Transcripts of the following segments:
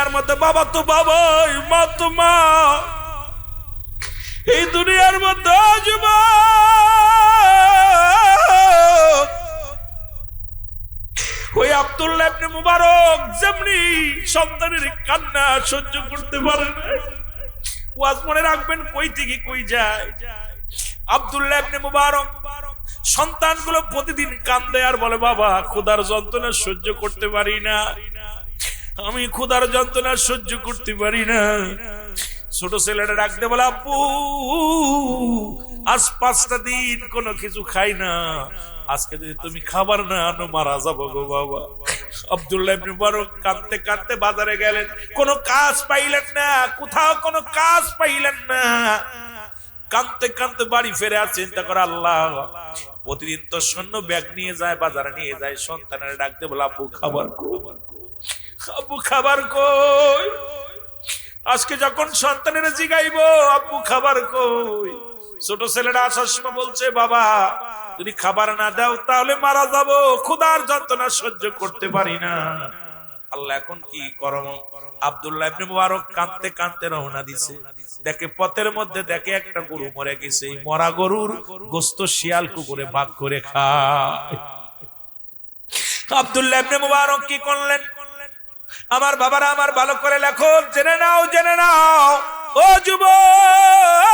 দুনিয়ার মধ্যে বাবা তো বাবাই, মা তো মা। এই দুনিয়ার মধ্যে ওই আব্দুল্লাহ ইবনে মুবারক যেমনি সন্তানের কান্না সহ্য করতে পারে না, ওয়াজ মনে রাখবেন কই থেকে কই যায়। আব্দুল্লাহ ইবনে মুবারক সন্তানগুলো প্রতিদিন কান্দে আর বলে, বাবা ক্ষুধার যন্ত্রণা সহ্য করতে পারি না, আমি ক্ষুধার যন্ত্রণা সহ্য করতে পারি না। ছোট ছেলেটা ডাকতে বলে, আব্বু আজ 5টা দিন কোনো কিছু খাই না, আজকে যদি তুমি খাবার না আনো মারা যাবো গো বাবা। আব্দুল্লাহ ইবনে মুবারক কাঁদতে কাঁদতে বাজারে গেলেন, কোনো কাজ পাইলেন না, কোথাও কোনো কাজ পাইলেন না। কাঁদতে কাঁদতে বাড়ি ফিরে আর চিন্তা করে, আল্লাহ প্রতিদিন তো শূন্য ব্যাগ নিয়ে যায়, বাজারে নিয়ে যায়, সন্তানের ডাকতে বলে, আব্বু খাবার কই, আব্বু খাবার কই। আজকে যখন সন্তানের জিগাইবো আব্বু খাবার কই, ছোট ছেলেটা আসার সময় বলছে, বাবা যদি খাবার না দাও তাহলে মারা যাবো, ক্ষুধার যন্ত্রণা সহ্য করতে পারি না। আল্লাহ এখন কি করব? আব্দুল্লাহ ইবনে মুবারক কাঁদতে কাঁদতে রওনা দিছে। দেখে পথের মধ্যে দেখে একটা গরু মরে গেছে, এই মরা গরুর গোশত শিয়াল কুকুরে ভাগ করে খায়। আব্দুল্লাহ ইবনে মুবারক কি করলেন? আমার বাবারা আমার ভালো করে লেখো, জেনে নাও জেনে নাও ও যুবক,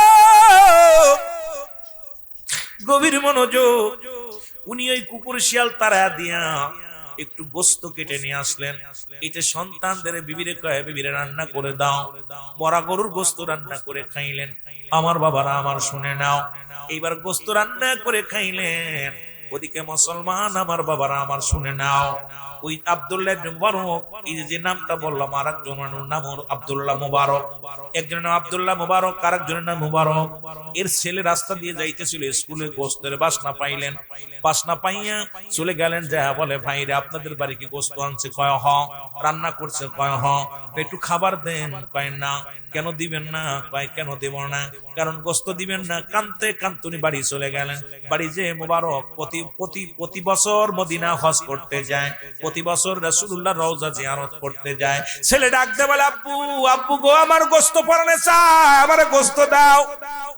গভীর মনোযোগ। উনি ওই কুকুর শিয়াল তারা দিয়া একটু গোশত কেটে নিয়ে আসলেন। এটা সন্তানদের বিবিরে কয়ে, বিবিরে রান্না করে দাও। মরা গরুর গোশত রান্না করে খাইলেন। আমার বাবারা আমার শুনে নাও, এইবার গোশত রান্না করে খাইলেন। ওদিকে মুসলমান আমার বাবারা আমার শুনে নাও, ওই আব্দুল্লাহ ইবনে মুবারক, এই যে নামটা বললাম, আরেকজনের নাম আব্দুল্লাহ মুবারক, একজনের নাম আব্দুল্লাহ মুবারক, আরেকজনের নাম মুবারক। এর ছেলে রাস্তা দিয়ে যাইতেছিল স্কুলে, গোশতের বাসনা পাইলেন। বাসনা পাইয়া চলে গেলেন, যা বলে, ভাইরে আপনাদের বাড়ি কি গোশত আনছে? কয় হ। রান্না করছে? কয় হ। একটু খাবার দেন? কয় না। কেন দিবেন না? কয় কেন দেব না, কারণ গোশত দিবেন না। কানতে কান্তুনি বাড়ি চলে গেলেন। বাড়ি যে মুবারক প্রতি বছর মদিনা হজ করতে যায়, প্রতি বছর রাসূলুল্লাহর রওজা জিয়ারত করতে যায়। ছেলে ডাকতে বলে, আব্বু আব্বু গো, আমার গোশত পরানে চায়, আমার গোশত দাও।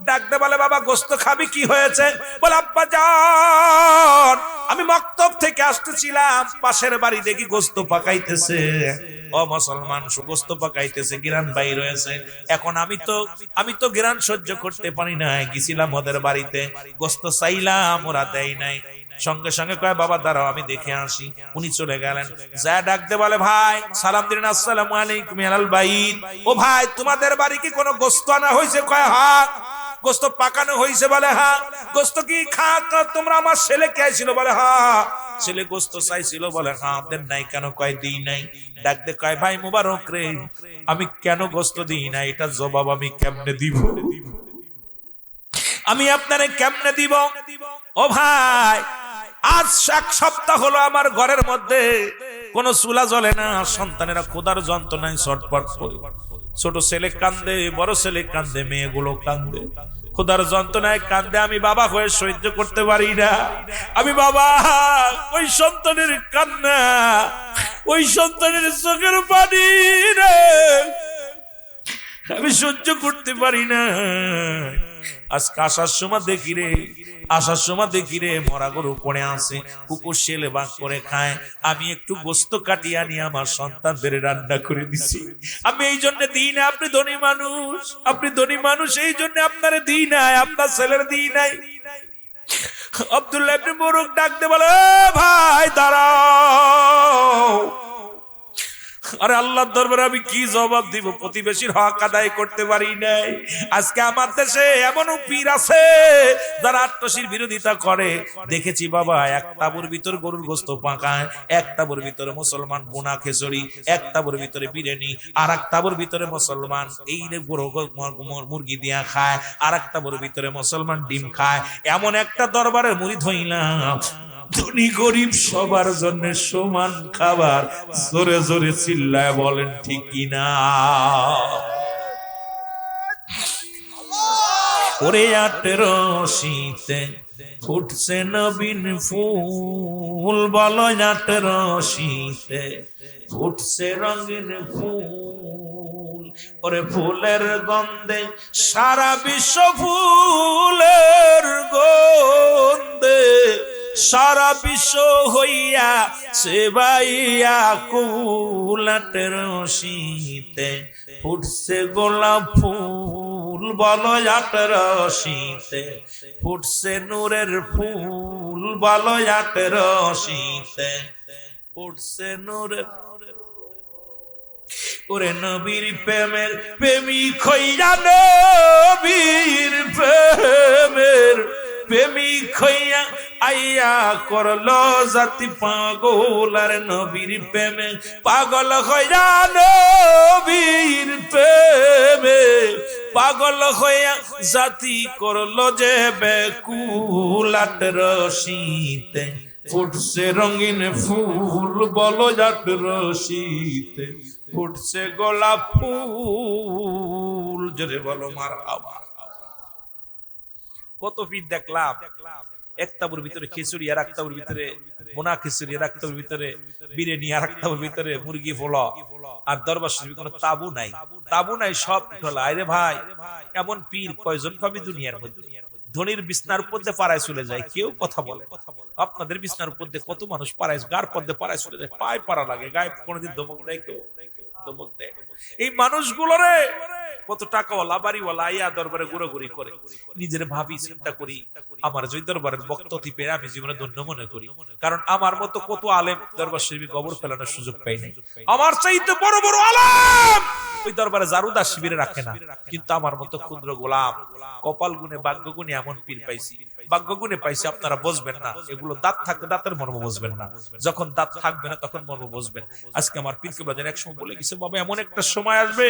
ডাকতে বলে, বাবা গোশত খাবি? কি হয়েছে? বলে, আব্বা জান আমি মক্তব থেকে আসতেছিলাম, পাশের বাড়ি দেখি গোশত পাকাইতেছে। ও মুসলমান, গোশত পাকাইতেছে, গিরান বাইর হয়েছে। এখন আমি তো গিরান সহ্য করতে পারি না, গেছিলাম ওদের বাড়িতে, গোশত চাইলাম, ওরা দেয় নাই। সঙ্গে সঙ্গে কয়, বাবা দাঁড়াও আমি দেখে আসি। উনি চলে গেলেন, যা ডাকতে বলে, ভাই সালাম দিলেন, আসসালামু আলাইকুম আলাল বাইত। ও ভাই তোমাদের বাড়ি কি কোনো গোশত আনা হয়েছে? কয় হ্যাঁ। গোশত পাকানো হয়েছে? বলে হ্যাঁ। গোশত কি তোমরা আমার ছেলে কে ছিল? বলে হ্যাঁ। ছেলে গোশত চাইছিল? বলে হ্যাঁ। দেন নাই কেন? কয় দিই নাই। ডাকতে কয়, ভাই মুবারক রে, আমি কেন গোশত দিই না, এটা জবাব আমি কেমনে দিব? আমি আপনারে কেমনে দিব? ও ভাই আজ 1 সপ্তাহ হলো আমার ঘরের মধ্যে কোনো চুলা জ্বলে না, সন্তানেরা ক্ষুধার যন্ত্রণায় ছটফট করে। ছোট ছেলে কান্দে, বড় ছেলে কান্দে, মেয়েগুলো কান্দে, ক্ষুধার যন্ত্রণায় কান্দে। আমি বাবা হয়ে সহ্য করতে পারি না। আমি বাবা, ওই সন্তানের কান্না, ওই সন্তানের চোখের পানি রে আমি সহ্য করতে পারি না। আজকে আসার সময় দেখি রে মরা গরু পড়ে আছে, কুকুর শেলে ভাগ করে খায়। আমি একটু গোশত কাটিয়ে আনি আমার সন্তানদের রান্না করে দিছি। আমি এই জন্য দিই না। আপনি ধনী মানুষ, এই জন্য আপনারে দিই নাই, আপনার ছেলের দিই নাই। আব্দুল্লাহ ইবনে মুবারক ডাকতে বলে, ভাই দাঁড়াও। আরে আল্লাহর দরবারে আমি কি জবাব দিব? প্রতিবেশীর হক আদায় করতে পারি নাই। আজকে আমার দেশে এমন পীর আছে যারা আত্মশীর বিরোধিতা করে। দেখেছি বাবা, এক তাবুর ভিতর গরুর গোশত পাকায়, এক তাবুর ভিতরে মুসলমান বোনা খেচড়ি, এক তাবুর ভিতরে বিরিয়ানি, আর এক তাবুর ভিতরে মুসলমান এই মুরগি দিয়া খায়, আর এক তাবুর ভিতরে মুসলমান ডিম খায়। এমন একটা দরবারের মুরিদ হইলাম, ধনী গরিব সবার জন্য সমান খাবার। জোরে জোরে চিল্লায় বলেন ঠিক কিনা? ওরে 18 শীতে ফুটছে নবীন ফুল, বলো 18 শীতে ফুটছে রঙিন ফুল। ওরে ফুলের গন্ধে সারা বিশ্ব ফুলের গন্ধে সারা বিশ্ব হইয়া সেবাইয়া কুলাটের শীতে ফুটছে গোলাপ ফুল বলয়াটের শীতে ফুটছে নূরের ফুল বলয়াটের শীতে ফুটছে নূরের ওরে নবীর প্রেমের প্রেমিক হইয়া নবীর প্রেমের প্রেমিক হইয়া আইয়া করলো জাতি পাগল আর নবীর প্রেমে পাগল হইয়া নবীর প্রেমে পাগল হইয়া জাতি করলো যে বেকুল আটের শীতে ফুটছে রঙিন ফুল বলো জাটের শীতে ফুটছে গোলাপ ফুল জোরে বলো মারহাবা। কত ফিট দেখলাম, এক তাবুর ভিতরে খিচুড়ি, আর এক তাবুর ভিতরে বোনা খিচুড়ি, আর এক তাবুর ভিতরে বিরিয়ানি, আর এক তাবুর ভিতরে মুরগি ফোলা, আর দরবার শরীফে কোনো তাবু নাই, তাবু নাই, সব ঢোলা। আরে ভাই, এমন পীর কয়জন পাবি দুনিয়ার মধ্যে? ধনির বিছনার উপর দিয়ে পাড়ায় চলে যায়, কেউ কথা বলে। আপনাদের বিছনার উপর দিয়ে কত মানুষ পাড়ায়, গার পর দিয়ে পাড়ায় চলে যায়, পায়ে পাড়া লাগে, গায়ে কোনোদিন ধমক দেয় কেউ? ধমক দেয়। এই মানুষগুলোরে কত টাকাওয়ালা বাড়িওয়ালা আইয়া দরবারে ঘুরাঘুরি করে, নিজের ভাবি চিন্তা করি, আমার যদি দরবারের বক্তব্য পেয়ে আমি জীবনে ধন্য মনে করি। কারণ আমার মতো কত আলেম দরবার শরীফে গোবর ফেলানোর সুযোগ পাই নাই। আমার চাইতে বড় বড় আলেম ওই দরবারে জারুদার শিবিরে রাখে না, কিন্তু আমার মতো ক্ষুদ্র গোলাম কপাল গুনে ভাগ্য গুনে এমন পীর পাইছি, ভাগ্য গুনে পাইছি। আপনারা বুঝবেন না, এগুলো দাঁত থাকতে দাঁতের মর্ম বুঝবেন না, যখন দাঁত থাকবে না তখন মর্ম বুঝবেন। আজকে আমার পীরকে বাজার এক সময় বলে গেছে, বাবা এমন একটা সময় আসবে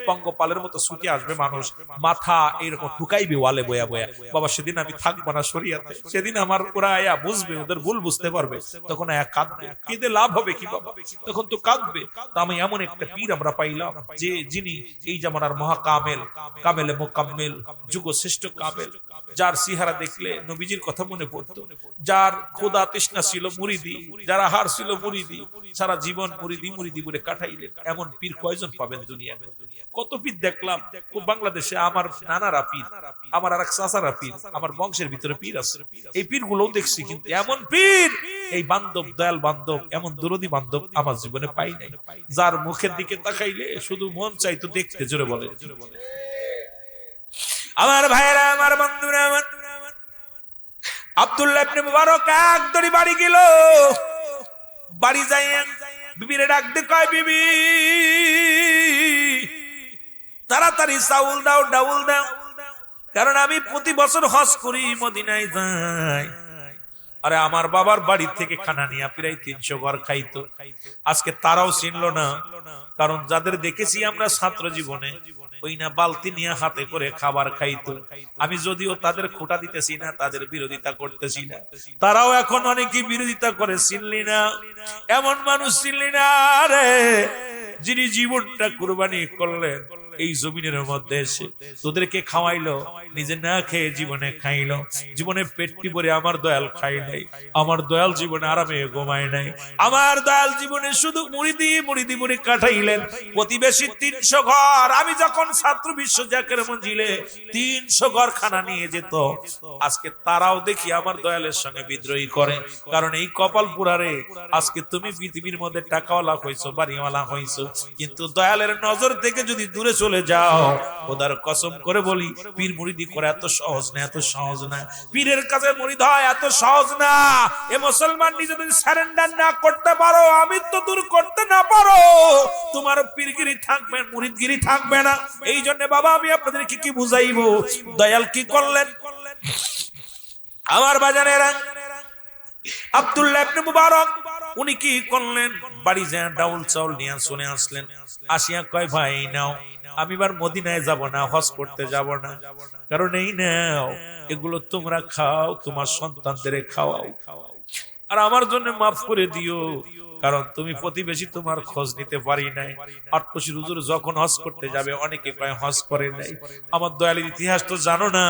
পঙ্গপালের মতো ছুটে আসবে মানুষ, মাথা এইরকম ঠুকাইবে ওয়ালে বয়া বয়া। বাবা সেদিন আমি থাকবো না শরিয়াতে, সেদিন আমার ওরা আয়া বুঝবে, ওদের ভুল বুঝতে পারবে, তখন আয়া কাঁদবে। কেঁদে লাভ হবে কি বাবা? তখন তো কাঁদবে। তা আমি এমন একটা পীর আমরা পাইলাম যে যিনি এই জামানার মহাকামেল, কামেলে মোকাম্মেল, যুগ শ্রেষ্ঠ কামেল, যার চেহারা দেখলে নবীজির কথা মনে পড়তো, যার খোদা তৃষ্ণা ছিল মুরিদি, যার আহার ছিল মুরিদি, সারা জীবন মুরিদি মুরিদি বলে কাটাইলেন। এমন পীর কয়জন পাবেন দুনিয়াতে? কত পীর দেখলাম বাংলাদেশে। আমার নানারা পীর, আমার আর এক চাচারা পীর, আমার বংশের ভিতরে পীর আছে। এই পীর গুলোও দেখছি, কিন্তু এমন পীর, এই বান্ধব, দয়াল বান্ধব, এমন দরদি বান্ধব আমার জীবনে পাই নাই, যার মুখের দিকে তাকাইলে শুধু মন চাইতো দেখতে। জোরে বলে আমার ভাইরা, আমার বন্ধুরা, আমার আব্দুল্লাহ ইবনে মুবারক এক দড়ি বাড়ি গেল। বাড়ি যাইয়া বিবিরে ডাক দে, কয় বিবি তাড়াতাড়ি চাউল দাও, ডাউল দাও, কারণ আমি প্রতি বছর হজ করি, মদিনায় যাই। আরে আমার বাবার বাড়ি থেকে খানা নিয়ে প্রায় 300 ঘর খাইতো, আজকে তারাও চিনলো না। কারণ যাদের দেখেছি আমরা ছাত্র জীবনে, ওই না বালতি নিয়ে হাতে করে খাবার খাইতো। আমি যদিও তাদের খোঁটা দিতেছি না, তাদের বিরোধিতা করতেছি না, তারাও এখন অনেকে বিরোধিতা করে। চিনলি না এমন মানুষ, চিনলি না রে, যিনি জীবনটা কুরবানি করলেন এই জমিনের মধ্যে এসে তোদেরকে খাওয়াইলো, নিজে না খেয়ে জীবনে খাইলো, জীবনে পেটটি ভরে আমার দয়াল খাই নাই, আমার দয়াল জীবনে আরামে ঘুমায় নাই, আমার দয়াল জীবনে শুধু মুরিদি মুরিদি মুড়ি কাটাইলেন। প্রতিবেশী 300 ঘর, আমি যখন ছাত্র বিশ্ব জাকের মঞ্জিলে 300 ঘর খানা নিয়ে যেত, আজকে তারাও দেখি আমার দয়ালের সঙ্গে বিদ্রোহী করে। কারণ এই কপাল পুরারে আজকে তুমি পৃথিবীর মধ্যে টাকাওয়ালা হইছো, বাড়িওয়ালা হইছো, কিন্তু দয়ালের নজর থেকে যদি দূরে চলে যাও, খোদার কসম করে বলি, পীর মুরিদি করা এত সহজ না, এত সহজ না। পীরের কাছে মুরিদ হয় এত সহজ না। এ মুসলমান নিজে যদি সারেন্ডার না করতে পারো, আমি তো দূর করতে না পারো, তোমার পীরগিরি থাকবে, মুরিদগিরি থাকবে না। এই জন্য বাবা আমি আপনাদেরকে কি বুঝাইবো, দয়াল কি করলেন আমার বাজানেরা। আব্দুল্লাহ ইবনে মুবারক উনি কি করলেন, বাড়ি যায় ডাউল চাউল নিয়ে শুনে আসলেন। আসিয়া কয়, ভাই নাও, আমি এবার মদিনায় যাব না, হজ করতে যাব না, কারণ এই নাও, এগুলো তোমরা খাও, তোমার সন্তানদের খাওয়াও, আর আমার জন্য মাফ করে দিও। কারণ তুমি প্রতিবেশী, তোমার খোঁজ নিতে পারি নাই। আট্টশির হুজুর যখন হজ করতে যাবে অনেকে কয় হজ করে নাই। আমার দয়ালের ইতিহাস তো জানো না।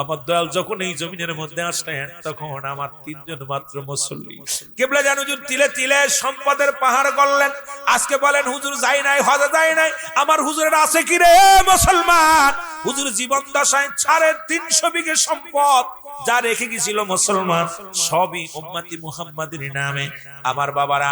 আমার দয়াল যখন এই জমিনের মধ্যে আসলেন তখন আমার 3 জন মাত্র মুসল্লি। কিবলা জান হুজুর তিলে তিলে সম্পদের পাহাড় গড়লেন। আজকে বলেন হুজুর যাই নাই, হজে যাই নাই, আমার হুজুরের আছে কি রে মুসলমান? হুজুর জীবন দশায় 350 বিঘে সম্পদ যা রেখে গেছিল মুসলমান, সবই উম্মতি মুহাম্মাদের নামে। আমার বাবারা,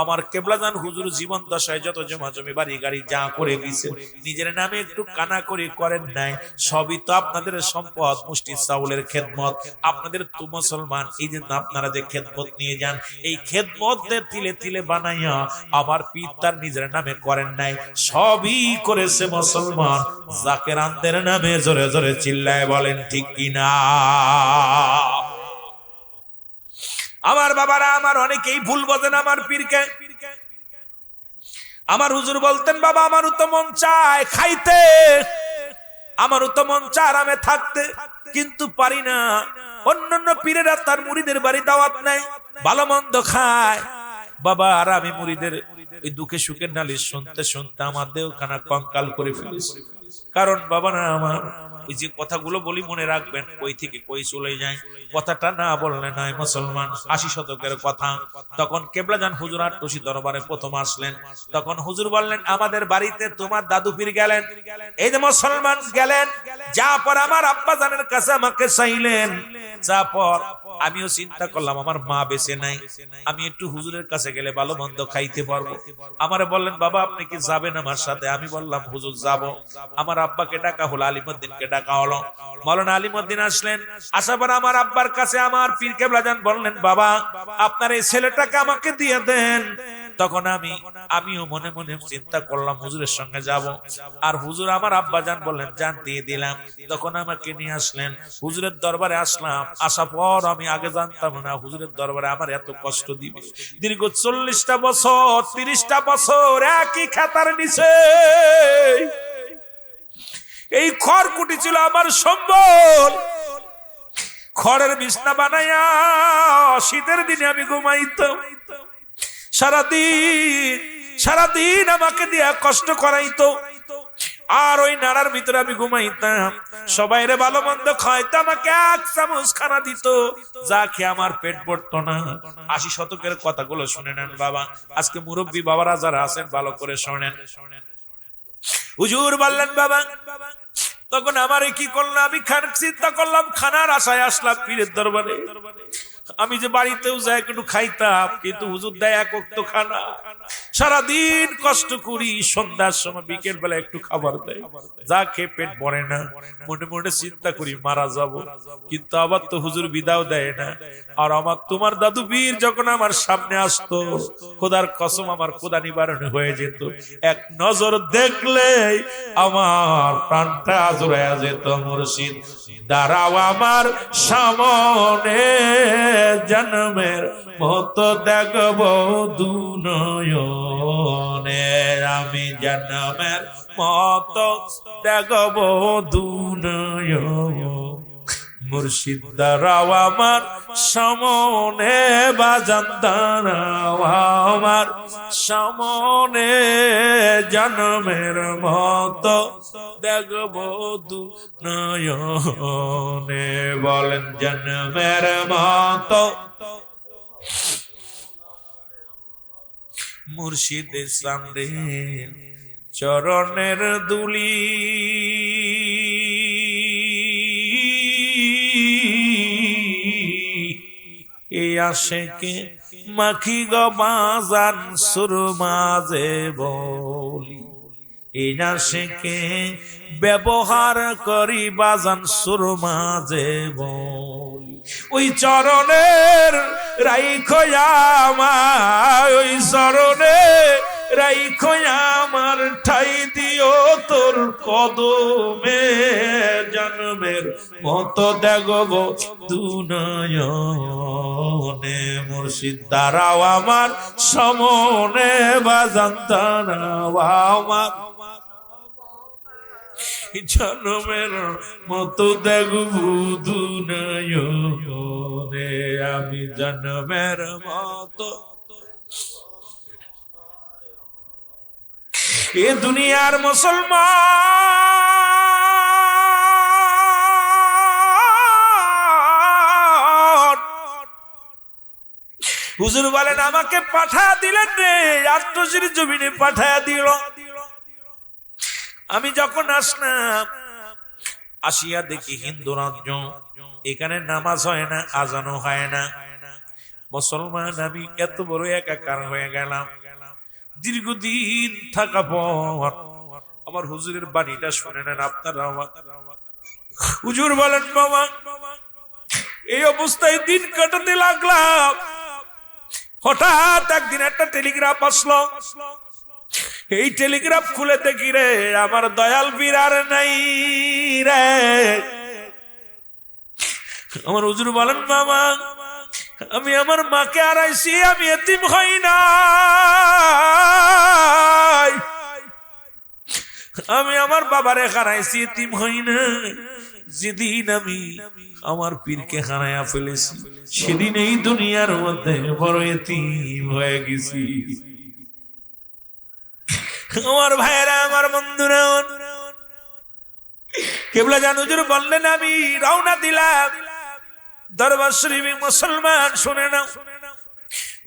আমার কিবলা জান হুজুর জীবন দশায় যত জমা জমি বাড়ি গাড়ি যা করে গেছে নিজের নামে একটু কানা করে করেন নাই, সবই তো আপনাদের সম্পদ, মুষ্টি চাউলের খেদমত। আপনাদের তো মুসলমান, এই যে আপনারা যে খেদমত নিয়ে যান, এই খেদমত তিলে তিলে বানাইয়া আমার পীর তার নিজের নামে করেন নাই, সবই করেছে মুসলমান জাকেরানদের নামে। জোরে জোরে চিল্লায় বলেন ঠিক কিনা? আমার বাবারা, আমার অনেকেই ভুল বোঝেন আমার পীরকে। আমার হুজুর বলতেন, বাবা আমারও তো মন চায় খাইতে, আমারও তো মন চায় আরামে থাকতে, কিন্তু পারি না। অন্যান্য পীরেরা তার মুরিদের বাড়ি দাওয়াত নেয়, ভালো মন্দ খায়। বাবা আর আমি মুরিদের ওই দুঃখে সুখের নালিশ শুনতে শুনতে আমার দেহ খানা কঙ্কাল করে ফেলেছি। কারণ বাবা না, আমার ওই যে কথাগুলো বলি মনে রাখবেন, কই থেকে কই চলে যায়, কথাটা না বললে নাই মুসলমান। 80 শতকের কথা। তখন কিবলা জান হুজুর আট্টশি দরবারে প্রথম আসলেন। তখন হুজুর বললেন, আমাদের বাড়িতে তোমার দাদু পীর গেলেন। এই যে মুসলমান গেলেন, যা পর আমার আব্বা জানের কাছে আমাকে চাইলেন। যা পর আমিও চিন্তা করলাম আমার মা বেঁচে নাই, আমি একটু হুজুরের কাছে গেলে ভালো মন্দ খাইতে পারবো। আমারে বললেন, বাবা আপনি কি যাবেন আমার সাথে? আমি বললাম, হুজুর যাব। আমার আব্বাকে ডাকা হলো, আলিমউদ্দিনকে ডাকা হলো। মাওলানা আলিমউদ্দিন আসলেন। আসার পর আমার আব্বার কাছে আমার পীর কিবলা জান বললেন, বাবা আপনার এই ছেলেটাকে আমাকে দিয়ে দেন। তখন আমিও মনে মনে চিন্তা করলাম হুজুরের সঙ্গে যাব। আর হুজুর আমার আব্বা জান বললেন, জান দিয়ে দিলাম। তখন আমাকে নিয়ে আসলেন, হুজুরের দরবারে আসলাম। আসার পর আমি আগে জানতাম না হুজুরের দরবারে আমার এত কষ্ট দিবে। দীর্ঘ 40টা বছর 30টা বছর একই খাতার নিচে এই খড়কুটি ছিল আমার সম্বল। খড়ের বিছনা বানাইয়া শীতের দিনে আমি ঘুমাইতাম। সারাদিন আমাকে দিয়া কষ্ট করাইতো। আর ওই নাড়ার ভিতরে আমি ঘুমাইতাম। সবাইরে ভালো মন্দ খাইতো, আমাকে 1 চামচ খানা দিত, যা খেয়ে আমার পেট ভরতো না। 80 শতকের কথাগুলো শুনে নেন বাবা। আজকে মুরব্বী বাবারা যারা আছেন ভালো করে শোনেন। হুজুর বললেন, বাবা তখন আমার কি করলাম, আমি চিন্তা করলাম, খানার আশায় আসলাম পীরের দরবারে। আমি যে বাড়িতেও যাই একটু খাইতাম, কিন্তু হুজুর দেয় 1 ওয়াক্ত খানা। সারাদিন কষ্ট করি, সন্ধ্যার সময় বিকেল বেলা একটু খাবার দেয়, যা খেয়ে পেট ভরে না। মনে মনে চিন্তা করি মারা যাব, কিন্তু আবার তো হুজুর বিদাও দেয় না। আর আমার তোমার দাদু পীর যখন আমার সামনে আসতো, খোদার কসম আমার খোদা নিবারণ হয়ে যেত। এক নজর দেখলে আমার প্রাণটা জুড়াইয়া যেত। মুর্শিদ দাঁড়াও আমার সামনে, জন্মের মতো দেখবো দুনয়নে, আমি জন্মের মতো দেখবো দুনয়নে। মুর্শিদ দাঁড়াও আমার সামনে, বাজান দাঁড়াও আমার সামনে, জন্মের মতো দেখবো দুনয়নে। বলেন জন্মের মতো। মুর্শিদের সামনে চরণের দুলি, এই আশেকে মাখি গো বাজান সুরমাজে বলি, এই আশেকে ব্যবহার করি বাজান সুরমাজে বলি। ওই চরণের রাইখো আমার, ওই চরণে রাইখো আমার, ঠাই দিও তোর কদমে, জন্মের মতো দেখবো দুনয়নে। মুর্শিদ দাঁড়াও আমার সামনে, বাজান দাঁড়াও আমার জন্মের মতো দেখবো দুনয়নে, আমি জন্মের মতো এ দুনিয়ার মুসলমান, হুজুর বলেন আমাকে পাঠা দিলেন রে, আটশির জমিনে পাঠায়া দিল। আমি যখন আসলাম, আসিয়া দেখি হিন্দু রাজ্য, এখানে নামাজ হয় না, আজানও হয় না। মুসলমান আমি এত বড় একাকার হয়ে গেলাম। দীর্ঘদিন থাকা পর আমার হুজুরের বাণীটা শুনে নেন আপনারা। হুজুর বলেন বাবা, এই অবস্থায় দিন কাটাতে লাগলাম। হঠাৎ একদিন একটা টেলিগ্রাফ আসলো। এই টেলিগ্রাফ খুলে দেখি রে, আমার দয়াল পীর আর নাই রে। আমার হুজুর বলেন বাবা, আমি আমার মাকে হারাইছি, আমি এতিম হই না। আমি আমার বাবারে হারাইছি, এতিম হই না। যেদিন আমি আমার পীরকে হারাইয়া ফেলেছি, সেদিন এই দুনিয়ার মধ্যে বড় এতিম হয়ে গেছি। আমার ভাইয়েরা, আমার বন্ধুরা, কেবলা জান হুজুর বললেন আমি রওনা দিলাম দরবার শরীফে। মুসলমান শুনে নাও,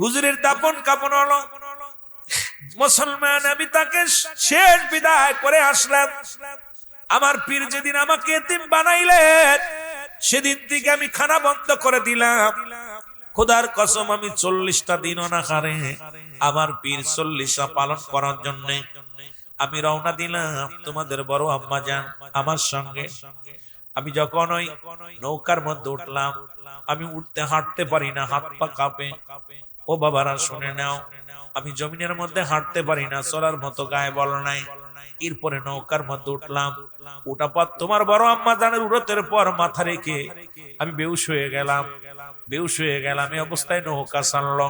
হুজুরের দাপন কাপন হলো। মুসলমান আমি তাকে শেষ বিদায় করে আসলাম। আমার পীর যেদিন আমাকে এতিম বানাইলেন, সেদিন থেকে আমি খানা বন্ধ করে দিলাম। খোদার কসম, আমি 40টা দিনও না খারে আমার পীর 40টা পালন করার জন্য আমি রওনা দিলাম। তোমাদের বড় আম্মা জান আমার সঙ্গে। আমি যখন ওই নৌকার মধ্যে উঠলাম, আমি উঠতে হাঁটতে পারি না, হাত পা কাঁপে। ও বাবারা শুনে নাও, আমি জমিনের মধ্যে হাঁটতে পারি না, চলার মতো গায়ে বল নাই। এরপরে নৌকার মধ্যে উঠলাম, ওটা পর তোমার বড় আম্মা জানের উড়তের পর মাথা রেখে আমি বেহুশ হয়ে গেলাম। এই অবস্থায় নৌকা ছাড়লো।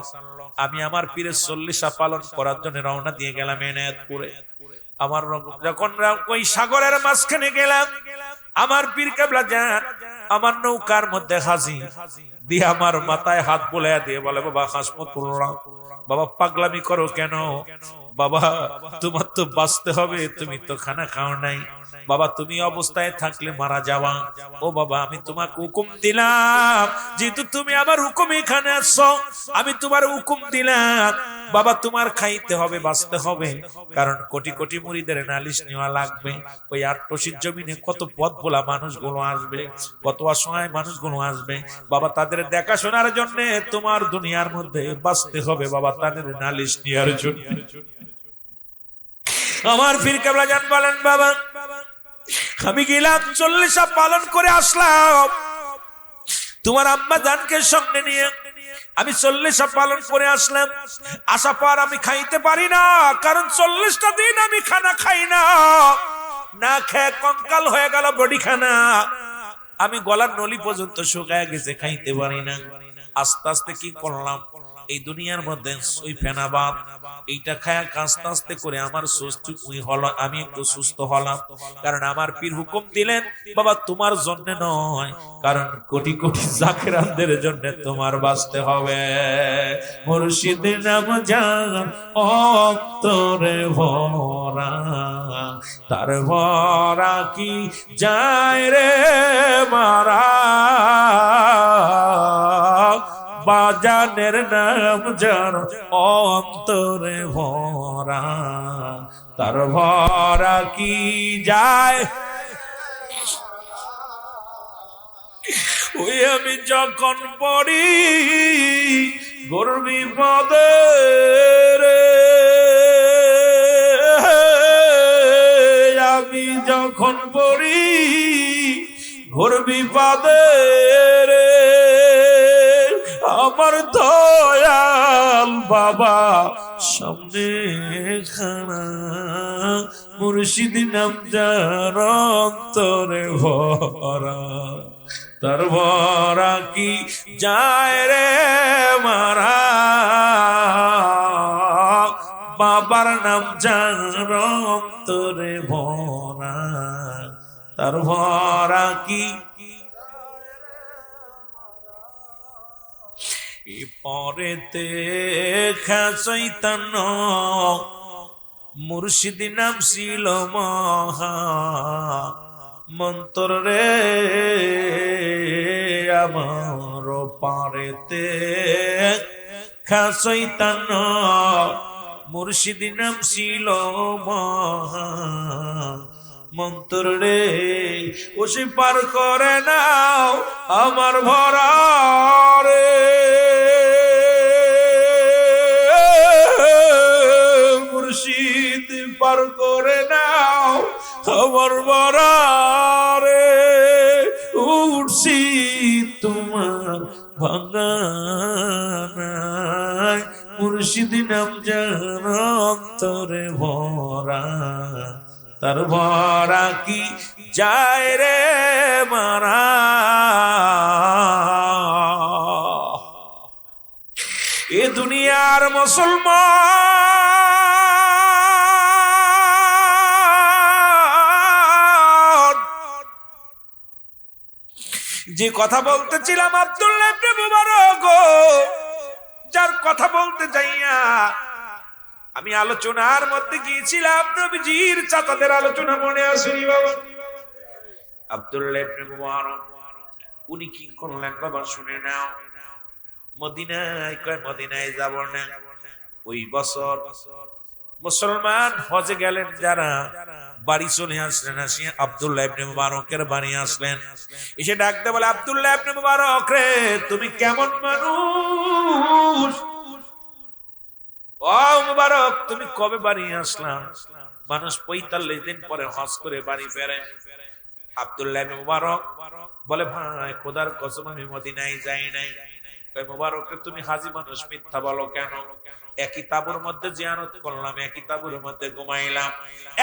আমি আমার পীরের 40টা পালন করার জন্য রওনা দিয়ে গেলাম এনায়েতপুরে। আমার যখন ওই সাগরের মাঝখানে গেলাম, আমার পীর কেবলা জান আমার নৌকার মধ্যে হাজির দিয়ে আমার মাথায় হাত বুলাইয়া দিয়ে বলে, বাবা হাসমতুল্লাহ, বাবা পাগলামি করো কেন? বাবা তোমার তো বাঁচতে হবে, তুমি তো খানা খাও নাই। বাবা তুমি অবস্থায় থাকলে মারা যাওয়া। ও বাবা আমি তোমাকে হুকুম দিলাম, যেহেতু তুমি আমার হুকুম এখানে আসছো, আমি তোমার হুকুম দিলাম বাবা তোমার খাইতে হবে, বাঁচতে হবে। কারণ কোটি কোটি মুরিদের নালিশ নেওয়া লাগবে। ওই আটশির জমিনে কত পথ ভোলা মানুষগুলো আসবে, কত অসহায় মানুষগুলো আসবে। বাবা তাদের দেখাশোনার জন্য তোমার দুনিয়ার মধ্যে বাঁচতে হবে বাবা, তাদের নালিশ নেওয়ার জন্য। আমার পীর কেবলা জান বলেন, বাবা আমি গেলাম 40টা পালন করে আসলাম তোমার আম্মা জানকে সঙ্গে নিয়ে। আমি 40টা পালন করে আসলাম। আসা পর আমি খাইতে পারি না, কারণ 40টা দিন আমি খানা খাই না, না খেয়ে কঙ্কাল হয়ে গেল বডি খানা। আমি গলার নলি পর্যন্ত শুকায় গেছে, খাইতে পারি না। আস্তে আস্তে কি করলাম, এই দুনিয়ার মধ্যে ওই ফেনাবাদ এইটা খায় আস্তে আস্তে করে আমার সুস্থ হলো, আমি একটু সুস্থ হলাম। কারণ আমার পীর হুকুম দিলেন, বাবা তোমার জন্য নয়, কারণ কোটি কোটি জাকেরানদের জন্য তোমার বাঁচতে হবে। মুর্শিদ নাম জান অন্তরে ভরা, তার ভরা কি যায় রে মারা। বাজানের নাম যার অন্তরে ভরা, তার ভরা কি যায়। ওই আমি যখন পড়ি গর্বি পদে রে, আমি যখন পড়ি গর্বি পদে রে, আমার দয়াল বাবা সামনে খানা, মুর্শিদ নাম যার অন্তরে ভরা, তার ভরা কি যায় রে মারা। বাবার নাম যার অন্তরে ভরা, তার ভরা কি। পরেতে শয়তান মুর্শিদ নাম ছিল মহা মন্তর রে, আমার পারেতে খাসইতান। মুর্শিদ নাম ছিল মহা মন্তর রে, ও সে পার করে নাও আমার ভরা রে। মুর্শিদ পার করে নাও আমার ভরা রে, উঠছি তোমার ভাঙা নাই। মুর্শিদ নাম যেন অন্তরে ভরা, তার ভরা কি যায় রে মারা। এ দুনিয়ার মুসলমান, যে কথা বলতেছিলাম আব্দুল্লাহ ইবনে মুবারক, যার কথা বলতে যাইয়া আমি আলোচনার মধ্যে গিয়েছিলাম, নবীজির চাচাদের আলোচনা মনে আসেনি বাবা? আব্দুল্লাহ ইবনে মুবারক উনি কি করলেন বাবা শুনে নাও। মদিনায় কয় মদিনায় যাব না। ওই বছর মুসলমান হজে গেলেন যারা, বাড়ি চলে আসলেন, আসিয়া আব্দুল্লাহ ইবনে মুবারকের বাড়ি আসলেন। এসে ডাকতে বলে, আব্দুল্লাহ ইবনে মুবারক রে, তুমি কেমন মানুষ? ও মুবারক, তুমি কবে বাড়ি আসলাম? মানুষ ৪৫ দিন পরে হজ করে বাড়ি ফেরে। আব্দুল্লাহ ইবনে মুবারক বলে, ভাই খোদার কসম আমি মদিনায় যাই নাই। মুবারক তুমি হাজি মানুষ, মিথ্যা বলো কেন? একই তাবুর মধ্যে জিয়ারত করলাম, একই তাবুর মধ্যে ঘুমাইলাম,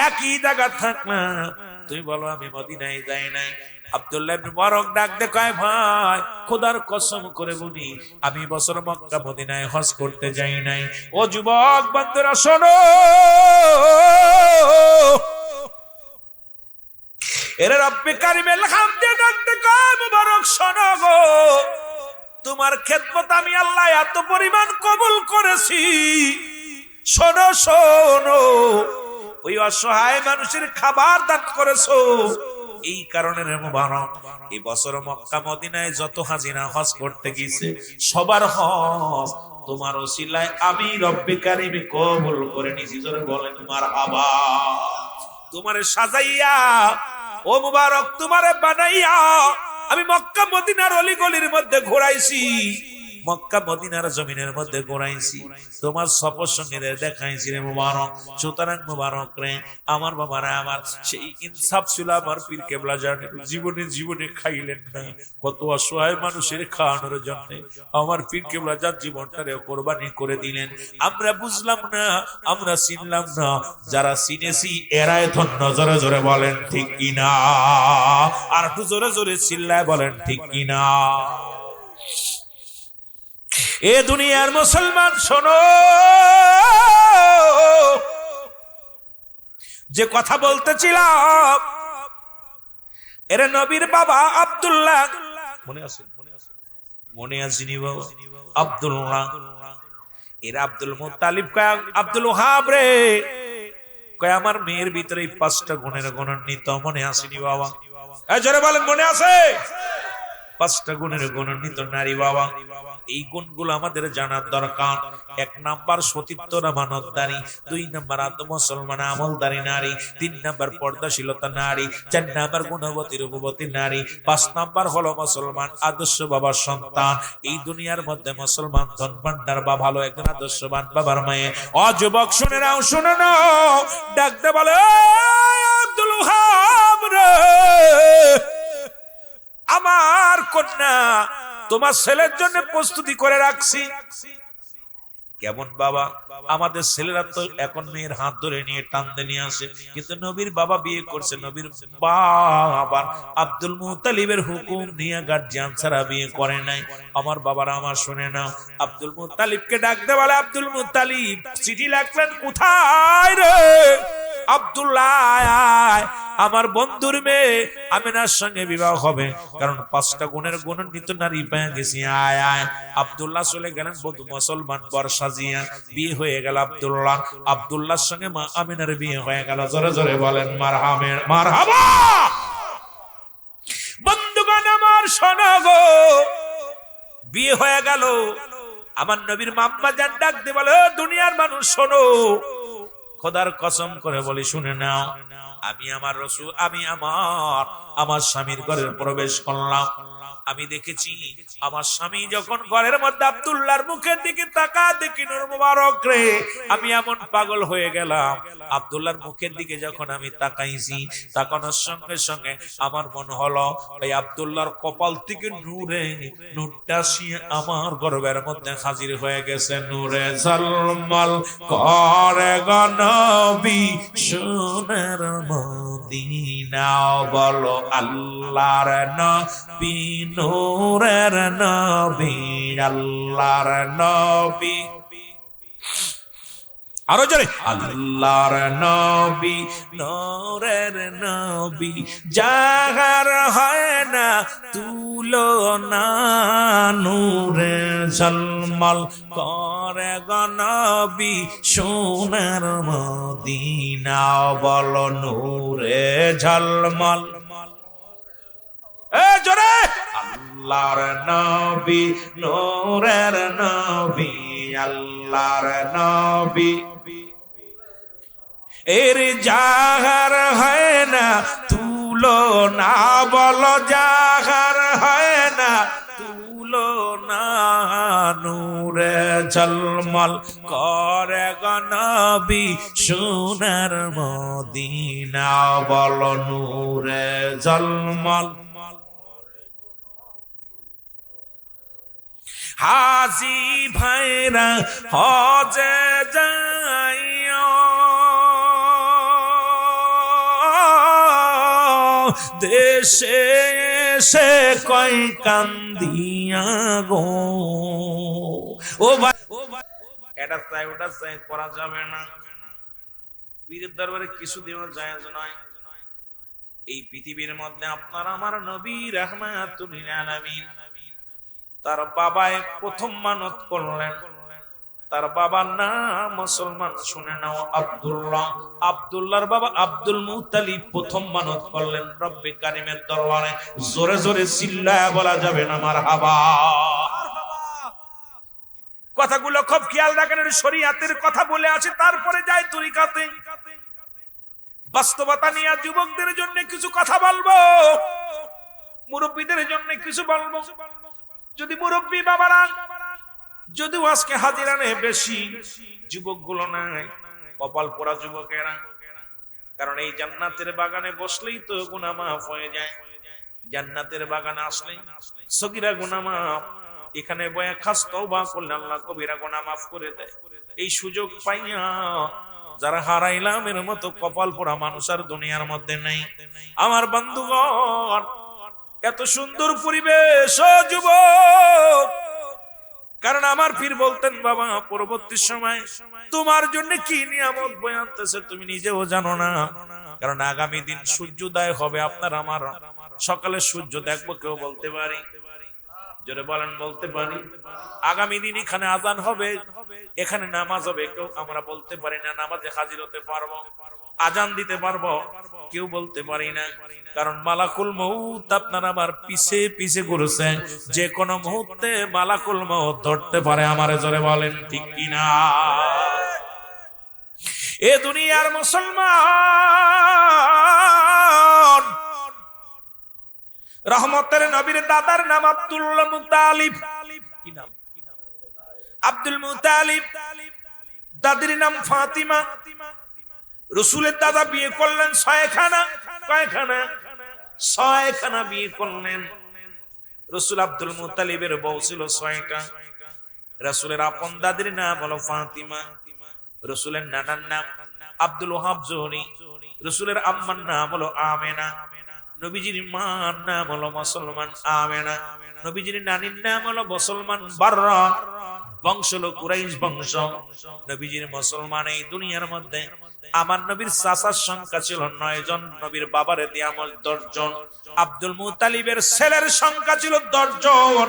একই জায়গা থাকলাম, তুমি বলো আমি মদিনায় যাই নাই। আব্দুল্লাহ ইবনে মুবারক ডাক দে কয়, ভাই খোদার কসম করে বলি আমি বছর মক্কা মদিনায় হজ করতে যাই নাই। ও যুবক বন্ধুরা শোনো, এর রব্বে কারিমের হামদে ডাক দে কয়, মুবারক শোনো গো, তোমার খেদমত আমি আল্লাহ এত পরিমাণ কবুল করেছি। শোনো শোনো, ওই অসহায় মানুষের খাবার দান করেছো, এই কারণে রে মুবারক এই বছর মক্কা মদিনায় যত হাজিরা হজ করতে গেছে সবার হজ তোমার ওসিলায় আমি রব্বে কারিমে কবুল করে নিয়েছি। জোরে বলেন মারহাবা। তোমারে সাজাইয়া ও মুবারক, তোমারে বানাইয়া আমি মক্কা মদিনার অলি গলির মধ্যে ঘোরাইছি, মক্কা মদিনার জমিনের মধ্যে ঘোরাইছি, তোমার সফর সঙ্গীদের দেখাইছি রে মুবারক। সুতরাং মুবারক রে আমার বাবারা, আমার সেই ইনসাফ ছিল আমার পীর কেবলা জানেন, জীবনে জীবনে খাইলেন না, কত অসহায় মানুষের খাওয়ানোর জন্য আমার পীর কেবলা যার জীবনটারে কোরবানি করে দিলেন। আমরা বুঝলাম না, আমরা চিনলাম না, যারা চিনেছি এরাই ধন্য। জোরে জোরে বলেন ঠিক কিনা, আর একটু জোরে জোরে চিল্লায় বলেন ঠিক কিনা। এ দুনিয়ার মুসলমান শোনো, যে কথা বলতেছিলাম, এর নবীর বাবা আব্দুল্লাহ, মনে আছে? মনে আসেনি বাবা? আব্দুল্লাহ, এরা আব্দুল মুত্তালিব কয়, আব্দুল ওহাব রে কয় আমার মেয়ের ভিতরে 5টা গুণের গুণান্বিত। মনে আসেনি বাবা? জোরে বলেন মনে আছে? 5টা গুণের গুণান্বিত নারী বাবা। এই গুণগুলো আমাদের জানার দরকার। 1 নাম্বার সতীত্ব আমানতদারি, 2 নাম্বার আত্মমুসলমান আমলদারি নারী, 3 নাম্বার পর্দাশীলতা নারী, 4 নাম্বার গুণবতী রূপবতী নারী, 5 নাম্বার হলো মুসলমান আদর্শ বাবার সন্তান। এই দুনিয়ার মধ্যে মুসলমান ধন ভান্ডার বা ভালো একজন আদর্শবান বাবার মেয়ে। যুবক শুনে নাও, শুনে নাও, ডাকতে বলে আব্দুল ওহাব রে, আমার কন্যা তোমার ছেলের জন্য প্রস্তুতি করে রাখছি। কেমন বাবা? আমাদের ছেলেরা তো এখন মেয়ের হাত ধরে নিয়ে টানতে নিয়ে আসে, কিন্তু নবীর বাবা বিয়ে করছে, নবীর বাবা আব্দুল মুত্তালিবের হুকুম নিয়ে গার্জিয়ান ছাড়া বিয়ে করে নাই। আমার বাবারা আমার শুনে নাও, আব্দুল মুত্তালিবকে ডাকতে বলে, আব্দুল মুত্তালিব চিঠি লিখলেন কোথায় রে? আব্দুল্লাহ আমার বন্ধুর মেয়ে আমিনার সঙ্গে বিবাহ হবে, কারণ 5টা গুণের গুণান্বিত নারী পেয়ে গেছি। আয় আয়। আব্দুল্লাহ চলে গেলেন বধূ মুসলমান বর সাজিয়া, বিয়ে হয়ে গেল আব্দুল্লাহ। আব্দুল্লাহর সঙ্গে মা আমিনার বিয়ে হয়ে গেল। জোরে জোরে বলেন মারহাবা। বন্ধুগণ আমার শোনো গো, বিয়ে হয়ে গেল। আমার নবীর মাম্মা জান ডাক দিয়ে বলে, দুনিয়ার মানুষ শোনো, খোদার কসম করে বলি শুনে নাও, আমি আমার রাসূল, আমি আমার স্বামীর ঘরে প্রবেশ করলাম। আমি দেখেছি আমার স্বামী যখন ঘরের মধ্যে আব্দুল্লাহর মুখের দিকে তাকা, দেখি নূর মুবারক রে, আমি এমন পাগল হয়ে গেলাম। আব্দুল্লাহর মুখের দিকে যখন আমি তাকাইছি, তাকানোর সঙ্গে সঙ্গে আমার মনে হলো এই আব্দুল্লাহর কপাল থেকে নূরটা শিয়ে আমার গর্বের মধ্যে হাজির হয়ে গেছে। নূরে ঝলমল করে গো নবী সোনার মদিনা, বলো আল্লাহর নবী নূরের নবী, আল্লাহর নবী। আরো জোরে, আল্লাহর নবী নূরের নবী, যাহার হয় না তুলনা, নূরে ঝলমল করে গো নবী সোনার মদিনা, বলো নূরে ঝলমল। জোরে, আল্লাহর নবী নূরের নবী, আল্লাহর নবী। এর যাহার হয় না তুলনা, বলো যাহার হয় না তুলনা, নূরে ঝলমল করে গো নবী সোনার মদিনা, বলো নূরে ঝলমল। হাজি ভাইরা হজে যাইও, দেশে এসে কয় কান্দিয়া গো। ও ভাই, এটা চাই ওটা চাই করা যাবে না। পীরের দরবারে কিছু দেওয়া জায়েজ নয়। এই পৃথিবীর মধ্যে আপনার আমার নবী রাহমাতুল লিল আলামিন, তার বাবায় প্রথম মানত করলেন। তার বাবার নাম মুসলমান, শুনে নাও, আব্দুল্লাহ। আব্দুল্লাহর বাবা আব্দুল মুত্তালিব প্রথম মানত করলেন রব্বে কারিমের দরবারে। জোরে জোরে চিল্লায়া বলা যাবে না মারহাবা। কথাগুলো খুব খেয়াল রাখেন, শরীয়তের কথা বলে আছে, তারপরে যায় তরিকাতে। বাস্তবতা নিয়ে যুবকদের জন্য কিছু কথা বলবো, মুরব্বীদের জন্য কিছু বলবো। যদি মুরব্বী বাবারা যদিও আজকে হাজিরা নেই বেশি, যুবক গুলো নাই, কপাল পোড়া যুবকেরা। কারণ এই জান্নাতের বাগানে বসলেই তো গুনাহ মাফ হয়ে যায়। জান্নাতের বাগানে আসলেই সগীরা গুনাহ মাফ। এখানে বয়া খাস তওবা করলে আল্লাহ কবিরা গুনাহ মাফ করে দেয়। এই সুযোগ পাইয়া যারা হারাইলাম, এর মতো কপাল পোড়া মানুষ আর দুনিয়ার মধ্যে নেই। আমার বন্ধুগণ, এত সুন্দর পরিবেশ ও যুবক, কারণ আমার পীর বলতেন, বাবা পরবর্তী সময় তোমার জন্য কি নিয়ামত বয়ে আনতেছে তুমি নিজেও জানো না। কারণ আগামী দিন সূর্যোদয় হবে, আপনার আমার সকালে সূর্য দেখবো, কেউ বলতে পারি? জোরে বলেন, বলতে পারি? আগামী দিন এখানে আজান হবে, এখানে নামাজ হবে, কেউ আমরা বলতে পারি না নামাজে হাজির হতে পারবো, আজান দিতে পারবো, কেউ বলতে পারি না। কারণ মালাকুল মউত আপনার আমার পিছে পিছে ঘুরছে, যে কোনো মুহূর্তে মালাকুল মউত ধরতে পারে। আমারে জোরে বলেন ঠিক কিনা? এ দুনিয়ার মুসলমান, রহমতের নবীর দাদার নাম আব্দুল মুত্তালিব। কি নাম? Abdul Muttalib. দাদির নাম ফাতিমা। রাসূলের দাদা বিয়ে করলেন 6 খানা। কয়খানা? 6 খানা বিয়ে করলেন রাসূল। আব্দুল মুত্তালিবের বউ ছিল 6টা। রাসূলের আপন দাদির নাম হলো ফাতিমা। রাসূলের নানার নাম আব্দুল ওয়াহাব জোহরি। রাসূলের আম্মার নাম হলো আমেনা। নবীজির মার নাম হলো মুসলমান আমেনা। নবীজির নানির নাম হলো মুসলমান বাররা। বংশ হলো কুরাইশ বংশ। নবীজির মুসলমান এই দুনিয়ার মধ্যে আমার নবীর চাচার সংখ্যা ছিল 9 জন, নবীর বাবারে দিয়া 10 জন, আব্দুল মুত্তালিবের ছেলের সংখ্যা ছিল 10 জন,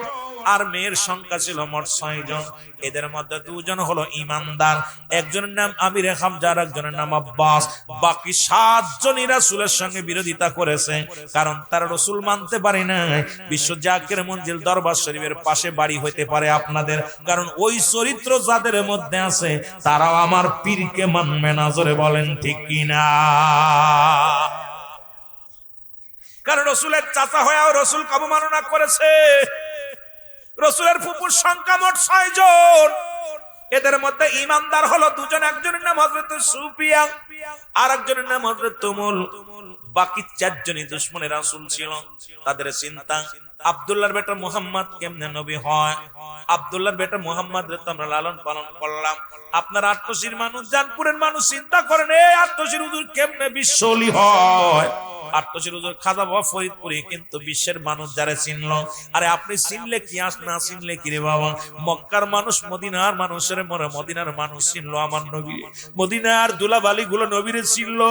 আর মেয়ের সংখ্যা ছিল মোট 6 জন। এদের মধ্যে 2 জন হলো ইমানদার, একজনের নাম আমির হামজা আর একজনের নাম আব্বাস। বাকি 7 জনই রাসূলের সঙ্গে বিরোধিতা করেছে, কারণ তারা রাসূল মানতে পারে না। বিশ্ব জাকির মঞ্জিল দরবার শরীফের পাশে বাড়ি হইতে পারে আপনাদের, কারণ ওই চরিত্র যাদের মধ্যে আছে তারাও আমার পীরকে মানবে না। জোরে বলেন ঠিক কিনা? কারণ রাসূলের চাচা হয়েও রাসূল অবমাননা করেছে। রাসূলের ফুফুর সংখ্যা মোট 6 জন, এদের মধ্যে ইমানদার হলো 2 জন, একজনের নাম হযরত সুফিয়ান আর একজনের নাম হযরত তুমুল। বাকি 4 জনই দুশমনের রাসূল ছিল। তাদের চিন্তা আব্দুল্লাহর বেটা মুহাম্মদ কেমনে নবী হয়, আব্দুল্লাহর বেটা মুহাম্মদ রে তো আমরা লালন পালন করলাম। আপনার আট্টশির মানুষ, জানপুরের মানুষ চিন্তা করেন এই আট্টশির হুজুর কেমনে বিশ্বলি হয়। আট্টশির হুজুর খাজা বাবা ফরিদপুরি, কিন্তু বিশ্বের মানুষ যারা চিনল, আরে আপনি চিনলে কি আস, না চিনলে কি রে বাবা। মক্কার মানুষ মদিনার মানুষের মনে, মদিনার মানুষ চিনলো আমার নবী, মদিনার দুলাবালি গুলো নবীরে চিনল,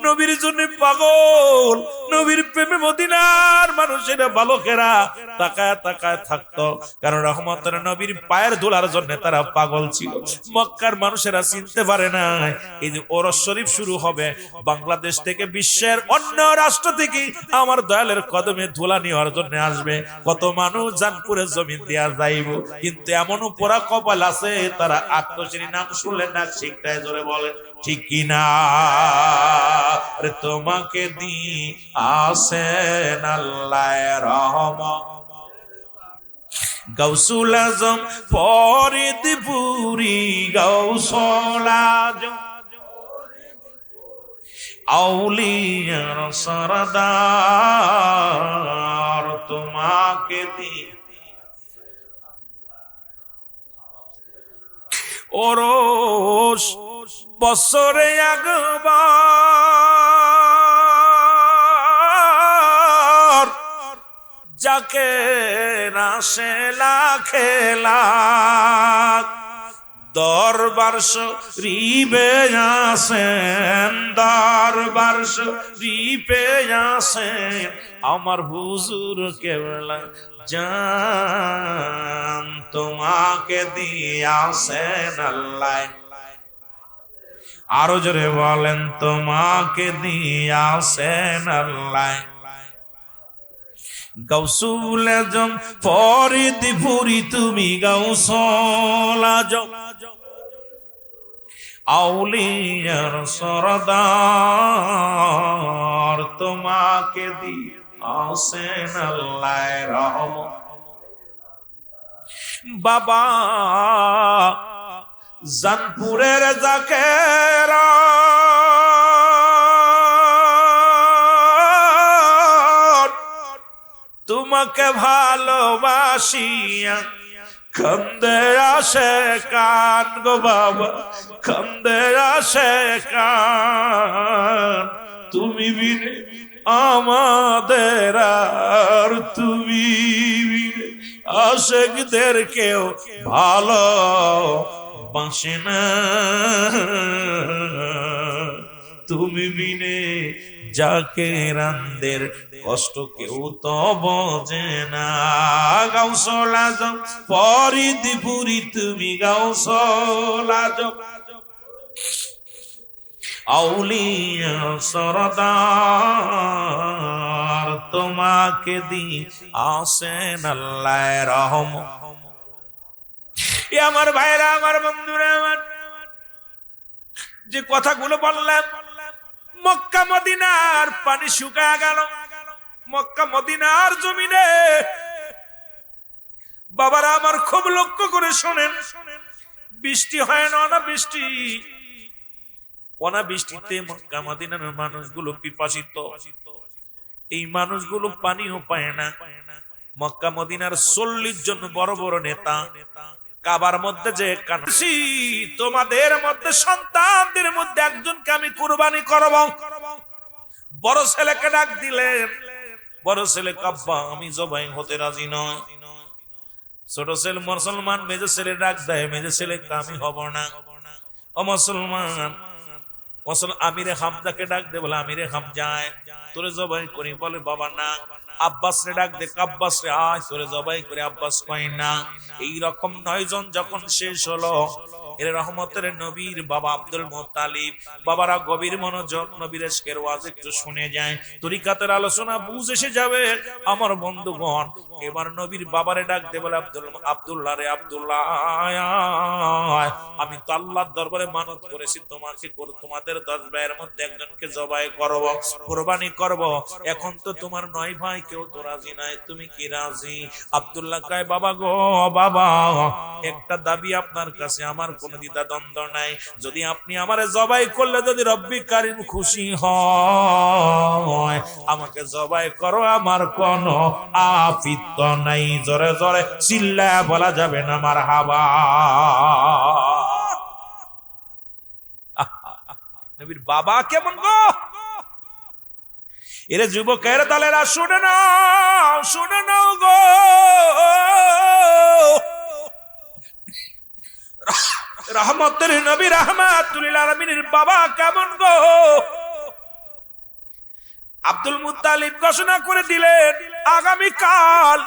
নবীর জন্য পাগল, নবীর প্রেমে মদিনার মানুষেরা বালকেরা তাকায় তাকায় থাকতো, কারণ রহমতের নবীর পায়ের ধুলার জন্য তারা পাগল ছিল। মক্কার মানুষেরা চিনতে পারে না। এই যে ওরস শরীফ শুরু হবে, বাংলাদেশ থেকে বিশ্বের অন্য রাষ্ট্র থেকে আমার দয়ালের কদমে ধুলা নেওয়ার জন্য আসবে। কত মানুষ জানপুরের জমিন দেয়া যাইব, কিন্তু এমনও পোড়া কপাল আছে তারা আত্মশ্রী নাম শুনলেন না শিখটায়। জোরে বলেন ঠিক কিনা? আরে তোমাকে দি আসেন আল্লাহ রহমত, গাউসুল আজম ফরিদপুরি, গাউসুল আজম আউলিয়ার সরদার, তোমাকে দি ওরস বছরে একবার, যাকে আসে লাখে লাখ, দরবার শরীফে আসেন, দরবার শরীফে আসেন আমার হুজুর কেবলা জান, তোমাকে দিয়ে আসেন আল্লাহ। আরো জোরে বলেন তোমাকে দিয়ে আসেন আল্লাহ। গাউসুল আজম ফরিদপুরি তুমি গাউসুল আজম আউলিয়ার সরদার, তোমাকে দি আসেন আল্লাহ রহমত। বাবা জানপুরের জাকেরা তোমাকে ভালোবাসিয়া কান্দে আসে কান গো বাবা, কান্দে আসে কান, তুমি বিনে আমাদের আর তুমি বিনে আশেকদের কেউ ভালো বাসে না, তুমি বিনে জাকেরানদের কষ্ট কেউ তো বোঝে না। গাউসুল আজম ফরিদপুরি তুমি গাউসুল আজম আউলিয়া সরদার, তোমাকে দি আসেন আল্লাহ রহমত। আমার ভাইরা, আমার বন্ধুরা, আমার যে কথাগুলো বললাম, মক্কা মদিনার পানি শুকায় গেল। মক্কা মদিনার জমিনে বাবারা আমার খুব লক্ষ্য করে শোনেন, বৃষ্টি হয় না, অনাবৃষ্টি, অনাবৃষ্টিতে মক্কা মদিনার মানুষগুলো পিপাসিত। এই মানুষগুলো পানিও পায় না। মক্কা মদিনার 40 জন বড় বড় নেতা কাবার মধ্যে যে কানছি, তোমাদের মধ্যে সন্তানদের মধ্যে একজনকে আমি কুরবানি করব। বড় ছেলেকে ডাক দিলেন, বড় ছেলে কাব্বা আমি জবাই হতে রাজি নয়। ছোট ছেলে মুসলমান মেজে ছেলে ডাক দেয়, মেজে ছেলে আমি হব না। ও মুসলমান, আমিরে হামজাকে ডাক দে, বলে আমিরে হামজায় তোরে জবাই করি, বলে বাবা না। আব্বাস রে ডাক দে, আব্বাস রে আয় তোরে জবাই করে, আব্বাস কয় না। এইরকম 9 জন যখন শেষ হলো, এর রহমতের নবীর বাবা আব্দুল মুত্তালিব, বাবারা গভীর মনোযোগ, নবীর ইশকের ওয়াজ একটু শুনে যায়, তরিকাতের আলোচনা বুঝ এসে যাবে আমার বন্ধুগণ। এবার নবীর বাবারে ডাক দে, বলে আব্দুল্লাহ রে, আব্দুল্লাহ আমি তো আল্লাহর দরবারে মানত করেছি তোমাকে তোমাদের 10 ভাইয়ের মধ্যে একজনকে জবাই করব, কুরবানি করব। এখন তো তোমার 9 ভাই কেউ তো রাজি নাই, তুমি কি রাজি? আব্দুল্লাহ কয়, বাবা গো বাবা, একটা দাবি আপনার কাছে, আমার কোনো দ্বিধা দ্বন্দ্ব নাই। যদি আপনি আমারে জবাই করলে যদি রব্বি কারীম খুশি হয়, আমাকে জবাই করো, আমার কোনো আপত্তি নাই। জোরে জোরে চিল্লায়া বলা যাবে না মারহাবা। নবীর বাবা কেমন গো? এরে যুবকের দলেরা শুনে নাও গো, রহমতের নবী রাহমাতুল আলামিনের বাবা কেমন গো? আব্দুল মুত্তালিব ঘোষণা করে দিলেন, আগামীকাল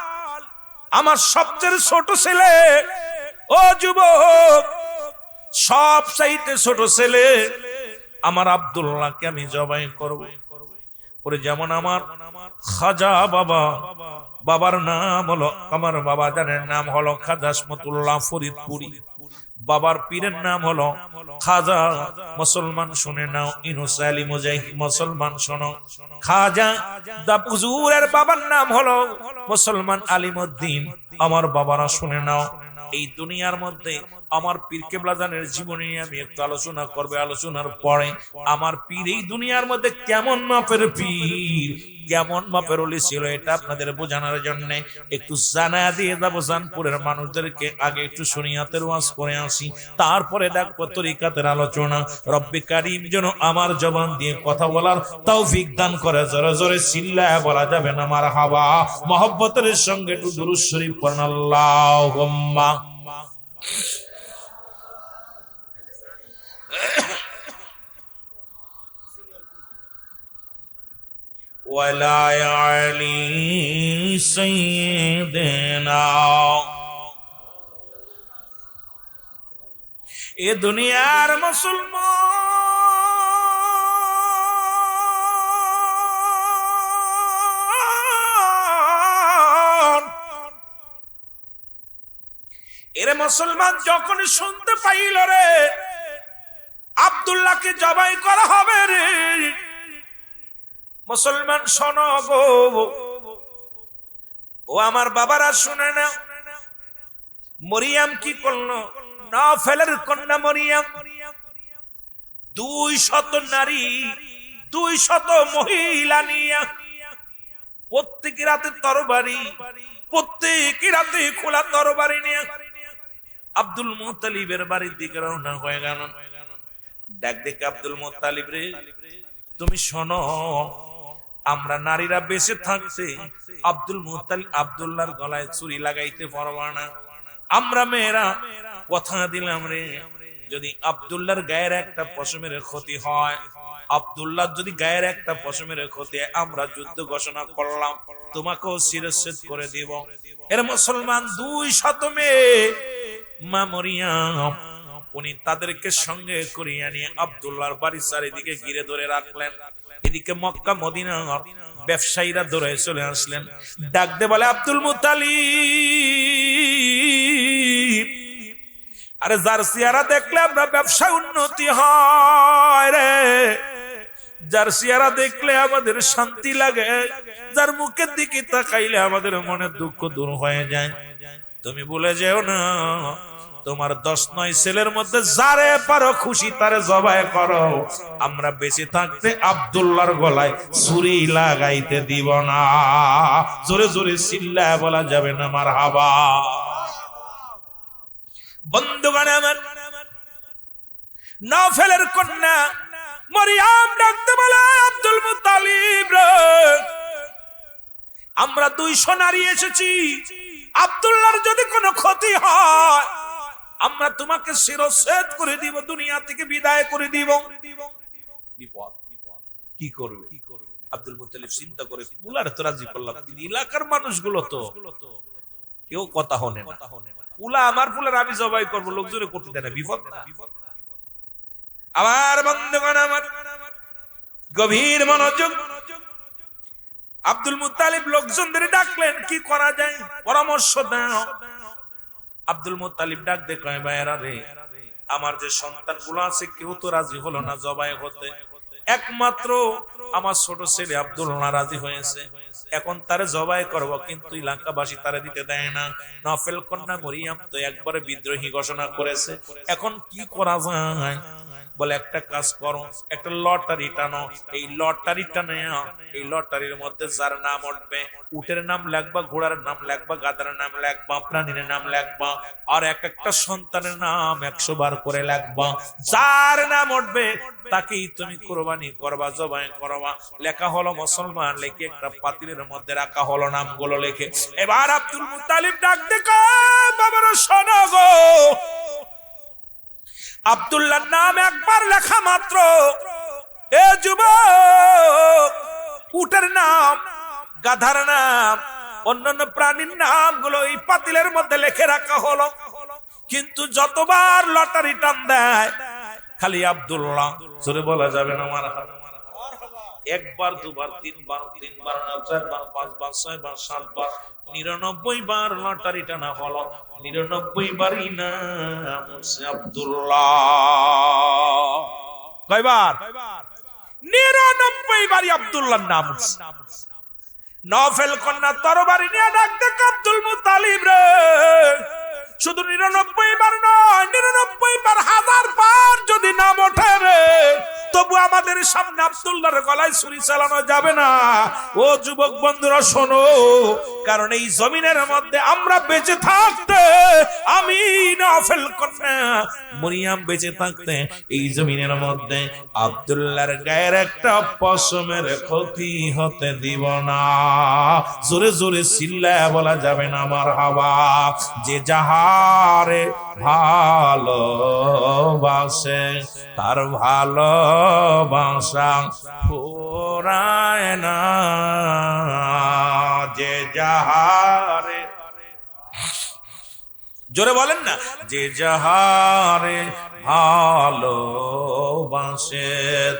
আমার সবচেয়ে ছোট ছেলে, ও যুবক, সবচাইতে ছোট ছেলে আমার আব্দুল্লাহকে আমি জবাই করব। পরে যেমন আমার খাজা বাবা, বাবার নাম হলো, আমার বাবা জানের নাম হলো খাজা ইসমতুল্লাহ ফরিদপুরি, বাবার পীরের নাম হলো খাজা, মুসলমান শুনে নাও, ইউনুস আলী মুজাহিদ, মুসলমান শোনো, খাজা দা হুজুরের বাবার নাম হলো মুসলমান আলিমউদ্দিন, আমার বাবারা শুনে নাও। এই দুনিয়ার মধ্যে আমার পীর কেবলা জানের জীবনী নিয়ে আমি একটু আলোচনা করবে। আলোচনার পরে আমার পীর এই দুনিয়ার মধ্যে কেমন মাপের পীর, কেমন মাপের ওলি ছিল, এটা আপনাদের বোঝানোর জন্য একটু জানা দিয়ে যাবো জানপুরের মানুষদেরকে। আগে একটু শরীয়তের ওয়াজ করে আসি, তারপরে দেখবো তরিকাতের আলোচনা। রব্বে কারীম যেন আমার জবান দিয়ে কথা বলার তৌফিক দান করে। জোরে জোরে চিল্লায়া বলা যাবে না মারহাবা। মহব্বতের সঙ্গে একটু দুরূদ শরীফ পড়েন, আল্লাহুম্মা। ওয়ালা আলী সাইয়্যিদিনা। এ দুনিয়ার মুসলমান, এর মুসলমান যখন শুনতে পাইল রে আব্দুল্লাহকে জবাই করা হবে রে, মুসলমান শোনো গো, ও আমার বাবারা শুনে নাও। মরিয়াম কি করলো? নাফেলের কন্যা মরিয়াম 200 নারী, 200 মহিলা নিয়ে প্রত্যেক রাতে তরবারি, প্রত্যেক রাতে খোলা তরবারি নিয়ে আব্দুল মুত্তালিবের বাড়ির দিকে রওনা হয়ে গেল। ডাক দেখে, আব্দুল মুত্তালিব রে, তুমি শোনো, আমরা নারীরা বেঁচে থাকতে আব্দুল মুত্তালিব আব্দুল্লাহর গলায় ছুরি লাগাইতে পারবো না। আমরা মেয়েরা কথা দিলাম রে, যদি আব্দুল্লাহর গায়ের একটা পশমের ক্ষতি হয়, আব্দুল্লাহ যদি গায়ের একটা পশমের ক্ষতি হয়, আমরা যুদ্ধ ঘোষণা করলাম, তোমাকেও শিরচ্ছেদ করে দিব। এর মুসলমান 200 মেয়ে, মা মরিয়াম উনি তাদেরকে সঙ্গে করিয়ে নিয়ে আব্দুল্লাহর বাড়ির চারিদিকে ঘিরে ধরে রাখলেন। এদিকে মক্কা মদিনা ব্যবসায়ীরা দৌড়ে চলে আসলেন। ডাক দে বলে, আব্দুল মুত্তালিব, আরে যার চেহারা দেখলে আমরা ব্যবসা উন্নতি হয় রে, যার চেহারা দেখলে আমাদের শান্তি লাগে, যার মুখের দিকে তাকাইলে আমাদের মনের দুঃখ দূর হয়ে যায়, তুমি ভুলে যেও না, তোমার 10-9 ছেলের মধ্যে যারে পারো খুশি তারে জবাই করো, আমরা বেঁচে থাকতে আব্দুল্লাহর গলায় ছুরি লাগাইতে দিব না। জোরে জোরে চিল্লায়া বলা যাবে না মারহাবা। বন্ধুগণ আমার, নাফেলের কন্যা মরিয়াম ডাকতে বলে, আব্দুল মুত্তালিব রে, আমরা 200 নারী এসেছি, আব্দুল্লাহর যদি কোনো ক্ষতি হয় আমরা তোমাকে শিরচ্ছেদ করে দিব, দুনিয়া থেকে বিদায় করে দিব। বিপদ। কি করবে? আব্দুল মুত্তালিব চিন্তা করে পুলার তো রাজি করলাম, এলাকার মানুষগুলো তো কেউ কথা হনে না, পুলা আমার পুলার আমি জবাই করবো, লোকজনে করতে দেয় না, বিপদ না। আমার বন্ধুগণ, আমার গভীর মনোযোগ। আব্দুল মুত্তালিব লোকজনদের ডাকলেন, কি করা যায় পরামর্শ দাও। আব্দুল মুত্তালিব ডাক দে কয়, ভাইরা রে, আমার যে সন্তানগুলো আছে কেউ তো রাজি হলো না জবাই হতে, একমাত্র আমার ছোট ছেলে আব্দুল্লাহ রাজি হয়েছে। এখন তারে জবাই করব, কিন্তু এলাকাবাসী তারে দিতে দেয় না। নফেল কন্যা মরিয়ম তো একবারে বিদ্রোহী ঘোষণা করেছে। এখন কি করা যায়? বলে একটা কাজ করো, একটা লটারি টানো। এই লটারি টানে, এই লটারির মধ্যে যার নাম উঠবে, উটের নাম লেখবা, ঘোড়ার নাম লেখবা, গাধার নাম লেখবা, প্রাণীর নাম লেখবা, আর এক একটা সন্তানের নাম 100 বার করে লেখবা। যার নাম উঠবে তাকেই তুমি কুরবানি করবা, জবাই করবা। লেখা হলো মুসলমান, লেখে একটা পাতিলের মধ্যে রাখা হলো নামগুলো লেখে। এবার আব্দুল মুত্তালিব ডাক দে কয়, বাবারা শোনো গো, আব্দুল্লাহর নাম একবার লেখা মাত্র এ যুবক উটের নাম, গাধার নাম, অন্যান্য প্রাণীর নামগুলো এই পাতিলের মধ্যে লিখে রাখা হলো। কিন্তু যতবার লটারি টান দেয় খালি আব্দুল্লাহ, জোরে বলা যাবে না আমার একবার, দুবার, তিনবার, না 4 বার, 5 বার, 6 বার, 7 বার, 99 বার লটারি টানা হলো। 99 বারই নাম আব্দুল্লাহ। কয়বার? 99 বারই আব্দুল্লাহর নাম। নফেল কন্যা তরবারি নিয়ে ডাক দে আব্দুল মুত্তালিব রে, শুধু 99 বার নয়, 99 বার, 1000 বার যদি নাম ওঠে রে, তবু আমাদের সামনে আব্দুল্লাহর গলায় ছুরি চালানো যাবে না। ও যুবক বন্ধুরা শোনো, কারণ এই জমিনের মধ্যে আমরা বেঁচে থাকতে, আমি নফেল কন্যা মরিয়ম বেঁচে থাকতে এই জমিনের মধ্যে আব্দুল্লাহর গায়ের একটা পশমের ক্ষতি হতে দিব না। জোরে জোরে চিল্লায়া বলা যাবে না মারহাবা। যে যাহারে ভালোবাসে তার ভালোবাসা ফুরায় না, যে যাহারে, জোরে বলেন না, যে যাহারে ভালোবাসে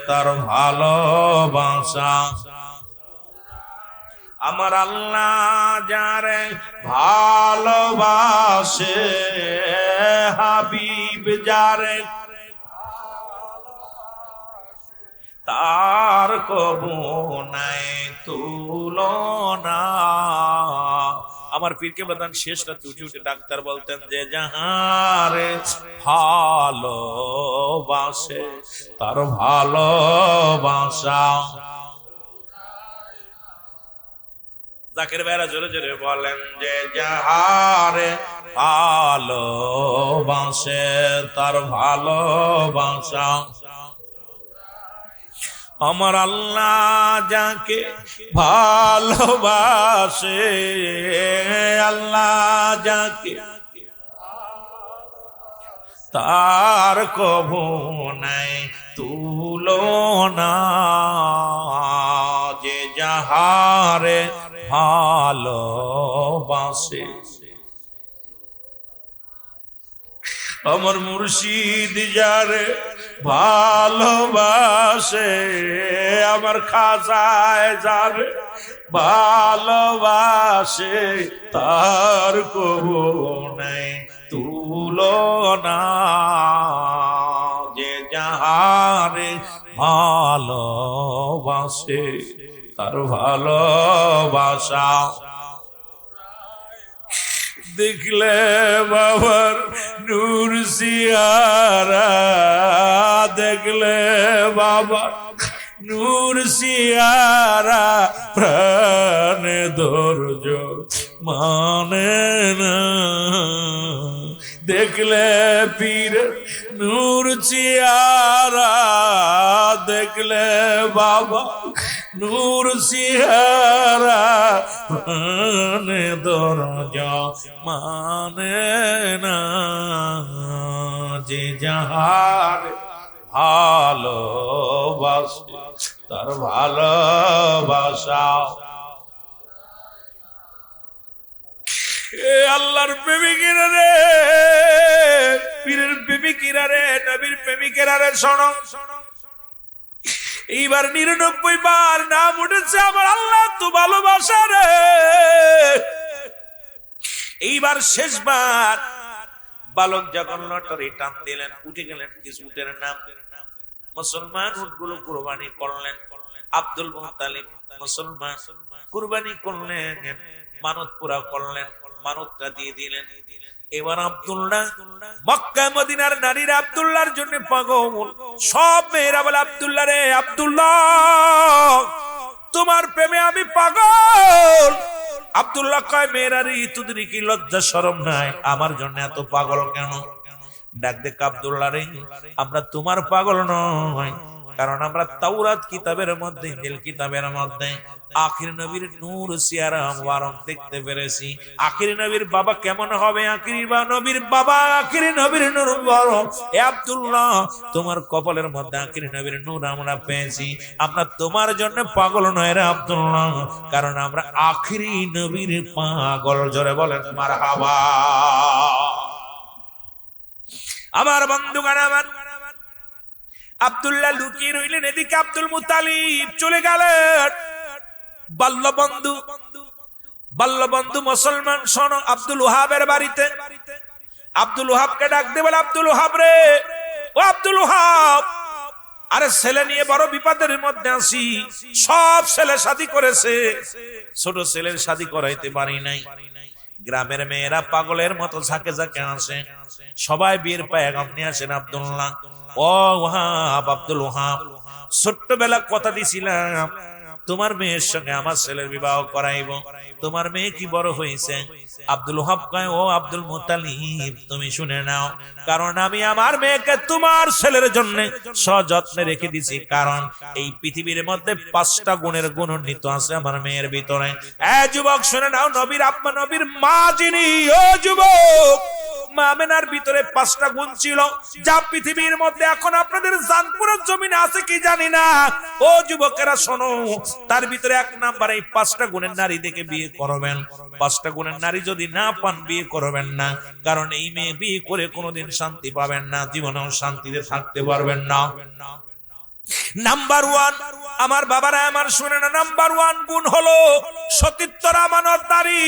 তার ভালোবাসা, আমার আল্লাহ যারে ভালোবাসে, হাবিব যারে তার কবু নাই তুলনা। আমার পীরকে প্রধান শেষ রাতে উঠে উঠে ডাক্তার বলতেন, যে যাহারে ভালোবাসে তার ভালোবাসা, জাকির ভাইরা জোরে জোরে বলেন, যে যাহারে ভালোবাসে তার ভালোবাসা, আমার আল্লাহ যাকে ভালোবাসে, আল্লাহ যাকে তার কবু নাই তুলনা, যে যাহারে ভালোবাসে। আমার মুর্শিদ যারে ভালোবাসে, আমার খাজায় যারে ভালোবাসে, তার কবু নাই তুলনা, যে যাহারে ভালোবাসে তার ভালোবাসা। দেখলে বাবার নূর সিয়ারা, দেখলে বাবা নূর সিয়ারা, প্রাণে ধৈর্য মানে না, দেখলে পীর নূর সিয়ারা, দেখলে বাবা নূর সিয়ারা, প্রাণে ধৈর্য মানে না, যে যাহার ভালোবাসে তার ভালোবাসা। এ আল্লাহর প্রেমিকেরা রে, পীরের প্রেমিকেরা রে, নবীর প্রেমিকেরা রে, শোনো। এইবার ৯৯ বার নাম উঠেছে আমার আল্লাহ তো ভালোবাসা রে। এইবার শেষবার বালক যখন লটারি টান দিলেন, উঠে গেলেন কিছু উটের নাম। মুসলমান উটগুলো কুরবানি করলেন। আব্দুল মুত্তালিব মুসলমান কুরবানি করলেন, মানত পুরা করলেন, মানতটা দিয়ে দিলেন। এবার আব্দুল্লাহ, মক্কা মদিনার নারীরা আব্দুল্লাহর জন্য পাগল। সব মেয়েরা বলে, আব্দুল্লাহ রে, আব্দুল্লাহ তোমার প্রেমে আমি পাগল। আব্দুল্লাহ কয়, মেয়েরা রে, তোদের কি লজ্জা শরম নাই? আমার জন্য এত পাগল কেন? ডাক দেখ, আব্দুল্লাহ রে, আমরা তোমার পাগল নয়, কারণ আমরা তাওরাত কিতাবের মধ্যে, ইনজিল কিতাবের মধ্যে আখির নবীর নূর সিয়ারা মুবারক দেখতে পেরেছি। আখির নবীর বাবা কেমন হবে? আখির নবীর বাবা আখির নবীর নূর মুবারক। এ আব্দুল্লাহ, তোমার কপালের মধ্যে আখির নবীর নূর আমরা পেয়েছি। আমরা তোমার জন্য পাগল নয় রে আব্দুল্লাহ, কারণ আমরা আখির নবীর পাগল। জোরে বলেন মারহাবা। আমার বন্ধুগণ, আমার আব্দুল্লাহ লুকিয়ে রইলেন। এদিকে আব্দুল মুত্তালিব চলে গেলেন। বাল্যবন্ধু মুসলমান শোনো, আব্দুল ওহাবের বাড়িতে। আব্দুল ওহাবকে ডাক দিয়ে বলে, আব্দুল ওহাব রে, ও আব্দুল ওহাব, আরে ছেলে নিয়ে বড় বিপদের মধ্যে আছি। সব ছেলে শাদী করেছে, ছোট ছেলের শাদী করাইতে পারি নাই। গ্রামের মেয়েরা পাগলের মতো ঝাঁকে ঝাঁকে আসে, সবাই বিয়ের পায়গাম নিয়ে আসেন। আব্দুল্লাহ, ও ওহাব, আব্দুল ওহাব, ছোট্টবেলা কথা দিছিলাম তোমার মেয়ের সঙ্গে আমার ছেলের বিবাহ করাইব। তোমার মেয়ে কি বড় হয়েছে? আব্দুল ওহাব কয়, ও আব্দুল মুত্তালিব, তুমি শুনে নাও, কারণ আমি আমার মেয়েকে তোমার ছেলের জন্য সযত্নে রেখে দিছি। কারণ এই পৃথিবীর মধ্যে 5টা গুণের গুণান্বিত আছে আমার মেয়ের ভিতরে। এ যুবক শুনে নাও, নবীর আম্মা, নবীর মা যিনি, ও যুবক, মা আমেনার ভিতরে 5টা গুণ ছিল, যা পৃথিবীর মধ্যে এখন আপনাদের জানপুরের জমিনে আছে কি জানি না। ও যুবকেরা শোনো, তার ভিতরে 1 নাম্বার, এই 5টা গুণের নারী দেখে বিয়ে করবেন। 5টা গুণের নারী যদি না পান, বিয়ে করবেন না, কারণ এই মেয়ে বিয়ে করে কোনোদিন শান্তি পাবেন না, জীবনেও শান্তিতে থাকতে পারবেন না। নাম্বার 1, আমার বাবারা আমার শুনে না, নাম্বার 1 গুণ হলো সতীত্বর আমানতদারি।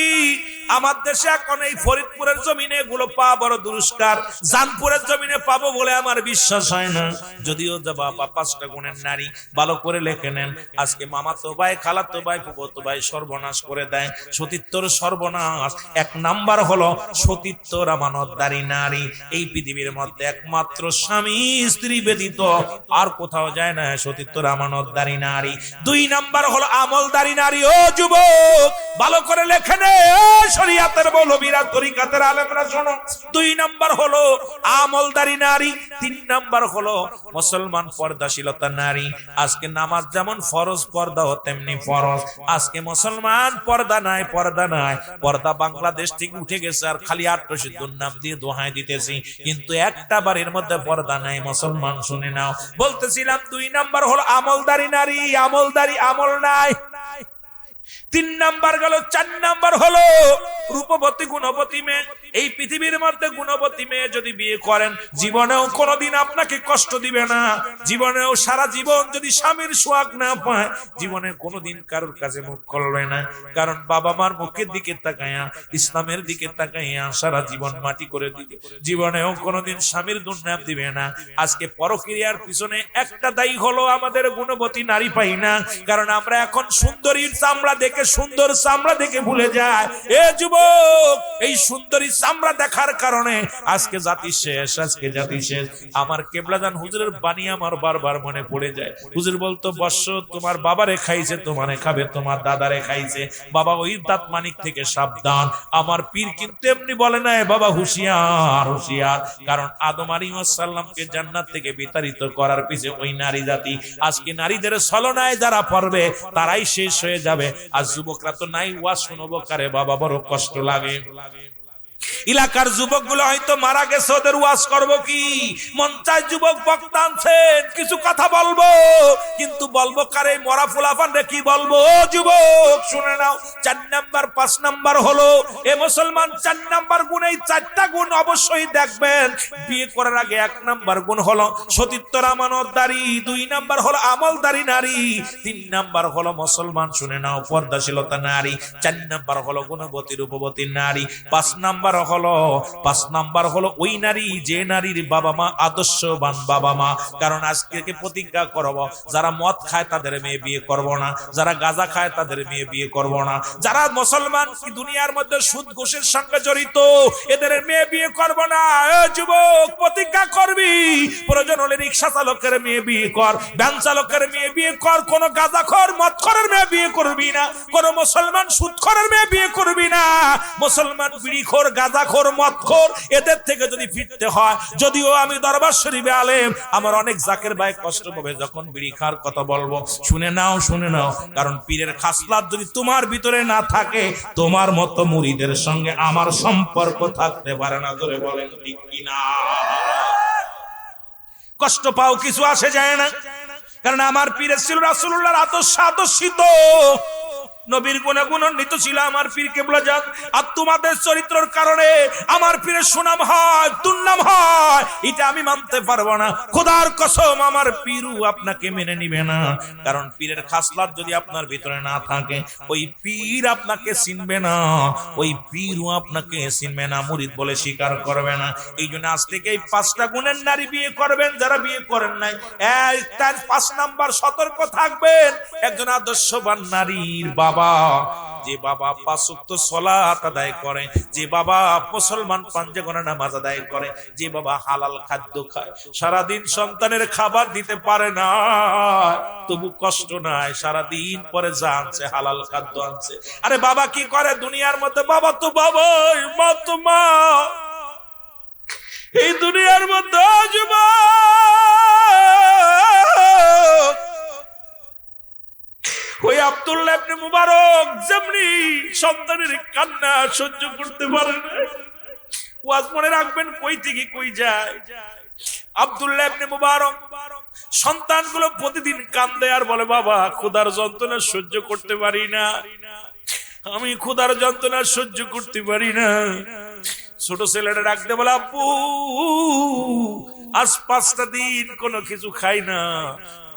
আমার দেশে এখন এই ফরিদপুরের জমিনে এগুলো পাওয়া বড় দুষ্কার। জানপুরের জমিনে পাবো বলে আমার বিশ্বাস হয় না। যদিও বাবা 5টা গুণের নারী, ভালো করে লিখে নেন। আজকে মামাতো ভাই, খালাতো ভাই, ফুফাতো ভাই সর্বনাশ করে দেয়, সতীত্বর সর্বনাশ। 1 নাম্বার হলো সতীত্বর আমানতদারি নারী। এই পৃথিবীর মধ্যে একমাত্র স্বামী স্ত্রী ব্যতীত আর কোথাও যায় না সতীত্বর আমানতদারি নারী। 2 নাম্বার হলো আমলদারি নারী। ও যুবক, ভালো করে লেখে নে, শরীয়তের মৌলবীরা, তরিকাতের আলেমরা শোনো। 2 নাম্বার হলো আমলদারি নারী। 3 নাম্বার হলো মুসলমান পর্দাশীলতা নারী। আজকে নামাজ যেমন ফরজ, পর্দাও তেমনি ফরজ। আজকে মুসলমান পর্দা নাই, পর্দা নাই। পর্দা বাংলাদেশ থেকে উঠে গেছে, আর খালি আত্মসিদ্ধর নাম দিয়ে দোহাই দিতেছি, কিন্তু একটা বাড়ির মধ্যে পর্দা নাই। মুসলমান শুনে নাও, বলতেছিলাম 2 নাম্বার হলো আমলদারি নারী, আমলদারি, আমল নাই। 3 নাম্বার গেল। 4 নাম্বার হলো রূপবতী, গুণবতী মেয়ে। এই পৃথিবীর মধ্যে গুণবতী মেয়ে যদি বিয়ে করেন, জীবনেও কোনোদিন আপনাকে কষ্ট দিবে না। জীবনেও সারা জীবন যদি স্বামীর সোহাগ না পায়, জীবনে কোনোদিন কারোর কাছে মুখ খুলবে না। কারণ বাবা মার মুখের দিকে তাকাইয়া, ইসলামের দিকে তাকাইয়া সারা জীবন মাটি করে দিবে। জীবনেও কোনোদিন স্বামীর দুর্নাম দিবে না। আজকে পরক্রিয়ার পিছনে একটা দায়ী হলো আমাদের গুণবতী নারী পাই না। কারণ আমরা এখন সুন্দরীর চামড়া দেখে, সুন্দর চামড়া দেখে ভুলে যায়। এ যুবক, এই সুন্দরী চামড়া দেখার কারণে আজকে জাতি শেষ, আজকে জাতি শেষ। আমার কেবলাজান হুজুরের বাণী আমার বারবার মনে পড়ে যায়। হুজুর বলতো, বর্ষ তোমার বাবারে খাইছে, তোমারে খাবে, তোমার দাদারে খাইছে, বাবা ওই দাঁত মানিক থেকে সাবধান। আমার পীর কিন্তু এমনি বলে নাই, বাবা হুঁশিয়ার, হুঁশিয়ার। কারণ আদম আলাইহিস সালামকে জান্নাত থেকে বিতাড়িত করার পিছে ওই নারী জাতি। আজকে নারীদের ছলনায় যারা পড়বে তারাই শেষ হয়ে যাবে। আর যুবকরা তো নাই, ওয়াজ শুনবো কারে বাবা, বড় কষ্ট লাগে। এলাকার যুবকগুলো হয়তো মারা গেছে, ওদের ওয়াজ করবো কি? মন চায় যুবক বক্তা আনছেন, কিছু কথা বলবো, কিন্তু বলবো কারে? মরা ফুলাফান রে কি বলবো? ও যুবক শুনে নাও, 4 নাম্বার 5 নাম্বার হলো এ মুসলমান 4 নাম্বার গুণ, এই 4টা গুণ অবশ্যই দেখবেন। বিয়ে করার আগে 1 নাম্বার গুণ হলো সতীত্বর আমানতদারি, 2 নাম্বার হলো আমলদারি নারী, 3 নাম্বার হলো মুসলমান শুনে নাও পর্দাশীলতা নারী, 4 নাম্বার হলো গুণবতী রূপবতী নারী, 5 নাম্বার হলো ওই নারী যে নারীর বাবা মা আদর্শবান বাবা মা। কারণ আজকে প্রতিজ্ঞা করব, যারা মদ খায় তাদের মেয়ে বিয়ে করব না, যারা গাঁজা খায় তাদের মেয়ে বিয়ে করব না, যারা মুসলমান দুনিয়ার মধ্যে সুদ ঘুষের সঙ্গে জড়িত এদের মেয়ে বিয়ে করব না। যুবক প্রতিজ্ঞা করবি, প্রয়োজন হলে রিক্সা চালকের মেয়ে বিয়ে কর, ভ্যান চালকের মেয়ে বিয়ে কর, কোন গাঁজাখোর মদখোরের মেয়ে বিয়ে করবি না, কোন মুসলমান সুদখোরের মেয়ে বিয়ে করবি না। মুসলমান বিড়িখোর, গাঁজাখোর, মদখোর এদের থেকে যদি ফিরতে হয়, যদিও আমি দরবার শরীফে আলেম, আমার অনেক জাকের ভাই কষ্ট পাবে যখন বিড়ি খাওয়ার কথা বলবো। শুনে নাও, কারণ পীরের খাসলাত যদি তোমার ভিতরে না থাকে, তোমার মতো মুরিদের সঙ্গে আমার সম্পর্ক থাকতে পারে না। ধরে বলেন ঠিক কিনা? কষ্ট পাও, কিছু আসে যায় না, কারণ আমার পীরের ছিল রাসূলুল্লাহর আদর্শিত, নবীর গুণাগুণান্বিত ছিল আমার পীর কেবলা জান। আর তোমাদের চরিত্রের কারণে আমার পীরের সুনাম হয়, দুর্নাম হয়, এটা আমি মানতে পারবো না। খোদার কসম আমার পীরও আপনাকে মেনে নিবে না, কারণ পীরের খাসলাত যদি আপনার ভিতরে না থাকে, ওই পীর আপনাকে চিনবে না, ওই পীরও আপনাকে চিনবে না, মুরিদ বলে স্বীকার করবে না। এই জন্য আজ থেকে এই 5টা গুণের নারী বিয়ে করবেন, যারা বিয়ে করেন নাই। 5 নাম্বার সতর্ক থাকবেন, একজন আদর্শবান নারীর বাবা, যে বাবা 5 ওয়াক্ত সালাত আদায় করে, যে বাবা মুসলমান 5 ওয়াক্ত নামাজ আদায় করে, যে বাবা হালাল খাদ্য খায়, সারাদিন সন্তানের খাবার দিতে পারে না, তবু কষ্ট নাই, সারাদিন পরে জানছে হালাল খাদ্য আনছে। আরে বাবা কি করে দুনিয়ার মধ্যে? বাবা তো বাবাই, মা তো মা। এই দুনিয়ার মধ্যে ওই আব্দুল্লাহ ইবনে মুবারক যেমনি সন্তানের কান্না সহ্য করতে পারে না, ওয়াজ মনে রাখবেন কই থেকে কই যায়। আব্দুল্লাহ ইবনে মুবারক সন্তানগুলো প্রতিদিন কান্দে আর বলে, বাবা ক্ষুধার যন্ত্রণা সহ্য করতে পারি না, আমি ক্ষুধার যন্ত্রণা সহ্য করতে পারি না। ছোট ছেলেটা ডাকতে বলে, আব্বু আজ 5টা দিন কোনো কিছু খাই না,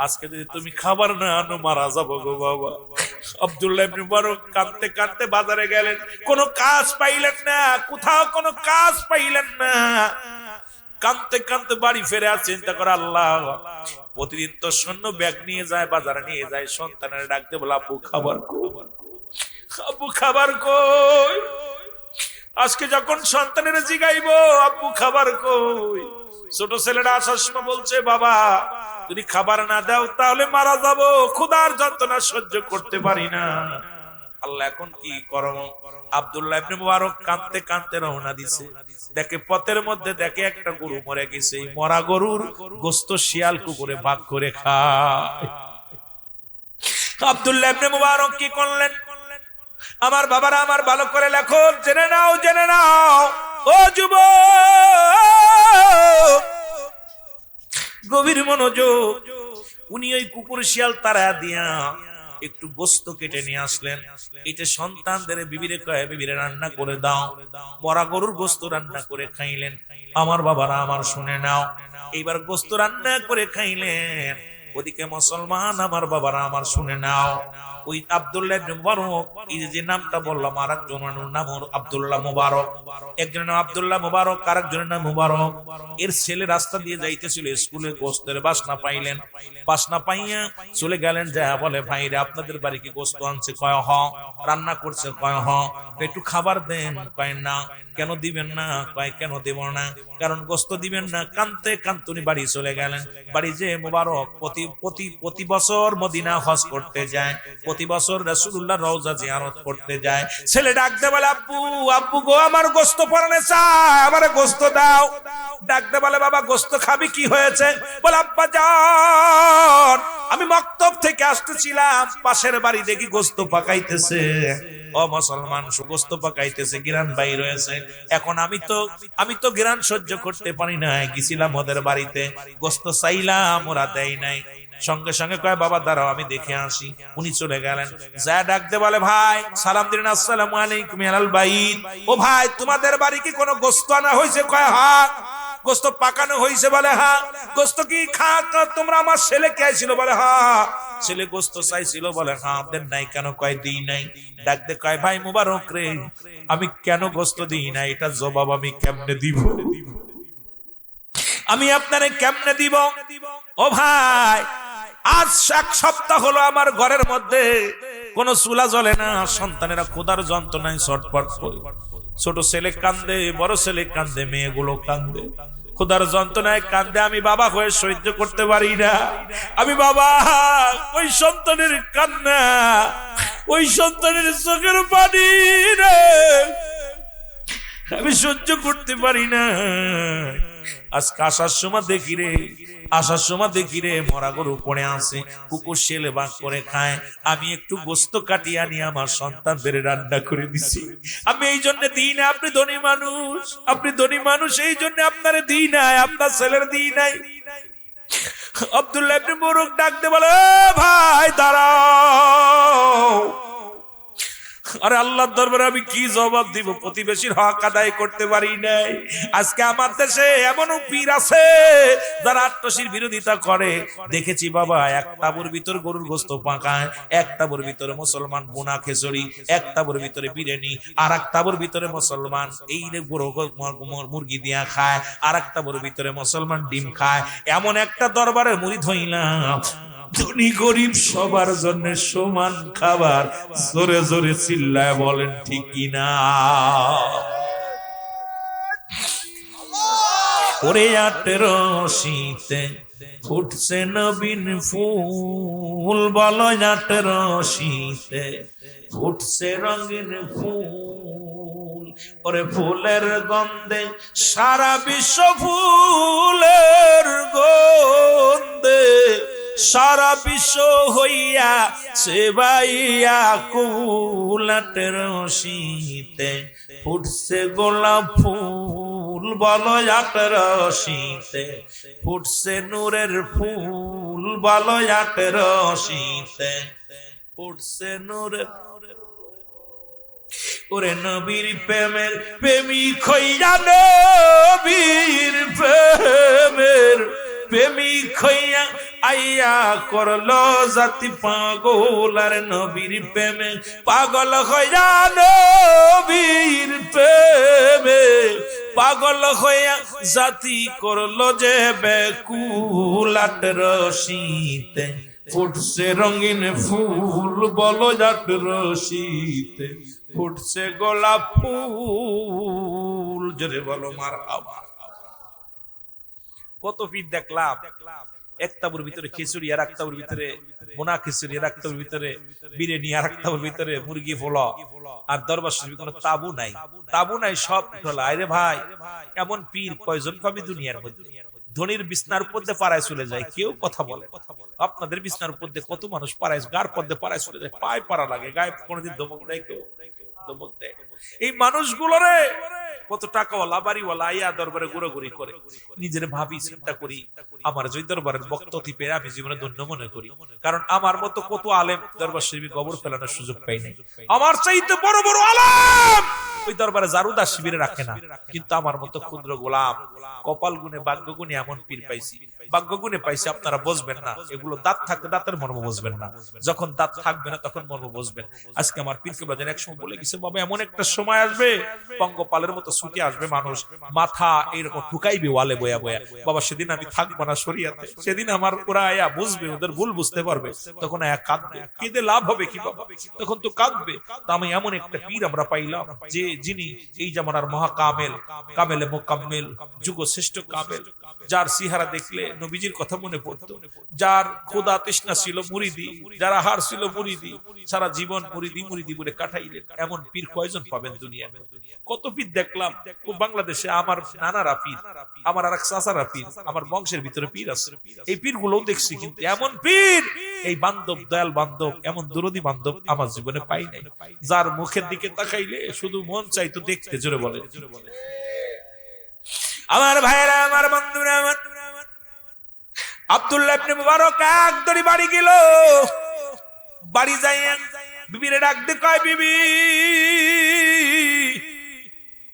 আজকে যদি তুমি খাবার না আনো মারা যাবো গো বাবা। আব্দুল্লাহ ইবনে মুবারক কাঁদতে কাঁদতে বাজারে গেলেন, কোনো কাজ পাইলেন না, কোথাও কোনো কাজ পাইলেন না, কাঁদতে কাঁদতে বাড়ি ফিরে আর চিন্তা করে, আল্লাহ প্রতিদিন তো শূন্য ব্যাগ নিয়ে যায়, বাজারে নিয়ে যায়, সন্তানের ডাকতে বলে, আব্বু খাবার কই, আব্বু খাবার কই। আজকে যখন সন্তানের জিগাইবো আব্বু খাবার কই, ছোট ছেলেটা আসার সময় বলছে, বাবা যদি খাবার না দাও তাহলে মারা যাবো, ক্ষুধার যন্ত্রণা সহ্য করতে পারি না। আল্লাহ এখন কি করব? আব্দুল্লাহ ইবনে মুবারক কাঁদতে কাঁদতে রওনা দিছে, দেখে পথের মধ্যে দেখে একটা গরু মরে গেছে, এই মরা গরুর গোশত শিয়াল কুকুরে ভাগ করে খায়। আব্দুল্লাহ ইবনে মুবারক কি করলেন? আমার বাবারা আমার ভালো করে লেখো, জেনে নাও, জেনে নাও ও যুবক, গভীর মনোযোগ। উনি ওই কুকুর শিয়াল তারা দিয়া একটু গোশত কেটে নিয়ে আসলেন, এটা সন্তানদের বিবিরে কয়ে, বিবিরে রান্না করে দাও। মরা গরুর গোশত রান্না করে খাইলেন। আমার বাবারা আমার শুনে নাও, এইবার গোশত রান্না করে খাইলেন। ওদিকে মুসলমান আমার বাবারা আমার শুনে নাও, ওই আব্দুল্লাহ ইবনে মুবারক, এই যে নামটা বললাম, আরেকজনের নাম আব্দুল্লাহ মুবারক, একজনের নাম আব্দুল্লাহ মুবারক, আরেকজনের নাম মুবারক। এর ছেলে রাস্তা দিয়ে যাইতেছিল স্কুলে, গোশতের বাসনা পাইলেন, বাসনা পাইয়া চলে গেলেন, যা বলে, ভাইরা আপনাদের বাড়ি কি গোশত আনছে? কয় হ। রান্না করছে? কয় হ। একটু খাবার দেন? কয় না। কেন দিবেন না? কয় কেন দেব না, কারণ গোশত দিবেন না। কানতে কান্তনি বাড়ি চলে গেলেন। বাড়ি যে মুবারক প্রতি বছর মদিনা হজ করতে যায়, প্রতি বছর রাসূলুল্লাহ রওজা জিয়ারত করতে যায়। ছেলে ডাকতে বলে, আব্বু আব্বু গো, আমার গোশত পরানে চাই, আমারে গোশত দাও। ডাকতে বলে, বাবা গোশত খাবি? কি হয়েছে? বলে, আব্বা জান আমি মক্তব থেকে আসতেছিলাম, পাশের বাড়ি দেখি গোশত পাকাইতেছে, ও মুসলমান, সুগোস্ত পাকাইতেছে, ঘ্রাণ বাইর হয়েছে। এখন আমি তো ঘ্রাণ সহ্য করতে পারি না, গেছিলাম ওদের বাড়িতে, গোস্ত চাইলাম, ওরা দেয় নাই। সঙ্গে সঙ্গে কয় বাবা দাঁড়াও আমি দেখে আসি। উনি চলে গেলেন, যা ডাকতে বলে ভাই সালাম দিলেন, আসসালামু আলাইকুম আলাল বাইত। ও ভাই তোমাদের বাড়ি কি কোনো গোস্ত আনা হয়েছে? কয় হ্যাঁ। গোস্ত পাকানো হয়েছে? বলে হ্যাঁ। গোস্ত কি তোমরা আমার ছেলে কে ছিল? বলে হ্যাঁ। ছেলে গোস্ত চাইছিল? বলে হ্যাঁ। দেন নাই কেন? কয় দিই নাই। ডাকতে কয় ভাই মুবারক রে, আমি কেন গোস্ত দিই না এটা জবাব আমি কেমনে দিব? আমি আপনারে কেমনে দিব? ও ভাই আজ 1 সপ্তাহ হলো আমার ঘরের মধ্যে কোন চুলা জ্বলে না, সন্তানেরা ক্ষুধার যন্ত্রণায় ছটফট করে। ছোট ছেলে কান্দে, বড় ছেলে কান্দে, মেয়েগুলো কান্দে, ক্ষুধার যন্ত্রণায় কান্দে। আমি বাবা হয়ে সহ্য করতে পারি না। আমি বাবা, ওই সন্তানের কান্না, ওই সন্তানের চোখের পানি রে আমি সহ্য করতে পারি না। আজকে আসার সময় দেখি রে মরা গরু পড়ে আছে, কুকুর শেলে বাঁক করে খায়। আমি একটু গোস্ত কাটিয়ে আনি আমার সন্তানদের রান্না করে দিছি। আমি এই জন্য দিই না। আপনি ধনী মানুষ, এই জন্য আপনারে দিই নাই, আপনার ছেলের দিই নাই। আব্দুল্লাহ ইবনে মুবারক ডাকতে বলে ভাই দাঁড়াও। আরে আল্লাহর দরবারে আমি কি জবাব দিব? প্রতিবেশীর হক আদায় করতে পারি নাই। আজকে আমার দেশে এমনও পীর আছে যারা আত্মশীর বিরোধিতা করে। দেখেছি বাবা, এক তাবুর ভিতর গরুর গোস্ত পাকায়, এক তাবুর ভিতরে মুসলমান বোনা খিচুড়ি, এক তাবুর ভিতরে বিরিয়ানি, আর এক তাবুর ভিতরে মুসলমান এই গরু মুরগি দিয়া খায়, আর এক তাবুর ভিতরে মুসলমান ডিম খায়। এমন একটা দরবারে মুরিদ হইলাম, ধনী গরিব সবার জন্য সমান খাবার। জোরে জোরে চিল্লায় বলেন ঠিক কিনা? ওরে 18 শীতে ফুটছে নবীন ফুল, বলো 18 শীতে ফুটছে রঙিন ফুল। ওরে ফুলের গন্ধে সারা বিশ্ব, ফুলের গন্ধে সারা বিশ্ব হইয়া সেবাইয়া কুল। 18 শীতে ফুটছে গোলাপ ফুল, বলো 18 শীতে ফুটছে নূরের ফুল, বলো 18 শীতে ফুটছে নূরের। ওরে নবীর প্রেমের প্রেমিক হইয়া, নবীর প্রেমের প্রেমিক হইয়া আইয়া করলো জাতি পাগল। আর নবীর প্রেমে পাগল হইয়া, নবীর প্রেমে পাগল হইয়া জাতি করলো যে বেকুল। 18 শীতে ফুটছে রঙিন ফুল, বলো 18 শীতে ফুটছে গোলাপ ফুল। জোরে বলো মারহাবা। কত পীর দেখলাম, এক তাবুর ভিতরে খিচুড়ি, আর এক তাবুর ভিতরে বোনা খিচুড়ি, আর এক তাবুর ভিতরে বিরিয়ানি, আর এক তাবুর ভিতরে মুরগি পোলাও। আর দরবার শরীফে কোনো তাবু নাই, সব ঢোলা। আরে ভাই, এমন পীর কয়জন পাবি দুনিয়ার মধ্যে? ধনির বিছনার উপর দিয়ে পাড়ায় চলে যায়, কেউ কথা বলে। আপনাদের বিছনার উপর দিয়ে কত মানুষ পাড়ায়, গার পর দিয়ে পাড়ায় চলে যায়, পায়ে পাড়া লাগে, গায়ে কোনোদিন ধমক দেয় কেউ? ধমক দেয়। এই মানুষগুলোরে কত টাকাওয়ালা বাড়িওয়ালা আইয়া দরবারে ঘুরাঘুরি করে। নিজের ভাবি, চিন্তা করি, আমার যে দরবারের বক্তব্য পেয়ে আমি জীবনে ধন্য মনে করি। কারণ আমার মতো কত আলেম দরবার শরীফে গোবর ফেলানোর সুযোগ পাই নাই। আমার চাইতে বড় বড় আলেম ওই দরবারে জারুদার শিবিরে রাখে না, কিন্তু আমার মতো ক্ষুদ্র গোলাম কপাল গুনে ভাগ্য গুনে এমন পীর পাইছি, ভাগ্য গুনে পাইছি। আপনারা বুঝবেন না, এগুলো দাঁত থাকতে দাঁতের মর্ম বুঝবেন না, যখন দাঁত থাকবে না তখন মর্ম বুঝবেন। আজকে আমার পীর কেবলা যেন একসময় বলে গেছে, বাবা এমন একটা সময় আসবে পঙ্গপালের মতো ছুটে আসবে মানুষ, মাথা এইরকম ঠুকাইবে ওয়ালে বয়া বয়া। বাবা সেদিন আমি থাকবো না শরিয়াতে, সেদিন আমার ওরা আয়া বুঝবে, ওদের ভুল বুঝতে পারবে, তখন আয়া কাঁদবে। কেঁদে লাভ হবে কি বাবা? তখন তো কাঁদবে। তা আমি এমন একটা পীর আমরা পাইলাম, যে যিনি এই জামানার মহা কামেল, কামেলে মোকাম্মেল, যুগ শ্রেষ্ঠ কামেল, যার চেহারা দেখলে নবীজির কথা মনে পড়তো, যার খোদা তৃষ্ণা ছিল মুরিদি, যার আহার ছিল মুরিদি, সারা জীবন মুরিদি মুরিদি বলে কাটাইলেন। এমন পীর কয়জন পাবেন দুনিয়া? কত পীর দেখলাম বাংলাদেশে। আমার নানারা পীর, আমার আর এক চাচারা পীর, আমার বংশের ভিতরে পীর আছে। এই পীর গুলোও দেখছি, কিন্তু এমন পীর এই বান্ধব, দয়াল বান্ধব, এমন দরদি বান্ধব আমার জীবনে পাই নাই, যার মুখের দিকে তাকাইলে শুধু মন চাইতো দেখতে। জোরে বলে আমার ভাইরা, আমার বন্ধুরা, আমার আব্দুল্লাহ ইবনে মুবারক একদরি বাড়ি গেল। বাড়ি যাই বিবিরে ডাক দিয়ে কয়, বিবি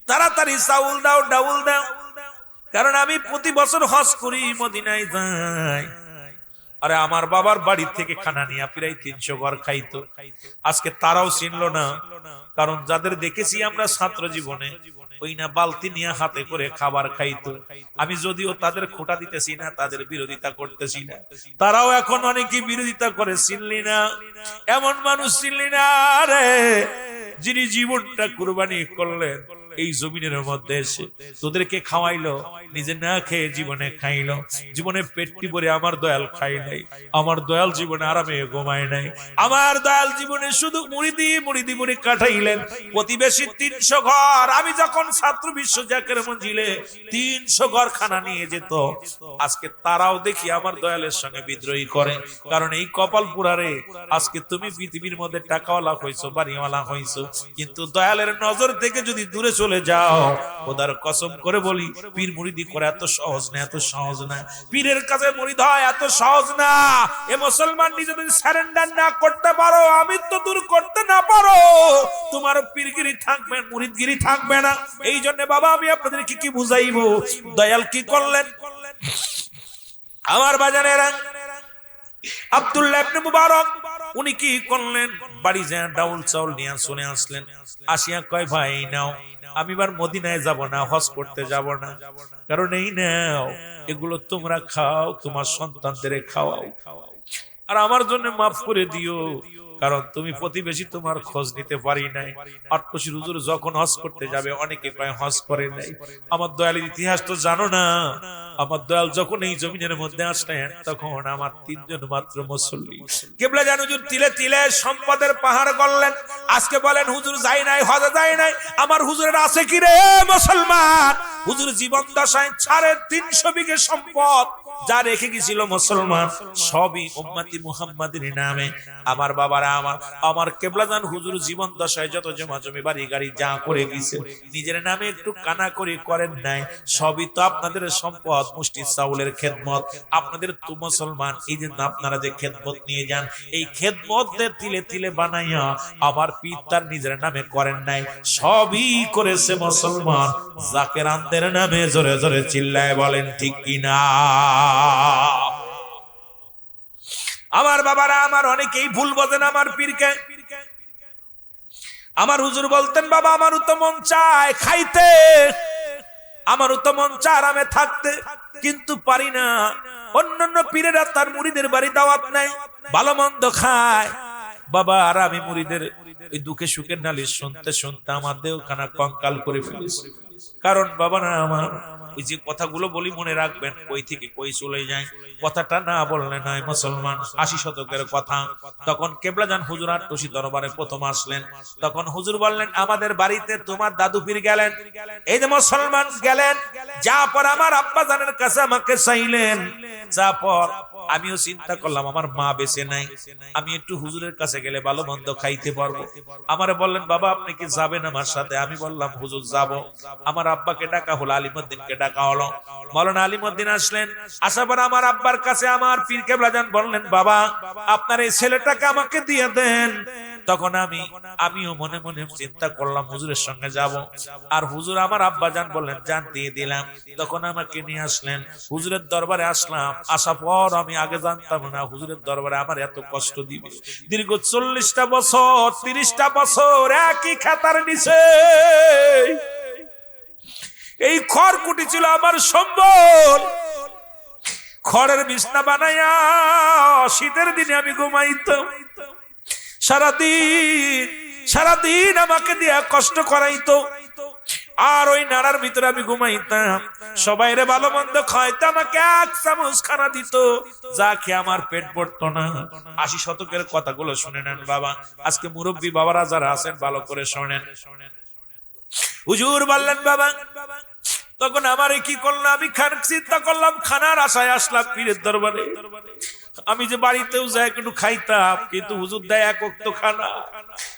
তাড়াতাড়ি চাউল দাও, ডাউল দাও, কারণ আমি প্রতি বছর হজ করি, মদিনায় যাই। আরে আমার বাবার বাড়ি থেকে খানা নিয়ে প্রায় 300 ঘর খাইতো। আজকে তারাও চিনলো না, কারণ যাদের দেখেছি আমরা ছাত্র জীবনে, ওই না বালতি নিয়ে হাতে করে খাবার খাইতো। আমি যদিও তাদের খোঁটা দিতেছি না, তাদের বিরোধিতা করতেছি না, তারাও এখন অনেকেই বিরোধিতা করে। চিনলি না এমন মানুষ, চিনলি না রে, যিনি জীবনটা কুরবানি করলেন এই জমিনের মধ্যে এসে তোদেরকে খাওয়াইলো, নিজে না খেয়ে জীবনে খাইলো, জীবনে পেটটি ভরে আমার দয়াল খাই নাই, আমার দয়াল জীবনে আরামে ঘুমায় নাই, আমার দয়াল জীবনে শুধু মুড়িদি মুড়িদি মুড়ি কাটাইলেন। প্রতিবেশী 300 ঘর, আমি যখন ছাত্র বিশ্ব জাকের মঞ্জিলে 300 ঘর খানা নিয়ে যেত, আজকে তারাও দেখি আমার দয়ালের সঙ্গে বিদ্রোহী করে। কারণ এই কপাল পুরারে আজকে তুমি পৃথিবীর মধ্যে টাকাওয়ালা হইছো, বাড়িওয়ালা হইছো, কিন্তু দয়ালের নজর থেকে যদি দূরে চলে যাও, খোদার কসম করে বলি, পীর মুরিদি করা এত সহজ না, এত সহজ না। পীরের কাছে মুরিদ হয় এত সহজ না। এ মুসলমান নিজে যদি সারেন্ডার না করতে পারো, আমি তো দূর করতে না পারো, তোমার পীরগিরি থাকবে, মুরিদগিরি থাকবে না। এই জন্য বাবা আমি আপনাদেরকে কি বুঝাইবো, দয়াল কি করলেন আমার বাজারেরা। আব্দুল্লাহ ইবনে মুবারক উনি কি করলেন, বাড়ি যায় ডাউল চাউল নিয়ে চলে আসলেন। আসিয়া কয়, ভাই নাও, আমি এবার মদিনায় যাব না, হজ করতে যাব না, কারণ এই নাও, এগুলো তোমরা খাও, তোমার সন্তানদের খাওয়াও, আর আমার জন্য মাফ করে দিও, কারণ তুমি প্রতিবেশী, তোমার খোঁজ নিতে পারি নাই। আটপশির হুজুর যখন হজ করতে যাবে, অনেকে কয় হজ করে নাই। আমার দয়ালের ইতিহাস তো জানো না, আমার দয়াল যখন এই জমিনের মধ্যে আসলেন, তখন আমার 3 জন মাত্র মুসল্লি। কিবলা জান হুজুর তিলে তিলে সম্পদের পাহাড় গড়লেন। আজকে বলেন হুজুর যাই নাই, হজে যাই নাই, আমার হুজুরের আছে কি রে মুসলমান? হুজুর জীবন দশায় 350 বিঘে সম্পদ যা রেখে গেছিল মুসলমান, সবই উম্মতি মুহাম্মাদের নামে। আমার বাবারা, আমার কিবলা জান হুজুর জীবন দশায় যত জমা জমি বাড়ি গাড়ি যা করে গেছে, নিজের নামে একটু কানা করে করেন নাই, সবই তো আপনাদের সম্পদ, মুষ্টি চাউলের খেদমত। আপনাদের তো মুসলমান, এই যে আপনারা যে খেদমত নিয়ে যান, এই খেদমত তিলে তিলে বানাইয়া আমার পীর তার নিজের নামে করেন নাই, সবই করেছে মুসলমান জাকেরানদের নামে। জোরে জোরে চিল্লায় বলেন ঠিক কিনা? আমার বাবারা, আমার অনেকেই ভুল বোঝেন আমার পীরকে। আমার হুজুর বলতেন, বাবা আমারও তো মন চায় খাইতে, আমারও তো মন চায় আরামে থাকতে, কিন্তু পারি না। অন্যান্য পীরেরা তার মুরিদের বাড়ি দাওয়াত নাই, ভালো মন্দ খায়। বাবা আর আমি মুরিদের এই দুঃখে সুখের নালিশ শুনতে শুনতে আমার দেহখানা কঙ্কাল করে ফেলেছি। কারণ বাবা না, আমার ওই যে কথাগুলো বলি মনে রাখবেন, কই থেকে কই চলে যায়, কথাটা না বললে নয়। মুসলমান 80 শতকের কথা, তখন কিবলা জান হুজুর আটশি দরবারে প্রথম আসলেন। তখন হুজুর বললেন, আমাদের বাড়িতে তোমার দাদু পীর গেলেন। এই যে মুসলমান গেলেন, যা পর আমার আব্বা জানের কাছে আমাকে চাইলেন, যা পর আমিও চিন্তা করলাম আমার মা বেঁচে নাই, আমি একটু হুজুরের কাছে গেলে ভালো মন্দ খাইতে পারবো। আমারে বললেন, বাবা আপনি কি যাবেন আমার সাথে? আমি বললাম, হুজুর যাব। আমার আব্বাকে ডাকা হলো, আলিমউদ্দিনকে ডাকা হলো। মাওলানা আলিমউদ্দিন আসলেন। আসার পর আমার আব্বার কাছে আমার পীর কিবলা জান বললেন, বাবা আপনার এই ছেলেটাকে আমাকে দিয়ে দেন। তখন আমিও মনে মনে চিন্তা করলাম হুজুরের সঙ্গে যাব। আর হুজুর আমার আব্বা জান বললেন, জান দিয়ে দিলাম। তখন আমাকে নিয়ে আসলেন, হুজুরের দরবারে আসলাম। আসার পর আমি আগে জানতাম না হুজুরের দরবারে আমার এত কষ্ট দিবে। দীর্ঘ 40টা বছর 30টা বছর একই খাতার নিচে এই খড়কুটি ছিল আমার সম্বল। খড়ের বিছনা বানাইয়া শীতের দিনে আমি ঘুমাইতাম। সারাদিন আমাকে দিয়া কষ্ট করাইতো, আর ওই নাড়ার ভিতরে আমি ঘুমাইতাম। সবাইরে ভালো মন্দ খাইতো, আমাকে 1 চামচ খানা দিত, যা খেয়ে আমার পেট ভরতো না। 80 শতকের কথাগুলো শুনে নেন বাবা। আজকে মুরব্বী বাবারা যারা আছেন ভালো করে শোনেন। হুজুর বললেন, বাবা তখন আমারে কি করলো, আমি চিন্তা করলাম খানার আশায় আসলাম পীরের দরবারে। আমি যে বাড়িতেও যাই একটু খাইতাম, কিন্তু হুজুর দেয় এক ওয়াক্ত খানা।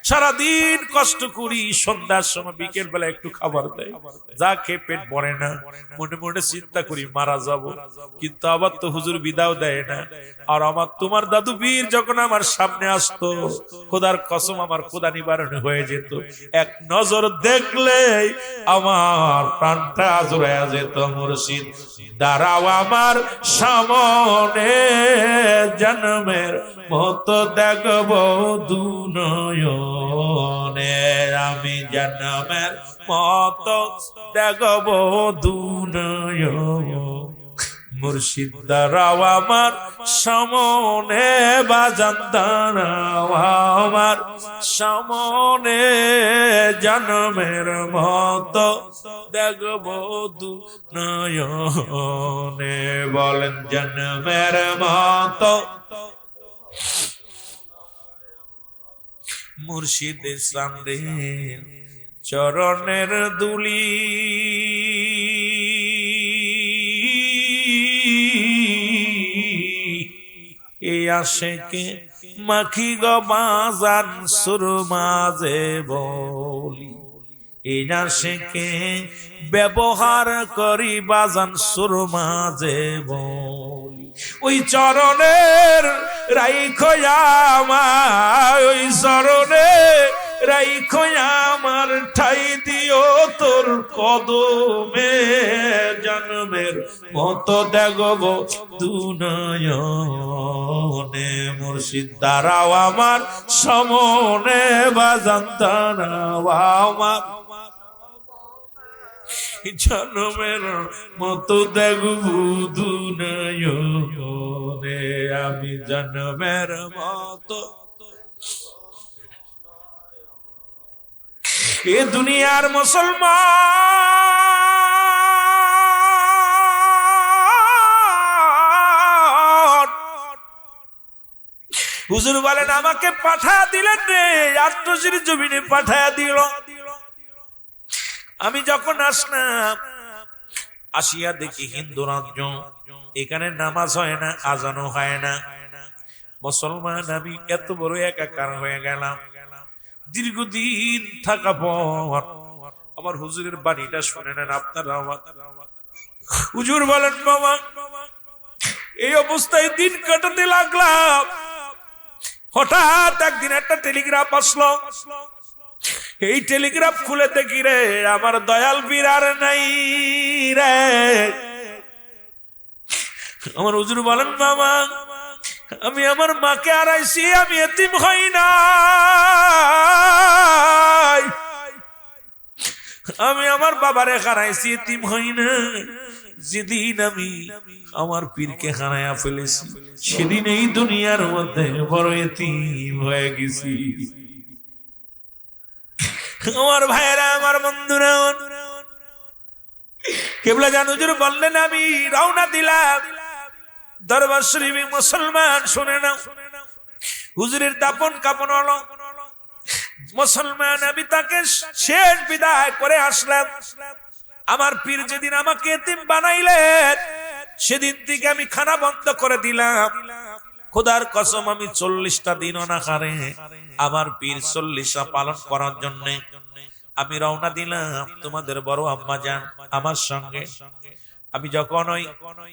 সারাদিন কষ্ট করি, সন্ধ্যার সময় বিকেল বেলা একটু খাবার দেয়, যা খেয়ে পেট ভরে না। মনে মনে চিন্তা করি মারা যাব, কিন্তু আবার তো হুজুর বিদাও দেয় না। আর আমার তোমার দাদু পীর যখন আমার সামনে আসতো, খোদার কসম আমার খোদা নিবারণ হয়ে যেত। এক নজর দেখলে আমার প্রাণটা জুড়াইয়া যেত। মুর্শিদ দাঁড়াও আমার সামনে, জন্মের মতো দেখবো দুনয়নে, আমি জন্মের মতো দেখবো দুনয়নে। মুর্শিদ দাঁড়াও আমার সামনে, বাজান দাঁড়াও আমার সামনে, জন্মের মতো দেখবো দুনয়নে। বলেন জন্মের মতো। মুর্শিদের সামনে চরণের দুলি, এই আশেকে মাখি গো বাজান সুরমাজে বলি, এই আশেকে ব্যবহার করি বাজান সুরমাজে বলি। ওই চরণের রাইখো আমার, ওই চরণে রাইখো আমার, ঠাই দিও তোর কদমে, জন্মের মতো দেখবো দুনয়নে। মুর্শিদ দাঁড়াও আমার সামনে, বাজান দাঁড়াও আমার জন্মের মতো দেখবো দুনয়নে, আমি জন্মের মতো। এ দুনিয়ার মুসলমান হুজুর বলেন আমাকে পাঠা দিলেন রে, আত্মশির জমিনে পাঠা দিল। আমি যখন আসলাম, আসিয়া দেখি হিন্দু রাজ্য, এখানে নামাজ হয় না, আজানও হয় না। মুসলমান আমি এত বড় একাকার হয়ে গেলাম। দীর্ঘদিন থাকা পর আমার হুজুরের বাণীটা শুনে নেন আপনারা। হুজুর বলেন বাবা, এই অবস্থায় দিন কাটাতে লাগলাম। হঠাৎ একদিন একটা টেলিগ্রাফ আসলো। এই টেলিগ্রাফ খুলে দেখি রে আমার দয়াল পীর আর নাই রে। আমার হুজুর বলেন বাবা, আমি আমার মাকে হারাইছি, আমি এতিম হই নাই। আমি আমার বাবারে হারাইছি, এতিম হই না। যেদিন আমি আমার পীরকে হারাইয়া ফেলেছি, সেদিন এই দুনিয়ার মধ্যে বড় এতিম হয়ে গেছি। আমার ভাইয়েরা, আমার বন্ধুরা, কেবলা জান হুজুর বললেন আমি রওনা দিলাম দরবার শরীফে। মুসলমান শুনে নাও, হুজুরের দাপন কাপন হলো। মুসলমান আমি তাকে শেষ বিদায় করে আসলাম। আমার পীর যেদিন আমাকে এতিম বানাইলেন, সেদিন থেকে আমি খানা বন্ধ করে দিলাম। খোদার কসম আমি 40টা দিন অনাহারে আমার পীর 40টা পালন করার জন্য আমি রওনা দিলাম। তোমাদের বড় আম্মা জান আমার সঙ্গে। আমি যখন ওই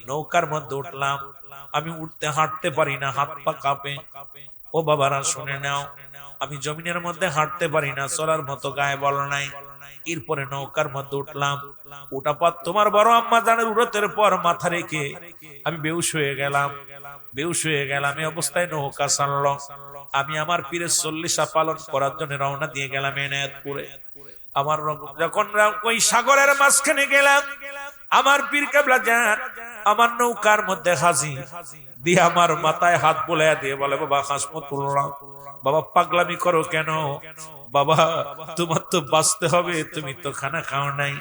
নৌকার মধ্যে উঠলাম, আমি উঠতে হাঁটতে পারি না, হাত পা কাঁপে। ও বাবারা শুনে নাও, আমি জমিনের মধ্যে হাঁটতে পারি না, চলার মতো গায়ে বল নাই। এরপরে নৌকার মধ্যে উঠলাম, ওটা পর তোমার বড় আম্মা জানের উরতের পর মাথা রেখে আমি বেহুশ হয়ে গেলাম। এই অবস্থায় নৌকা ছাড়লো। আমি আমার পীরের 40টা পালন করার জন্য রওনা দিয়ে গেলাম এনায়েতপুরে। আমার যখন ওই সাগরের মাঝখানে গেলাম, আমার পীর কেবলা জান আমার নৌকার মধ্যে হাজির দিয়ে আমার মাথায় হাত বুলাইয়া দিয়ে বলে, বাবা হাসমতুল্লাহ, বাবা পাগলামি করো কেন? বাবা তোমার তো বাঁচতে হবে, তুমি তো খানা খাও নাই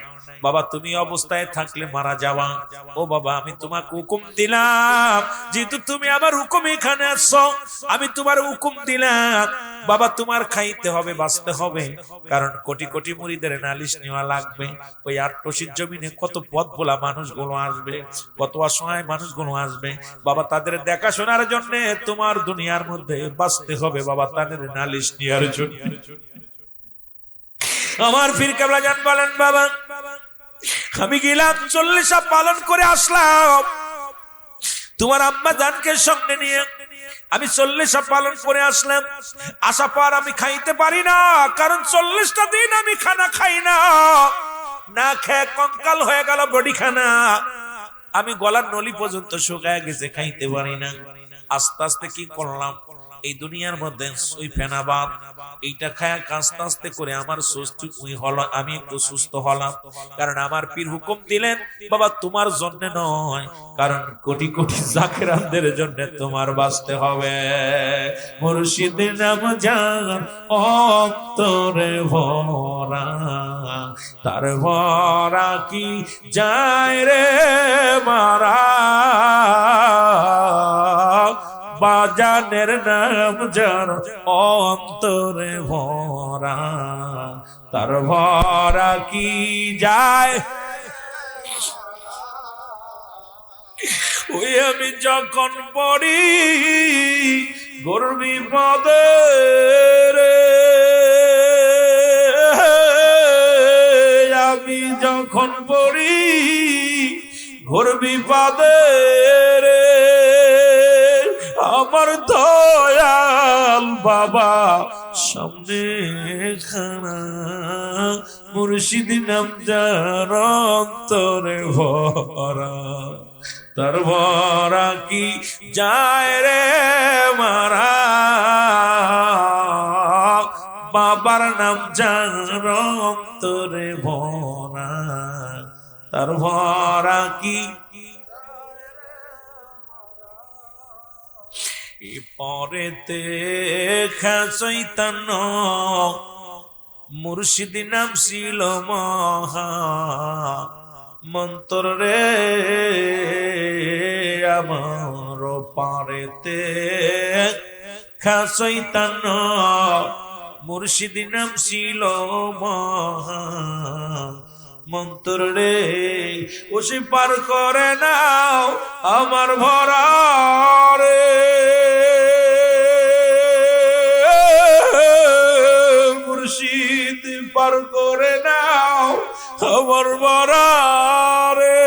বাবা, তুমি অবস্থায় থাকলে মারা যাওয়া। ও বাবা আমি তোমাকে হুকুম দিলাম, যেহেতু তুমি আমার হুকুম এখানে আসছো, আমি তোমার হুকুম দিলাম বাবা তোমার খাইতে হবে, বাঁচতে হবে, কারণ কোটি কোটি মুরিদের নালিশ নেওয়া লাগবে। ওই আটটসির জমিনে কত পথ ভোলা মানুষগুলো আসবে, কত অসহায় মানুষগুলো আসবে বাবা, তাদের দেখাশোনার জন্য তোমার দুনিয়ার মধ্যে বাঁচতে হবে বাবা, তাদের নালিশ নেওয়ার জন্য। আমার পীর কেবলা জান বলেন বাবা আমি গেলাম 40 পালন করে আসলাম তোমার আম্মা জানকে সঙ্গে নিয়ে, আমি 40 পালন করে আসলাম, আসা পর আমি খাইতে পারি না, কারণ 40টা দিন আমি খানা খাই না, না খেয়ে কঙ্কাল হয়ে গেল বডি খানা, আমি গলার নলি পর্যন্ত শুকায় গেছে, খাইতে পারি না। আস্তে আস্তে কি করলাম, এই দুনিয়ার মধ্যে ওই ফেনাবাদ এইটা খায় আস্তে আস্তে করে আমার সুস্থ হলো, আমি একটু সুস্থ হলাম, কারণ আমার পীর হুকুম দিলেন বাবা তোমার জন্য নয়, কারণ কোটি কোটি জাকেরানদের জন্য তোমার বাঁচতে হবে। মুর্শিদের নাম জান অন্তরে ভরা, তার ভরা কি যায় রে মারা, বাজানের নাম যার অন্তরে ভরা, তার ভরা কি যায়। ওই আমি যখন পড়ি ঘোর বিপদে রে, আমি যখন পড়ি ঘোর বিপদে রে, আমার দয়াল বাবা সামনে খানা, মুর্শিদ নাম যার অন্তরে ভরা, তার ভরা কি যায় রে মারা, বাবার নাম যার অন্তরে ভরা, তার ভরা কি। পরেতে শয়তান মুর্শিদ নাম ছিল মহা মন্ত্র রে, আমার পারেতে শয়তান মুর্শিদ নাম ছিল মহা মন্ত্র রে, ও সে পার করে নাও আমার ভরা রে, মুর্শিদ পার করে নাও আমার ভরা রে,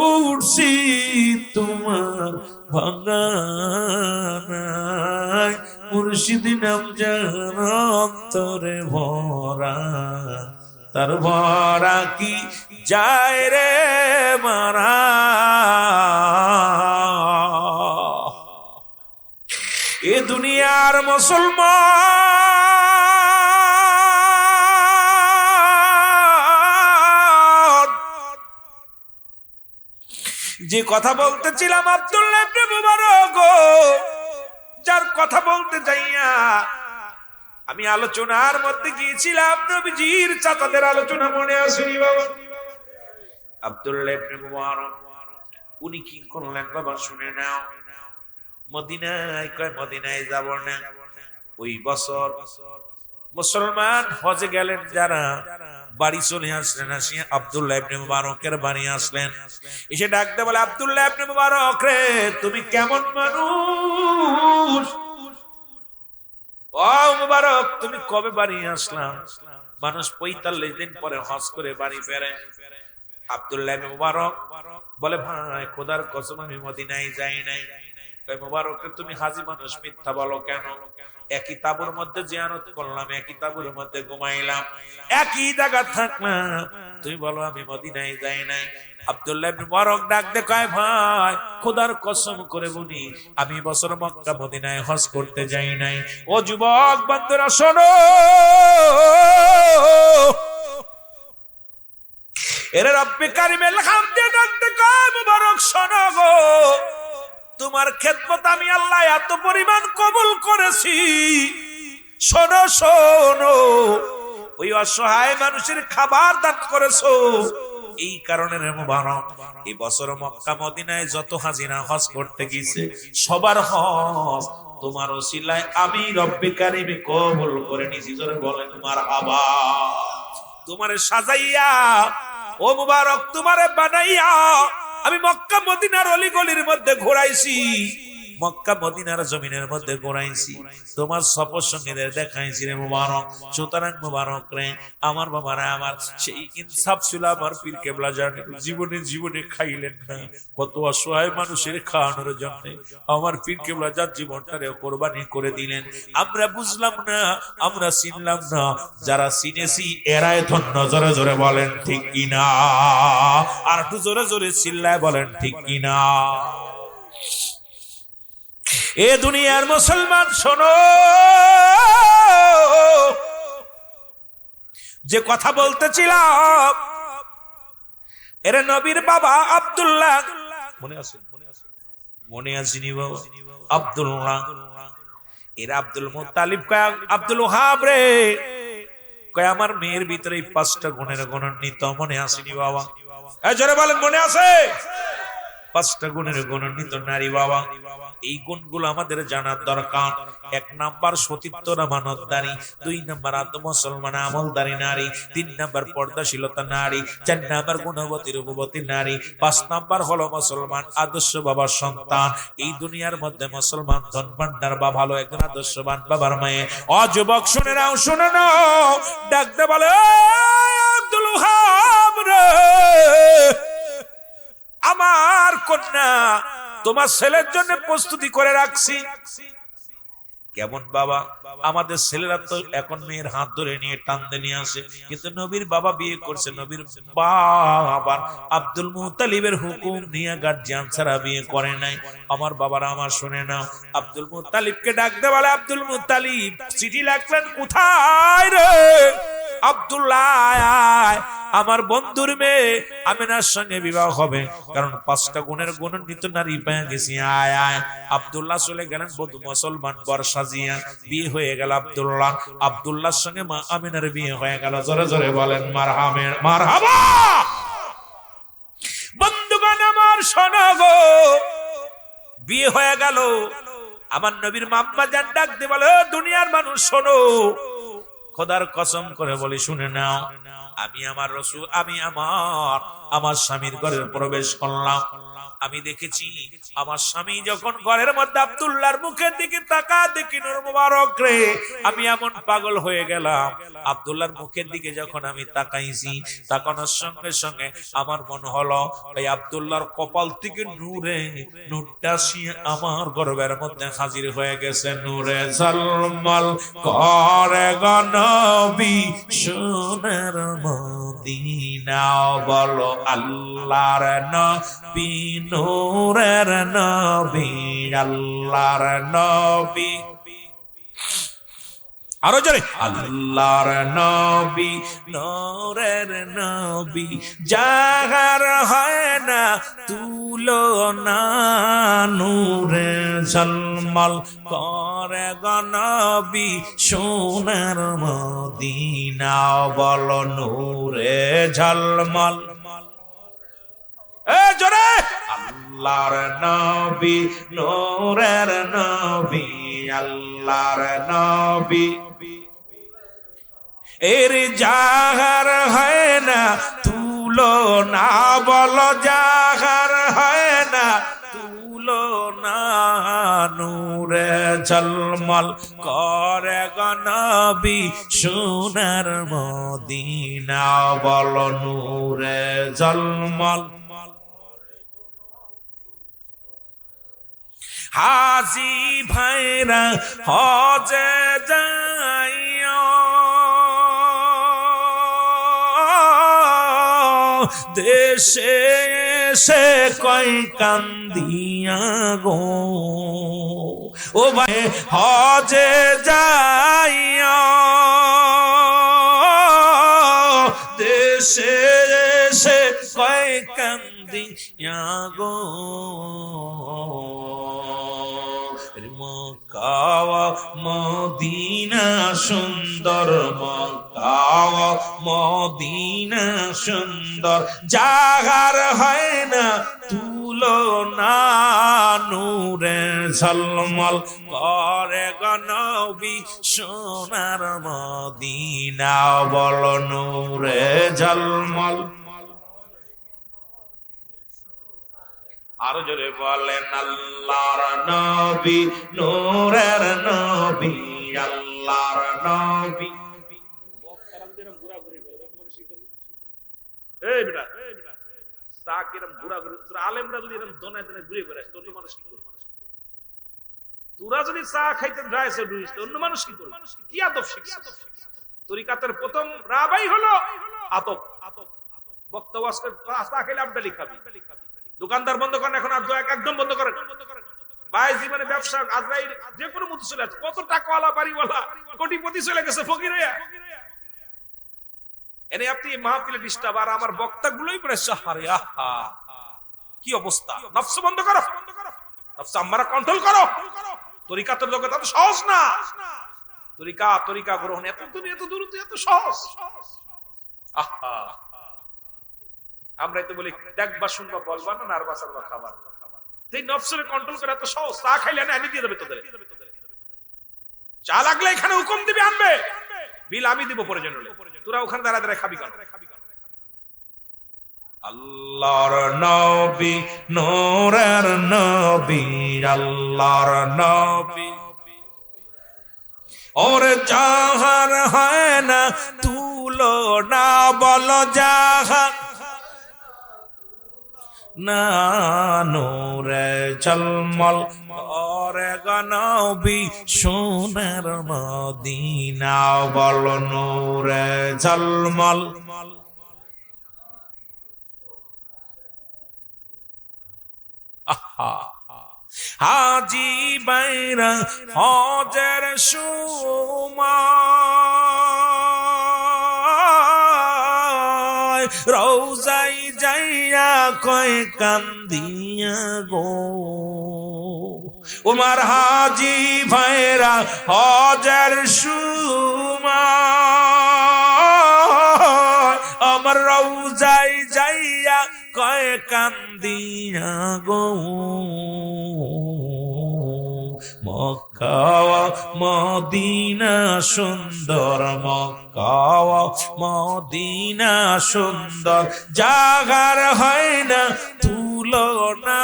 উঠছি তোমার ভাঙানায়, মুর্শিদ নাম যার অন্তরে ভরা, তার ভরা কি যায় রে মারা। এ দুনিয়ার মুসলমান যে কথা বলতেছিলাম আব্দুল্লাহ ইবনে মুবারক, যার কথা বলতে যাইয়া আমি আলোচনার মধ্যে গিয়েছিলাম, নবীজির চাচাদের আলোচনা মনে আসেনি বাবা। আব্দুল্লাহ ইবনে মুবারক উনি কি করলেন বাবা শুনে নাও, মদিনায় কয় মদিনায় যাব না, ওই বছর মুসলমান হজে গেলেন যারা বাড়ি চলে আসলেন, আসিয়া আব্দুল্লাহ ইবনে মুবারকের বাড়ি আসলেন, এসে ডাকতে বলে আব্দুল্লাহ ইবনে মুবারক রে তুমি কেমন মানুষ, ও মুবারক তুমি কবে বাড়ি আসলাম, মানুষ 45 দিন পরে হজ করে বাড়ি ফেরে। আব্দুল্লাহ ইবনে মুবারক বলে ভাই খোদার কসম আমি মদিনায় যাই নাই। মুবারক তুমি হাজী মানুষ মিথ্যা বলো কেন, একই তাবুর মধ্যে জিয়ারত করলাম, একই তাবুর মধ্যে ঘুমাইলাম, একই জায়গা থাকলাম, তুমি বলো আমি মদিনায় যাই নাই। আব্দুল্লাহ ইবনে মুবারক ডাক দে কয় ভাই খোদার কসম করে বলি আমি বছর মক্কা মদিনায় হজ করতে যাই নাই। ও যুবক বন্ধুরা শোনো, এর রব্বে কারিমের হামদে ডাক দে কয় মুবারক শোনো গো, তোমার খেদমত আমি আল্লাহ এত পরিমাণ কবুল করেছি, শোনো শোনো, ওই অসহায় মানুষের খাবার দান করেছো, এই কারণে রে মুবারক এই বছর মক্কা মদিনায় যত হাজিরা হজ করতে গেছে সবার হজ তোমার ওসিলায় আমি রব্বে কারিমে কবুল করে নিয়েছি। জোরে বলেন মারহাবা। তোমারে সাজাইয়া ও মুবারক, তোমারে বানাইয়া আমি মক্কা মদিনার অলিগলির মধ্যে ঘোরাইছি, মক্কা মদিনার জমিনের মধ্যে ঘোরাইছি, তোমার সফর সঙ্গীদের দেখাইছি রে মুবারক। সুতরাং মুবারক রে আমার বাবারা, আমার সেই ইনসাফ ছিল আমার পীর কেবলা জানে জীবনে জীবনে খাইলেন না, কত অসহায় মানুষের খাওয়ানোর জন্য আমার পীর কেবলা যার জীবনটারে কোরবানি করে দিলেন। আমরা বুঝলাম না, আমরা চিনলাম না, যারা চিনেছি এরাই ধন্য। জোরে জোরে বলেন ঠিক কিনা, আর একটু জোরে জোরে চিল্লায় বলেন ঠিক কিনা। এ দুনিয়ার মুসলমান শোনো, যে কথা বলতেছিলাম এর নবীর বাবা আব্দুল্লাহ, মনে আছে? মনে আসেনি বাবা? আব্দুল্লাহ, এর আব্দুল মুত্তালিব কয় আব্দুল ওহাব রে, কয় আমার মেয়ের ভিতরে 5টা গুণের গুণান্বিত, মনে আসেনি বাবা? জোরে বলেন মনে আছে? 5টা গুণের গুণান্বিত নারী বাবা। এই গুণগুলো আমাদের জানার দরকার। 1 নাম্বার সতীত্ব আমানতদারি, 2 নাম্বার আত্মমুসলমান আমলদারি নারী, 3 নাম্বার পর্দাশীলতা নারী, 4 নাম্বার গুণবতী রূপবতী নারী, 5 নাম্বার হলো মুসলমান আদর্শ বাবার সন্তান। এই দুনিয়ার মধ্যে মুসলমান ধন ভান্ডার বা ভালো একজন আদর্শবান বাবার মেয়ে। অযুবক শুনে নাও, শুনে নাও, ডাকতে বলে আব্দুল ওহাব রে, আমার কন্যা তোমার ছেলের জন্য প্রস্তুতি করে রাখছি। কেমন বাবা? আমাদের ছেলেরা তো এখন মেয়ের হাত ধরে নিয়ে টানতে নিয়ে আসে, কিন্তু নবীর বাবা বিয়ে করছে, নবীর বাবা আব্দুল মুত্তালিবের হুকুম নিয়ে গার্জিয়ান ছাড়া বিয়ে করে নাই। আমার বাবারা আমার শুনে নাও, আব্দুল মুত্তালিবকে ডাকতে বলে আব্দুল মুত্তালিব চিঠি লিখলেন কোথায় রে? আব্দুল্লাহ আমার বন্ধুর মেয়ে আমিনার সঙ্গে বিবাহ হবে, কারণ 5টা গুণের গুণান্বিত নারী পেয়ে গেছি, আয় আয়। আব্দুল্লাহ চলে গেলেন বধূ মুসলমান বর সাজিয়া, বিয়ে হয়ে গেল আব্দুল্লাহ। আব্দুল্লাহর সঙ্গে মা আমিনার বিয়ে হয়ে গেল। জোরে জোরে বলেন মারহাবা। বন্ধুগণ আমার শোনো গো, বিয়ে হয়ে গেল। আমার নবীর মাম্মা জান ডাকতে বলে দুনিয়ার মানুষ শোনো, খোদার কসম করে বলি শুনে নাও, আমি আমার রাসূল, আমি আমার স্বামীর ঘরে প্রবেশ করলাম। আমি দেখেছি আমার স্বামী যখন ঘরের মধ্যে আব্দুল্লাহর মুখের দিকে তাকা, দেখি নূর মুবারক রে, আমি এমন পাগল হয়ে গেলাম। আব্দুল্লাহর মুখের দিকে যখন আমি তাকাইছি, তাকানোর সঙ্গে সঙ্গে আমার মনে হলো এই আব্দুল্লাহর কপাল থেকে নূরটা আমার গর্বের মধ্যে হাজির হয়ে গেছে। নূরে ঝলমল করে গো নবী সোনার মদিনা, বলো আল্লাহর নবী নূরের নবী, আল্লাহর নবী। আরো জোরে, আল্লাহর নবী নূরের নবী, যাহার হয় না তুলনা, নূরে ঝলমল করে গো নবী সোনার মদিনা, বলো নূরে ঝলমল। জোরে, আল্লাহর নবী নূরের নবী, আল্লাহর নবী। এর যাহার হয় না তুলনা, বলো যাহার হয় না তুলনা, নূরে ঝলমল করে গো নবী সোনার মদিনা, বলো নূরে ঝলমল। হাজি ভাইরা হজে যাইও, দেশে এসে কই কান্দিয়া গো, ও ভাই হজে যাইও, দেশে এসে কই কান্দিয়া গো, মদিনা সুন্দর, মক্কা মদিনা সুন্দর, জাগার হয় না তুলনা, নূরে ঝলমল করে গো নবী সোনার মদিনা, বল নূরে ঝলমল। আরো জোরে বলেন আল্লাহর নবী, নূরের নবী, আল্লাহর নবী। এই বেটা চা কিরম ঘুরা ঘুরে, তোরা আলেমরা যদি এরকম দোনে দোনে ঘুরে বেড়াস অন্য মানুষ কি করবে? তোরা যদি চা খাইতে যাইছ ডুইস অন্য মানুষ কি করবে? কি আদব শিখছিস? তরিকাতের প্রথম রাবাই হলো আদব। বক্তব্য চা খাইলে আবদালি খাবি, দোকানদার বন্ধ করেন এখন, একদম বন্ধ করেন ভাই। জীবনে ব্যবসা আজরাইল যে কোনো মতো চলে আছে, কত টাকাওয়ালা বাড়িওয়ালা কোটিপতি চলে গেছে ফকির হইয়া। এনে আপনি মাহফিলে ডিস্টার্ব, আর আমার বক্তা গুলোই পড়ে সাহারে, আহা কি অবস্থা। নফস বন্ধ করো, নফস আমরা কন্ট্রোল করো। তরিকাতের জগৎ এত সহজ না, তরিকা গ্রহণ এত দূর এত সহজ। আহা আমরাই তো বলি দেখবা শুনবা বলবা না, আর বাঁচারবা খাবার। সেই নফসের কন্ট্রোল করে এত সহজ। চা খাইলে না এনে দিয়ে দেবে তোদের, চা লাগলে এখানে হুকুম দিবে আনবে, বিল আমি দিব প্রয়োজন হলে, তোরা ওখানে দাঁড়ায় দাঁড়ায় খাবি কেন? আল্লাহর নবী, নূরের নবী, আল্লাহর নবী, ওর জাহার হয় না তুলনা, বল জাহার না, নূরে ঝলমল করে গো নবী সোনার মদিনা, বল নূরে ঝলমল। হাজি বাইরা হজের সময়, রওজাই যাইয়া কয় কান্দিয়া গো, উমার হাজি ভাইরা হজের সময়, আমার রওজাই যাইয়া কয় কান্দিয়া গো, মক্কা মদিনা সুন্দর, মক্কা মদিনা সুন্দর, জাগার হয় না তুলনা,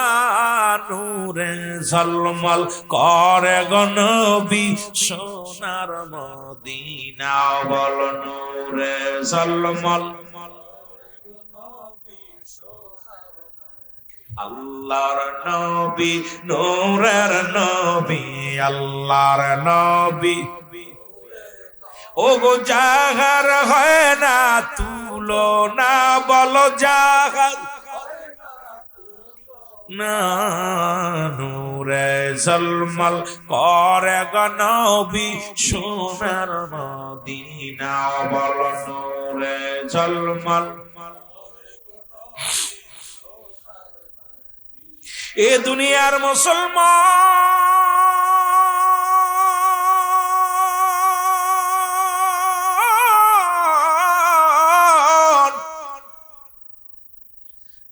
নূরে ঝলমল করে গো নবী সোনার মদিনা, বল নূরে ঝলমল। আল্লাহর নবী, নূরের নবী, আল্লাহর নবী, ও গো জাগার হয় না তুলনা, বল জাগার না, নূরে ঝলমল করে গো নবী সোনার মদিনা, বল নূরে ঝলমল। এ দুনিয়ার মুসলমান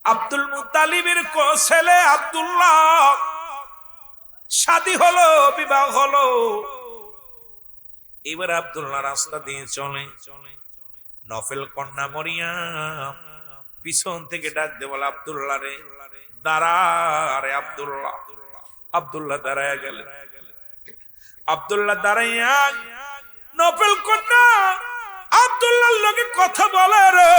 আব্দুল মুত্তালিবের ছেলে আব্দুল্লাহ শাদী হলো, বিবাহ হলো। এবার আব্দুল্লাহ রাস্তা দিয়ে চলে, নফেল কন্যা মরিয়ম পিছন থেকে ডাক দে, বলে আব্দুল্লাহ রে দাঁড়া রে। আব্দুল্লাহ আব্দুল্লাহ দাঁড়ায় গেলেন। আব্দুল্লাহ দাঁড়াইয়া নফেল কন্যা আব্দুল্লাহর লগে কথা বলে রে।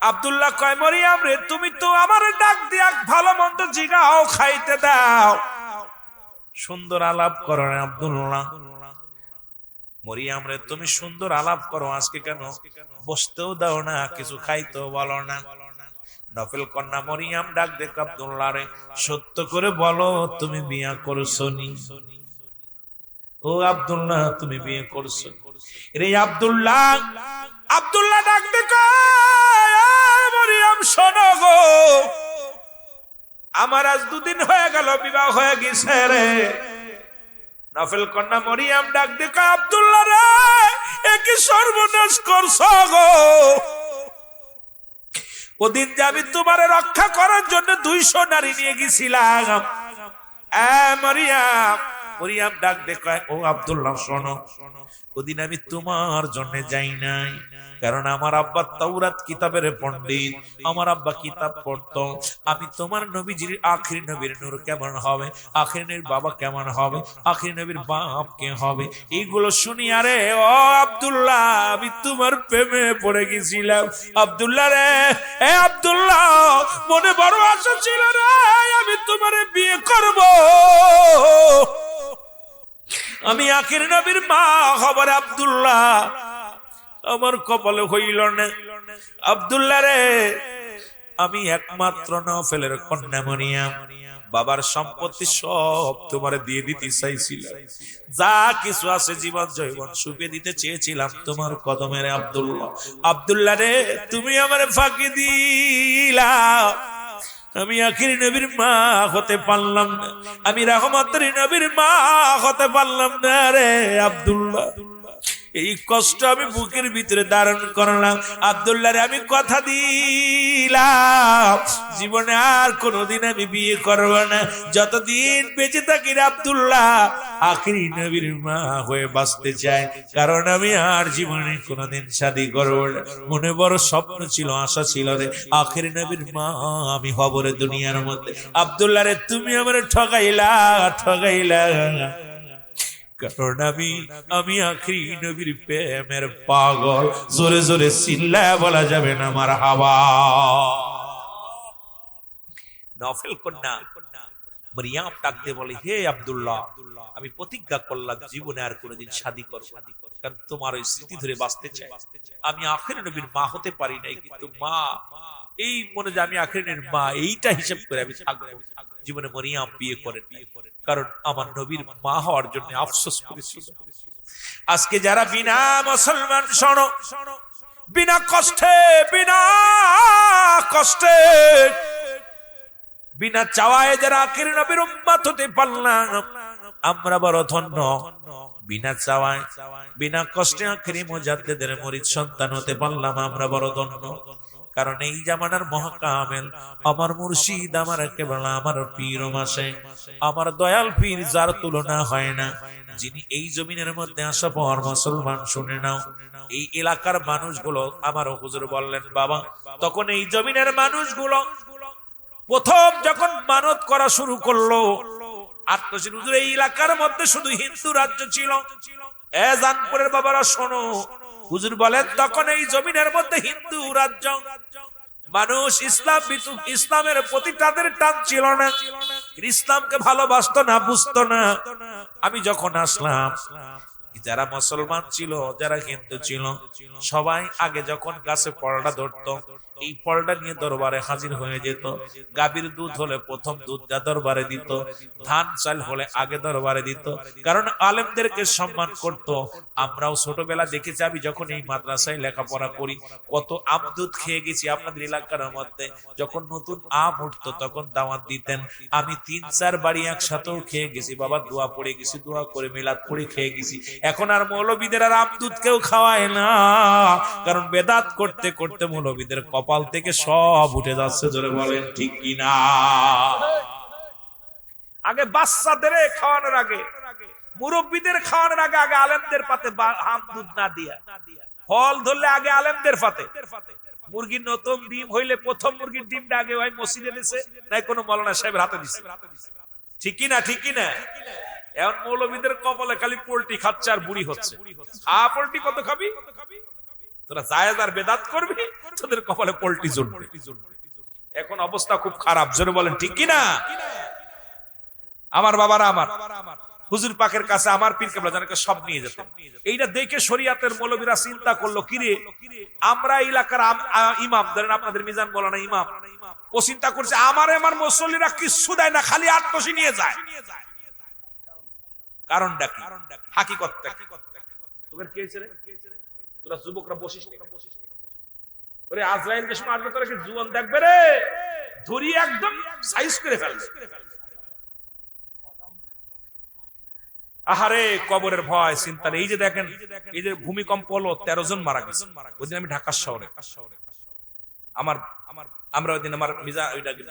আব্দুল্লাহ কয় মরিয়ম রে, তুমি তো আমার ডাক দিয়া ভালো মন্দ জিগাও, খাইতে দাও, সুন্দর আলাপ করো। আব্দুল্লাহ মরিয়ম রে, তুমি সুন্দর আলাপ করো, আজকে কেন বসতেও দাও না, কিছু খাইতেও বলো না। নফেল কন্যা মরিয়ম ডাক দেখ আব্দুল্লাহ রে, সত্য করে বলো তুমি বিয়ে করছো নি? ও আব্দুল্লাহ তুমি বিয়ে করছো রে? আব্দুল্লাহ আব্দুল্লাহ ডাক দেখ মরিয়ম, শোনো গো, আমার আজ 2 দিন হয়ে গেল বিবাহ হয়ে গেছে রে। নফল কন্যা মরিয়াম ডাক দেখো, আব্দুল্লাহ রে, একই সর্বনাশ করছো গো। ওদিন যে আমি তোমার রক্ষা করার জন্য 200 নারী নিয়ে গেছিলাম। মরিয়াম, মরিয়াম ডাক দেখো, ও আব্দুল্লাহ শোনো, ওদিন আমি তোমার জন্য যাই নাই, কারণ আমার আব্বা তাওরাত কিতাবের পণ্ডিত, আমার আব্বা কিতাব পড়তো। আমি তোমার নবীজির আখির নবীর নূর কেমন হবে, আখির নবীর বাবা কেমন হবে, আখির নবীর বাপ কে হবে, এইগুলো শুনি আরে ও আব্দুল্লাহ আমি তোমার প্রেমে পড়ে গেছিলাম। আব্দুল্লাহ রে, এ আব্দুল্লাহ, মনে বড় আশা ছিল রে আমি তোমারে বিয়ে করব, আমি আখির নবীর মা হবার। আব্দুল্লাহ আমার কপালে হইল না। আব্দুল্লাহ রে, আমি একমাত্র নফলের কন্যা মরিয়াম, বাবার সম্পত্তি সব তোমারে দিয়ে দিতে চাইছিলাম, যা কিছু আছে জীবন জৈবন সুপে দিতে চেয়েছিলাম তোমার কদমের। আব্দুল্লাহ, আব্দুল্লাহ রে, তুমি আমারে ফাঁকি দিলা, আমি আখির নবীর মা হতে পারলাম না, আমি রহমতের নবীর মা হতে পারলাম না রে আব্দুল্লাহ। এই কষ্ট আমি বুকের ভিতরে ধারণ করলাম। আব্দুল্লাহ রে, আমি কথা দিলাম জীবনে আর কোনোদিন আমি বিয়ে করব না, যতদিন বেঁচে থাকি আব্দুল্লাহ আখিরি নবীর মা হয়ে বাঁচতে চাই, কারণ আমি আর জীবনে কোনোদিন শাদী করব না। মনে বড় স্বপ্ন ছিল, আশা ছিল রে আখিরি নবীর মা আমি হব রে দুনিয়ার মধ্যে। আব্দুল্লাহ রে, তুমি আমারে ঠকাইলা, ঠকাইলা, কারণ আমি আখিরি নবীর প্রেমের পাগল। জোরে জোরে চিল্লায় বলা যাবে না মারহাবা। নফল কন্যা মরিয়াম ডাকতে বলে, হে আব্দুল্লাহ, আমি প্রতিজ্ঞা করলাম জীবনে আর কোনোদিন শাদী করব না, কারণ তোমার ওই স্মৃতি ধরে বাঁচতে চাই। আমি আখির নবীর মা হতে পারি নাই, কিন্তু মা এই মনে যে আমি আখির নবীর মা, এইটা হিসাব করে আমি থাকবো। জীবনে মরিয়াম বিয়ে করেন, কারণ আমার নবীর মা হওয়ার জন্য আফসোস করেছিল। আজকে যারা বিনা মুসলমান, শোনো, বিনা কষ্টে, বিনা কষ্টে, বিনা চাওয়ায় যারা আখির নবীর উম্মত হতে পারলাম, আমরা বড় ধন্য। বিনা চাওয়ায়, বিনা কষ্টে আখিরি মুজাদ্দিদের মুরিদ সন্তান হতে পারলাম, আমরা বড় ধন্য। কারণ এই জামানার মহাকামেল আমার মুর্শিদ, আমার একেবারে আমার পীর মাসে, আমার দয়াল পীর, যার তুলনা হয় না, যিনি এই জমিনের মধ্যে আসা পর মুসলমান শুনে নাও, এই এলাকার মানুষগুলো আমার হুজুর বললেন বাবা, তখন এই জমিনের মানুষগুলো প্রথম যখন মানত করা শুরু করলো, আত্মশীল হুজুর, এই এলাকার মধ্যে শুধু হিন্দু রাজ্য ছিল। এ জানপুরের বাবারা শোনো, হুজুর বলেন তখন এই জমিনের মধ্যে হিন্দু রাজ্য, মানুষ ইসলামের প্রতি তাদের টান ছিল না, ইসলামকে ভালোবাসতো না, বুঝতো না। আমি যখন আসলাম, যারা মুসলমান ছিল, যারা হিন্দু ছিল, সবাই আগে যখন গাছে পরোটা ধরতো, এই ফলটা নিয়ে দরবারে হাজির হয়ে যেত। গাভীর দুধ হলে প্রথম দুধটা দরবারে দিত, ধান চাল হলে আগে দরবারে দিত, কারণ আলেমদেরকে সম্মান করত। আমরাও ছোটবেলা দেখেছি, আমি যখন এই মাদ্রাসায় লেখাপড়া করি, কত আম দুধ খেয়ে গেছি আপনাদের এলাকার মধ্যে। যখন নতুন আম উঠতো তখন দাওয়াত দিতেন, আমি 3-4 বাড়ি একসাথেও খেয়ে গেছি। বাবা দোয়া পড়ে গেছি, দোয়া করে মিলাদ পড়ে খেয়ে গেছি। এখন আর মৌলবীদের আর আম দুধ কেউ খাওয়ায় না, কারণ বেদাত করতে করতে মৌলবীদের কপাল থেকে সব উঠে যাচ্ছে। জোরে বলেন ঠিক কিনা? আগে বাচ্চাদের খাওয়ানোর আগে, মুরব্বীদের খাওয়ানোর আগে, আগে আলেমদের পাতে আম দুধ না দিয়া, ফল ধরলে আগে আলেমদের পাতে। মুরগির নতুন ডিম হইলে প্রথম মুরগির ডিমটা আগে ওই মসজিদে দিছে, নাই কোনো মাওলানা সাহেবের হাতে দিছে। ঠিক কিনা? ঠিক কিনা? এখন মৌলবীদের কপালে খালি পোল্ট্রি খাচ্ছে আর বুড়ি হচ্ছে। পোল্ট্রি কত খাবি তোরা? জায়েজ আর বেদাত করবি, তোদের কপালে পোল্ট্রি জুটবে। এখন অবস্থা খুব খারাপ। জোরে বলেন ঠিক কিনা? আমার বাবারা, আমার হুজুর পাকের কাছে আমার পীর কেবলা জানাকে সব নিয়ে যেত। এইটা দেখে শরীয়তের মৌলবীরা চিন্তা করলো, কিরে আমরা এলাকার ইমাম, ধরেন আপনাদের মিজান বলানা ইমাম, ও চিন্তা করছে আমার মুসল্লিরা কিচ্ছু দেয় না, খালি আটটসি নিয়ে যায়। কারণটা কি? হাকিকতটা কি? তোদের কি হয়েছে রে? তোরা যুবকরা বসিস না, ওরে আজরাইল যে সময় আসবে তোরা কি জুয়ান দেখবে রে, ধরিয়ে একদম সাইজ করে ফেলবে। আহারে কবরের ভয় চিন্তা নেই। এই যে দেখেন, এই যে ভূমিকম্প হলো 13 জন মারা গেছে। ওই দিন আমি ঢাকা শহরে, আমার আমরা ওই দিন আমার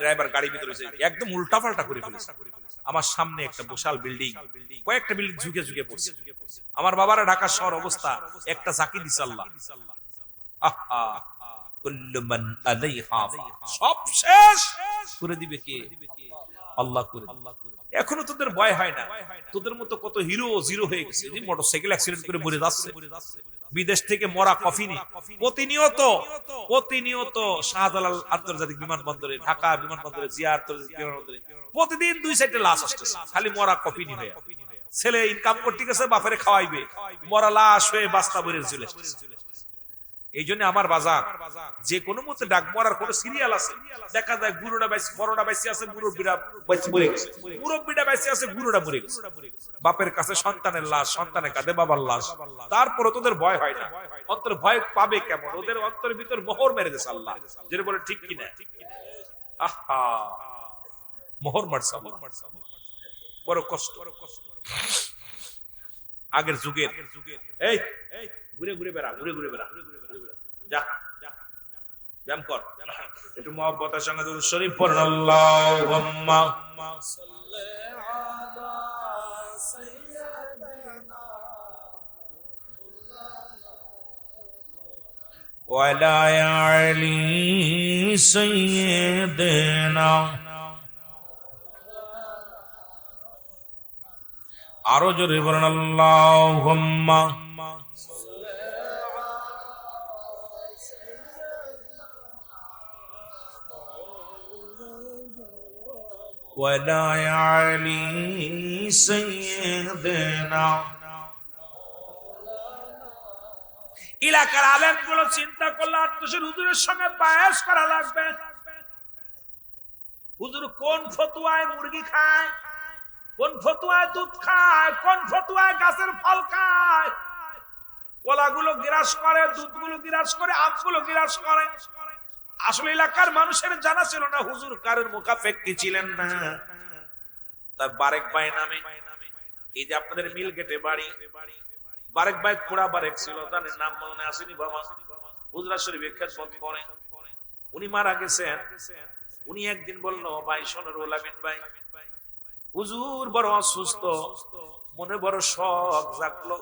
ড্রাইভার গাড়ি ভিতরে একদম উল্টা পাল্টা করে ফেলেছে। আমার সামনে একটা বিশাল বিল্ডিং, কয়েকটা বিল্ডিং ঝুঁকে ঝুঁকে পড়ছে। আমার বাবারা ঢাকা শহর অবস্থা, একটা ঝাঁকি দিছে আল্লাহ। আহা, কুল্লু মান আলাইহা সব শেষ করে দিবে কে? আল্লাহ করে। এখনো তোদের ভয় হয় না? তোদের মতো কত হিরো জিরো হয়ে গেছে, মোটরসাইকেল অ্যাক্সিডেন্ট করে মরে যাচ্ছে। বিদেশ থেকে মরা কফিনে প্রতিনিয়ত শাহজালাল আন্তর্জাতিক বিমানবন্দরে, ঢাকা বিমানবন্দরে, জিয়া আন্তর্জাতিক বিমানবন্দরে প্রতিদিন 2-4টা লাশ আসতেছে, খালি মরা কফিনি হয়ে। ছেলে ইনকাম করতে গেছে, বাপেরে খাওয়াইবে, মরা লাশ হয়ে বাস্তা ভরে চলে আসছে। এই জন্য আমার বাজার যে কোনো মতে ডাক মরার কোন সিরিয়াল আছে, দেখা যায় গুরুটা বাইছে, বড়টা বাইছে আছে, মুরব্বিটা বাইছে মরে গেছে, মুরব্বিটা বাইছে আছে, গুরুটা মরে গেছে। বাপের কাছে সন্তানের লাশ, সন্তানের কাঁধে বাবার লাশ। তারপরে তোদের ভয় হয় না? অন্তর ভয় পাবে কেমন? ওদের অন্তরের ভিতর মোহর মেরে দিয়েছে আল্লাহ, যেটা বলে ঠিক কিনা? আহা, মোহর মারছে, বড় কষ্ট। আগের যুগের এই ঘুরে ঘুরে বেড়া, ঘুরে ঘুরে বেড়া, যা ব্যায়াম কর একটু, মহব্বতের সঙ্গে দুরূদ শরীফ পড়ুন। আল্লাহুম্মা সাল্লি আলা সাইয়্যিদিনা ওয়া আলা আলি সাইয়্যিদিনা। আরো জোরে বলুন আল্লাহুম্মা ওয়ালা আলি সাইয়্যিদিনা। এলাকার আলেমগুলো চিন্তা করলে আত্মসের হুজুরের সঙ্গে বায়াস করা লাগবে। হুজুর কোন ফতুয়ায় মুরগি খায়, কোন ফতুয়ায় দুধ খায়, কোন ফতুয়ায় গাছের ফল খায়, কলাগুলো গ্রাস করে, দুধগুলো গ্রাস করে, আমগুলো গ্রাস করে। আসলে এলাকার মানুষের জানা ছিল না হুজুর কারোর মুখাপেক্ষী ছিলেন না। তার বারেক ভাই নামে, এই যে আপনাদের মিল গেটে বাড়ি, বারেক ভাই খোড়া বারেক ছিল, তার নাম মনে আসেনি বাবা, হুজরা শরীফ খেদমত করে। উনি মারা গেছেন। উনি একদিন বলল, ভাই শোনো আমিন ভাই, হুজুর বড় অসুস্থ, মনে বড় শখ জাগলো,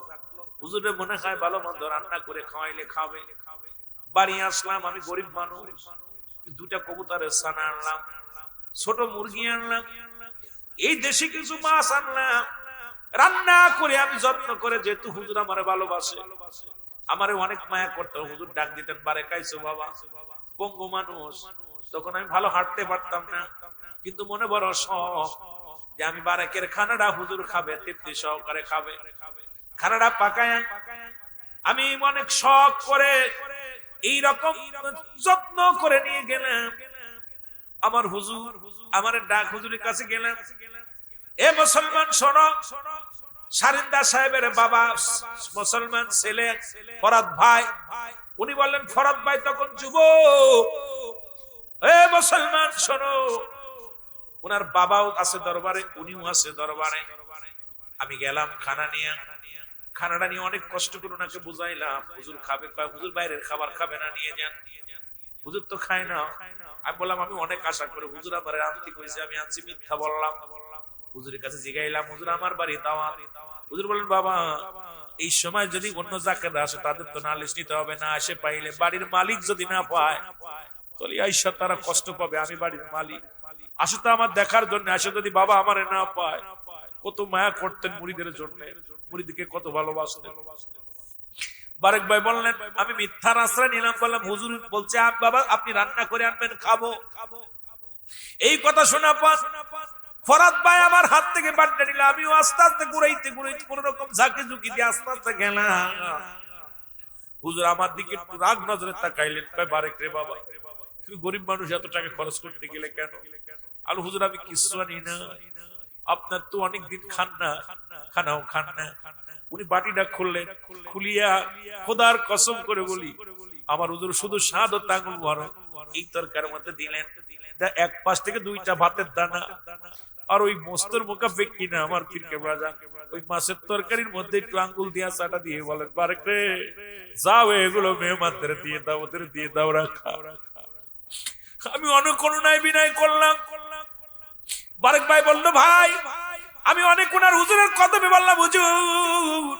হুজুরের মনে হয় ভালো মন্দ রান্না করে খাওয়াইলে খাবে। বাড়ি আসলাম, আমি গরিব মানুষ, 2টা কবুতরের ছানা আনলাম, ছোট মুরগি আনলাম, এই দেশে কিছু মাছ আনলাম, রান্না করে আমি যত্ন করে, যেহেতু হুজুর আমারে ভালোবাসে, আমারে অনেক মায়া করতো, হুজুর ডাক দিতেন, বারে খাইছো বাবা। পঙ্গু মানুষ, তখন আমি ভালো হাঁটতে পারতাম না, কিন্তু মনে বড় শখ যে আমি বারেকের খানাটা হুজুর খাবে, তৃপ্তি সহকারে খাবে। খানাটা পাকায় আমি অনেক শখ করে এইরকম যত্ন করে নিয়ে গেলাম। আমার হুজুর আমার ডাক হুজুরের কাছে গেলাম, এ মুসলমান শোনো, সারিন্দা সাহেবের বাবা মুসলমান ছেলে ফরাদ ভাই, উনি বললেন ফরাদ ভাই তখন যুবক, এ মুসলমান শোনো, উনার বাবাও আছে দরবারে, উনিও আছে দরবারে। আমি গেলাম খানা নিয়ে, খানাটা নিয়ে অনেক কষ্ট করে ওনাকে বুঝাইলাম, হুজুর খাবে, হুজুর বাইরের খাবার খাবে না, নিয়ে যান। হুজুর তো খায় না। আমি বললাম আমি অনেক আশা করে হুজুর আমার আনতে কইছে, আমি আনছি, মিথ্যা বললাম। হুজুরের কাছে জিগাইলাম, হুজুর আমার বাড়ি দাওয়াত। হুজুর বলেন, বাবা এই সময় যদি অন্য জাকের আসে তাদের তো নালিশ নিতে হবে না, আসে পাইলে বাড়ির মালিক যদি না পায় তাহলে আইসা তারা কষ্ট পাবে, আমি বাড়ির মালিক, আসে তো আমার দেখার জন্য, আসে যদি বাবা আমারে না পায়। কত মায়া করতেন মুরিদের জন্য, মুরিদকে কত ভালোবাসতেন। বারেক ভাই বললেন, আমি মিথ্যার আশ্রয় নিলাম, বললাম হুজুর বলছে বাবা আপনি রান্না করে আনবেন, খাবো। এই কথা শোনা পর ফরাদ ভাই আমার হাত থেকে বাড়িটা নিল, আমিও আস্তে আস্তে ঘুরাইতে ঘুরাইতে কোন রকম ঝাঁকি ঝুঁকি দিয়ে আস্তে আস্তে গেলাম। হুজুর আমার দিকে একটু রাগ নজরে তাকাইলেন, বারেক রে বাবা তুমি গরিব মানুষ, এত টাকা খরচ করতে গেলে কেন? আর হুজুর আমি কিছু আনি না, আপনার তো অনেকদিন খান না, খানাও খান না। উনি বাটিটা খুললেন, খুলিয়া খোদার কসম করে বলি, আমার হুজুর শুধু স্বাদ ও আঙুল ভরা এই তরকারির মধ্যে দিলেন, এক পাশ থেকে 2টা ভাতের দানা, আর ওই মস্তর মুখাপেক্ষী না আমার পীরকে রাজা ওই মাছের তরকারির মধ্যে একটু আঙ্গুল দিয়া চাটা দিয়ে বলেন, বারেক রে যাও এগুলো মেহমানদের দিয়ে দাও, ওদের দিয়ে দাও, রাখা। আমি অনেক করুণায় বিনয় করলাম। বারেক ভাই বললো, ভাই আমি অনেক ওনার হুজুরের কদমে বললাম, হুজুর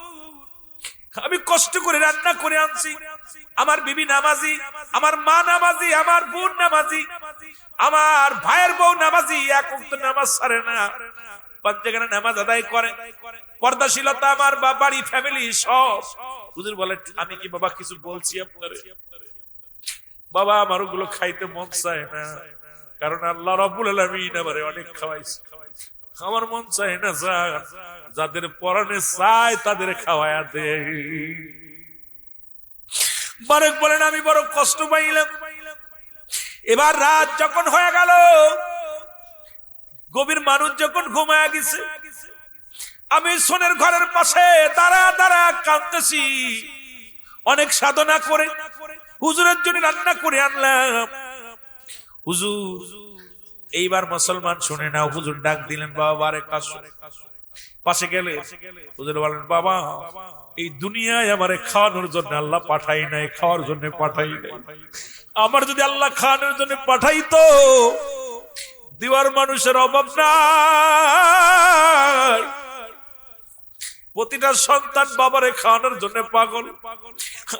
আমি কষ্ট করে রান্না করে আনছি, আমার বিবি নামাজি, আমার মা নামাজি, আমার বোন নামাজি, আমার ভাইয়ের বউ নামাজি, এক ওয়াক্ত নামাজ ছাড়ে না, পাঁচজাগানে নামাজ আদায় করে, পর্দাশীলতা আমার বাড়ি ফ্যামিলি সব। হুজুর বলে, আমি কি বাবা কিছু বলছি আপনারে? বাবা আমার ওগুলো খাইতে মন চায় না, কারণ আল্লাহ রাব্বুল আলামিন আমারে অনেক খাওয়াইছে, আমার মন চায় না। যাদের পরাণে চায় তাদের খাওয়ায়া দে। বারেক বলেন, আমি বড় কষ্ট পাইলাম। এবার রাত যখন হয়ে গেল, গভীর মানুষ যখন ঘুমায় গেছে, আমি সোনের ঘরের পাশে দাঁড়া দাঁড়া কাঁদতেছি। অনেক সাধনা করে হুজুরের জন্য রান্না করে আনলাম। হুজুর এইবার মুসলমান শুনে না, হুজুর ডাক দিলেন, বাবা বারেক আসো। পাশে গেলে হুজুর বলেন, বাবা এই দুনিয়ায় আমারে খাওয়ানোর জন্য আল্লাহ পাঠাই নাই, খাওয়ার জন্য পাঠাই নাই। আমার যদি আল্লাহ খাওয়ানোর জন্য পাঠাইতো, দিওয়ার মানুষের অভাব নাই। প্রতিটা সন্তান বাবারে খাওয়ানোর জন্য পাগল।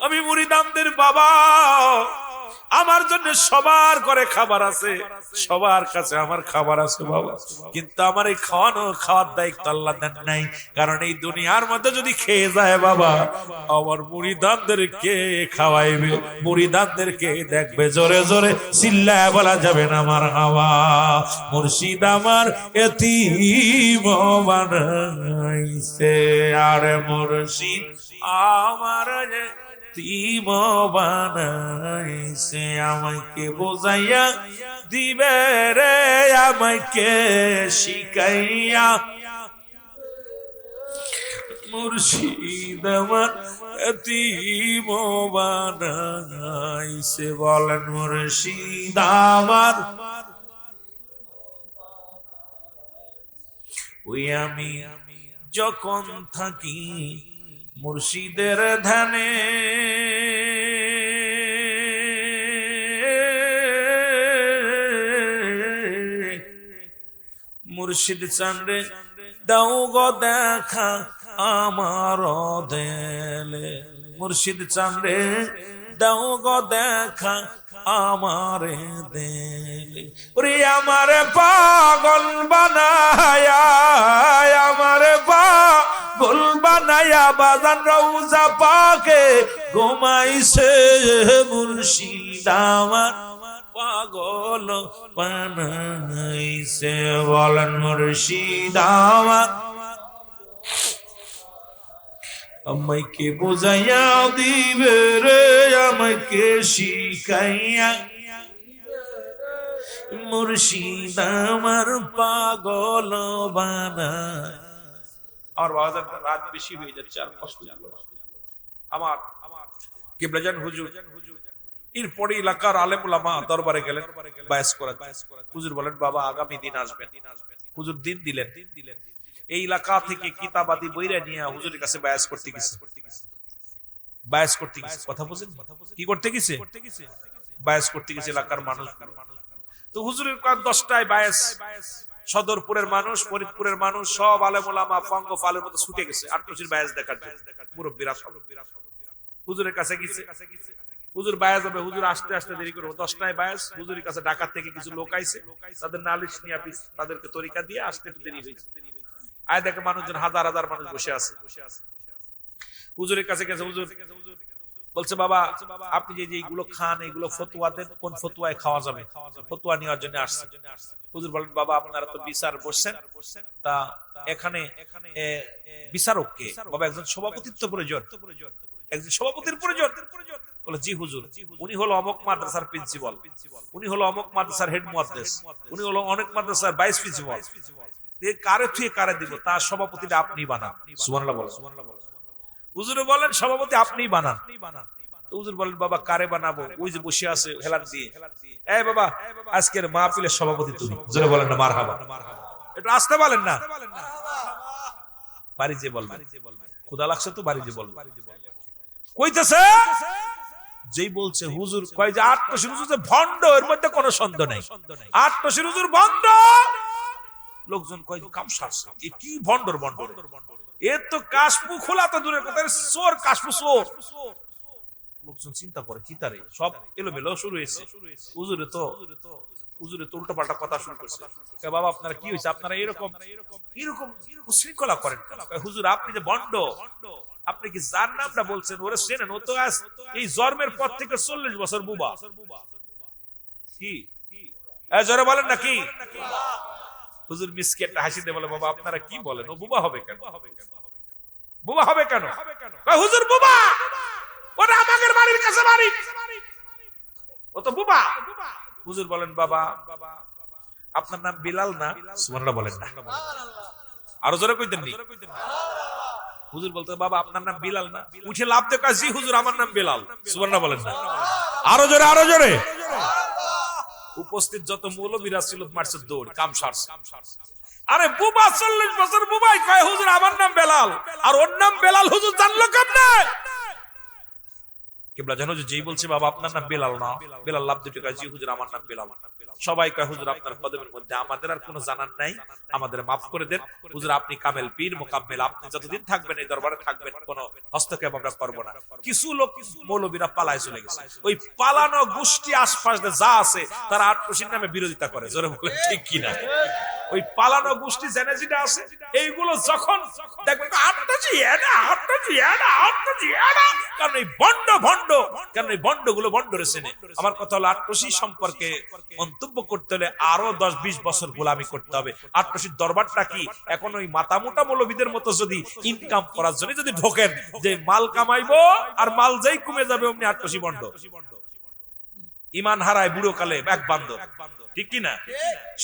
আমি মুরিদানদের বাবা, আমার জন্য সবার ঘরে খাবার আছে, সবার কাছে আমার খাবার আছে বাবা, কিন্তু আমার এই খাওয়ার দায়িত্ব আল্লাহ দেন নাই। কারণ এই দুনিয়ার মধ্যে যদি খেয়ে যায় বাবা, আমার মুরিদানদের কে খাওয়াইবে, মুরিদানদের কে দেখবে? জোরে জোরে চিল্লায় বলা যাবে না আমার হাওয়া। মুর্শিদ আমার এতিম বানাইছে, আর মুর্শিদ আমার এতিম বানাইছে, আমাকে বোঝাইয়া দিবে রে, আমাকে শিখাইয়া। মুর্শিদ আমার এতিম বানাইছে, বলেন মুর্শিদ আমার। ওই আমি যখন থাকি মুর্শিদের ধ্যানে, মুর্শিদ চান্দে দাও গো দেখা আমার দেলে, মুর্শিদ চান্দে দাও গো দেখা আমার দেলে। ওরে আমার পাগল বানায়া, আমার পাগল বানায়া বাজান রওজা পাকে ঘুমাইছে, মুর্শিদ আমার পাগল বানাইছে, বলেন মুর্শিদ আমার। আমাকে বোঝাইয়া দিবে রে, আমাকে শিখাইয়া, মুর্শিদ আমার পাগল বানায়। আর বাজার রাত বেশি হয়ে যাচ্ছে, আর কষ্ট আমার কিবলাজান হুজুর। এরপরে এলাকার আলেম উলামা দরবারে গেলেন, বায়াস করা। হুজুর বলেন, বাবা আগামী দিন আসবেন। হুজুর দিন দিলেন। এই এলাকা থেকে কিতাবাদি বইরা নিয়ে হুজুরের কাছে বায়াস করতে গেছে। বায়াস করতে গেছে, কথা বুঝেন কি করতে গেছে? বায়াস করতে গেছে এলাকার মানুষ। তো হুজুরের 10টায় বায়াস, সদরপুরের মানুষ, ফরিদপুরের মানুষ, সব আলেম উলামা ফঙ্গ ফালের মতো ছুটে গেছে আটটুসির বায়াস দেখার জন্য। মুরব্বিরা সব হুজুরের কাছে গেছে। হুজুর বায়াস হবে, হুজুর আসতে আসতে দেরি করবো। 10টায় বায়াস, হুজুরের কাছে ঢাকা থেকে কিছু লোক আইছে, তাদের নালিশ নিয়ে তাদেরকে তরিকা দিয়ে আসতে একটু দেরি হয়েছে। আয় দেখে মানুষজন হাজার হাজার মানুষ বসে আছে। হুজুরের কাছে গেছে, হুজুর বলছে, বাবা আপনি যে এইগুলো খান, এইগুলো ফতুয়া দেন, কোন ফতুয়ায় খাওয়া যাবে? ফতুয়া নেওয়ার জন্য আসছে। হুজুর বলেন, বাবা আপনারা তো বিচার বসছেন, তা এখানে বিচারক কে? বাবা একজন সভাপতিত্ব প্রয়োজন, একজন সভাপতির প্রয়োজন। বলে, জি হুজুর, উনি হলো অমুক মাদ্রাসার প্রিন্সিপাল, উনি হলো অমুক মাদ্রাসার হেড মুহাদ্দিস, উনি হলো অনেক মাদ্রাসার ভাইস প্রিন্সিপাল। কারে থুয়ে কারে দিব, তার সভাপতিটা আপনি বানান। সুবহানাল্লাহ বলেন। হুজুর বলেন, সভাপতি আপনি বানান। হুজুর বলেন, বাবা কারে বানাবো? ওই যে বসে আছে হেলান দিয়ে, এই বাবা আজকের মাহফিলের সভাপতি তুমি। জোরে বলেন না মারহাবা। একটু আসতে বলেন না। বাড়ি যে বলবেন, ক্ষুধা লাগছে তো বাড়ি যে বলবেন। কইতেছে যেই বলছে হুজুর কয় যে আটটসির হুজুর যে ভণ্ড, এর মধ্যে কোনো সন্দেহ নাই, আটটসির হুজুর ভণ্ড। লোকজন কয় কামসারছে, এ কি ভণ্ডর ভণ্ড, এর তো কাশপু খোলা তো দূরের কথা, চোর কাশপু চোর। লোকজন চিন্তা করে চিতারে সব এলোমেলো শুরু হয়েছে। হুজুরে তো উল্টো পাল্টা কথা শুরু করছে। বাবা আপনারা কি হয়েছে, আপনারা এরকম এরকম শৃঙ্খলা করেন কেন? হুজুর আপনি যে ভণ্ড, আপনি কি যার নামটা বলছেন ওরে চেনেন? ও তো আজ এই জন্মের পর থেকে 40 বছর বুবা। কি জোরে বলেন না কি? হুজুর মিসকে একটা হাসি দিয়ে বলে, বাবা আপনারা কি বলেন, ও বুবা হবে কেন? বুবা হবে কেন? হুজুর বুবা, ওটা আমাদের বাড়ির কাছে বাড়ি, ও তো বুবা। হুজুর বলেন, বাবা আপনার নাম বিলাল না? সুবহানাল্লাহ বলেন না, আরো জোরে কইতেন নি। হুজুর বলতে, বাবা আপনার নাম বিলাল না? উঠে লাভ দেখা, জি হুজুর আমার নাম বিলাল। সুবহানাল্লাহ বলেন না, আরো জোরে আরো জোরে। উপস্থিত যত মৌলবীরা ছিল মারছে দৌড়, কাম সারছে। আরে বুবা 40 বছর বুবাই কয় হুজুর আমার নাম বেলাল, আর ওর নাম বেলাল, হুজুর জানলো কেমনে? কিবলা জানো যে যেই বলছে বাবা আপনার নাম বেলাল না, বেলাল লাভ দুটো কয় জি হুজুর আমার নাম বেলাল। সবাই কয় হুজুর আপনার কদমের মধ্যে, আমাদের আর কোনো জানার নাই, আমাদের মাফ করে দেন হুজুর, আপনি কামেল পীর মোকাম্মেল, আপনি যতদিন থাকবেন এই দরবারে থাকবেন, কোনো হস্তক্ষেপ আমরা করবো না। কিছু লোক মৌলবীরা পালায় চলে গেছে, ওই পালানো গোষ্ঠী আশপাশ যা আছে তারা আটটসির নামে বিরোধিতা করে, জোরে বলেন ঠিক কিনা? ওই পালানো গোষ্ঠী জেনে যেটা আছে এইগুলো যখন দেখবেন আটটসি এনা আটটসি এনা আটটসি এনা, কারণ এই ভণ্ড ভণ্ড, কারণ এই ভণ্ডগুলো ভণ্ডরে চেনে। আমার কথা হলো আটটসি সম্পর্কে মন্তব্য করতে হলে আরো 10-20 বছর গোলামি করতে হবে। আটটসির দরবারটা কি এখন ওই মাথামোটা মৌলবীদের মতো যদি ইনকাম করার জন্য যদি ঢোকেন যে মাল কামাইবো আর মাল যেই কমে যাবে অমনি আটটসি ভণ্ড, ইমান হারায় বুড়ো কালে এক বান্দর, ঠিক কিনা?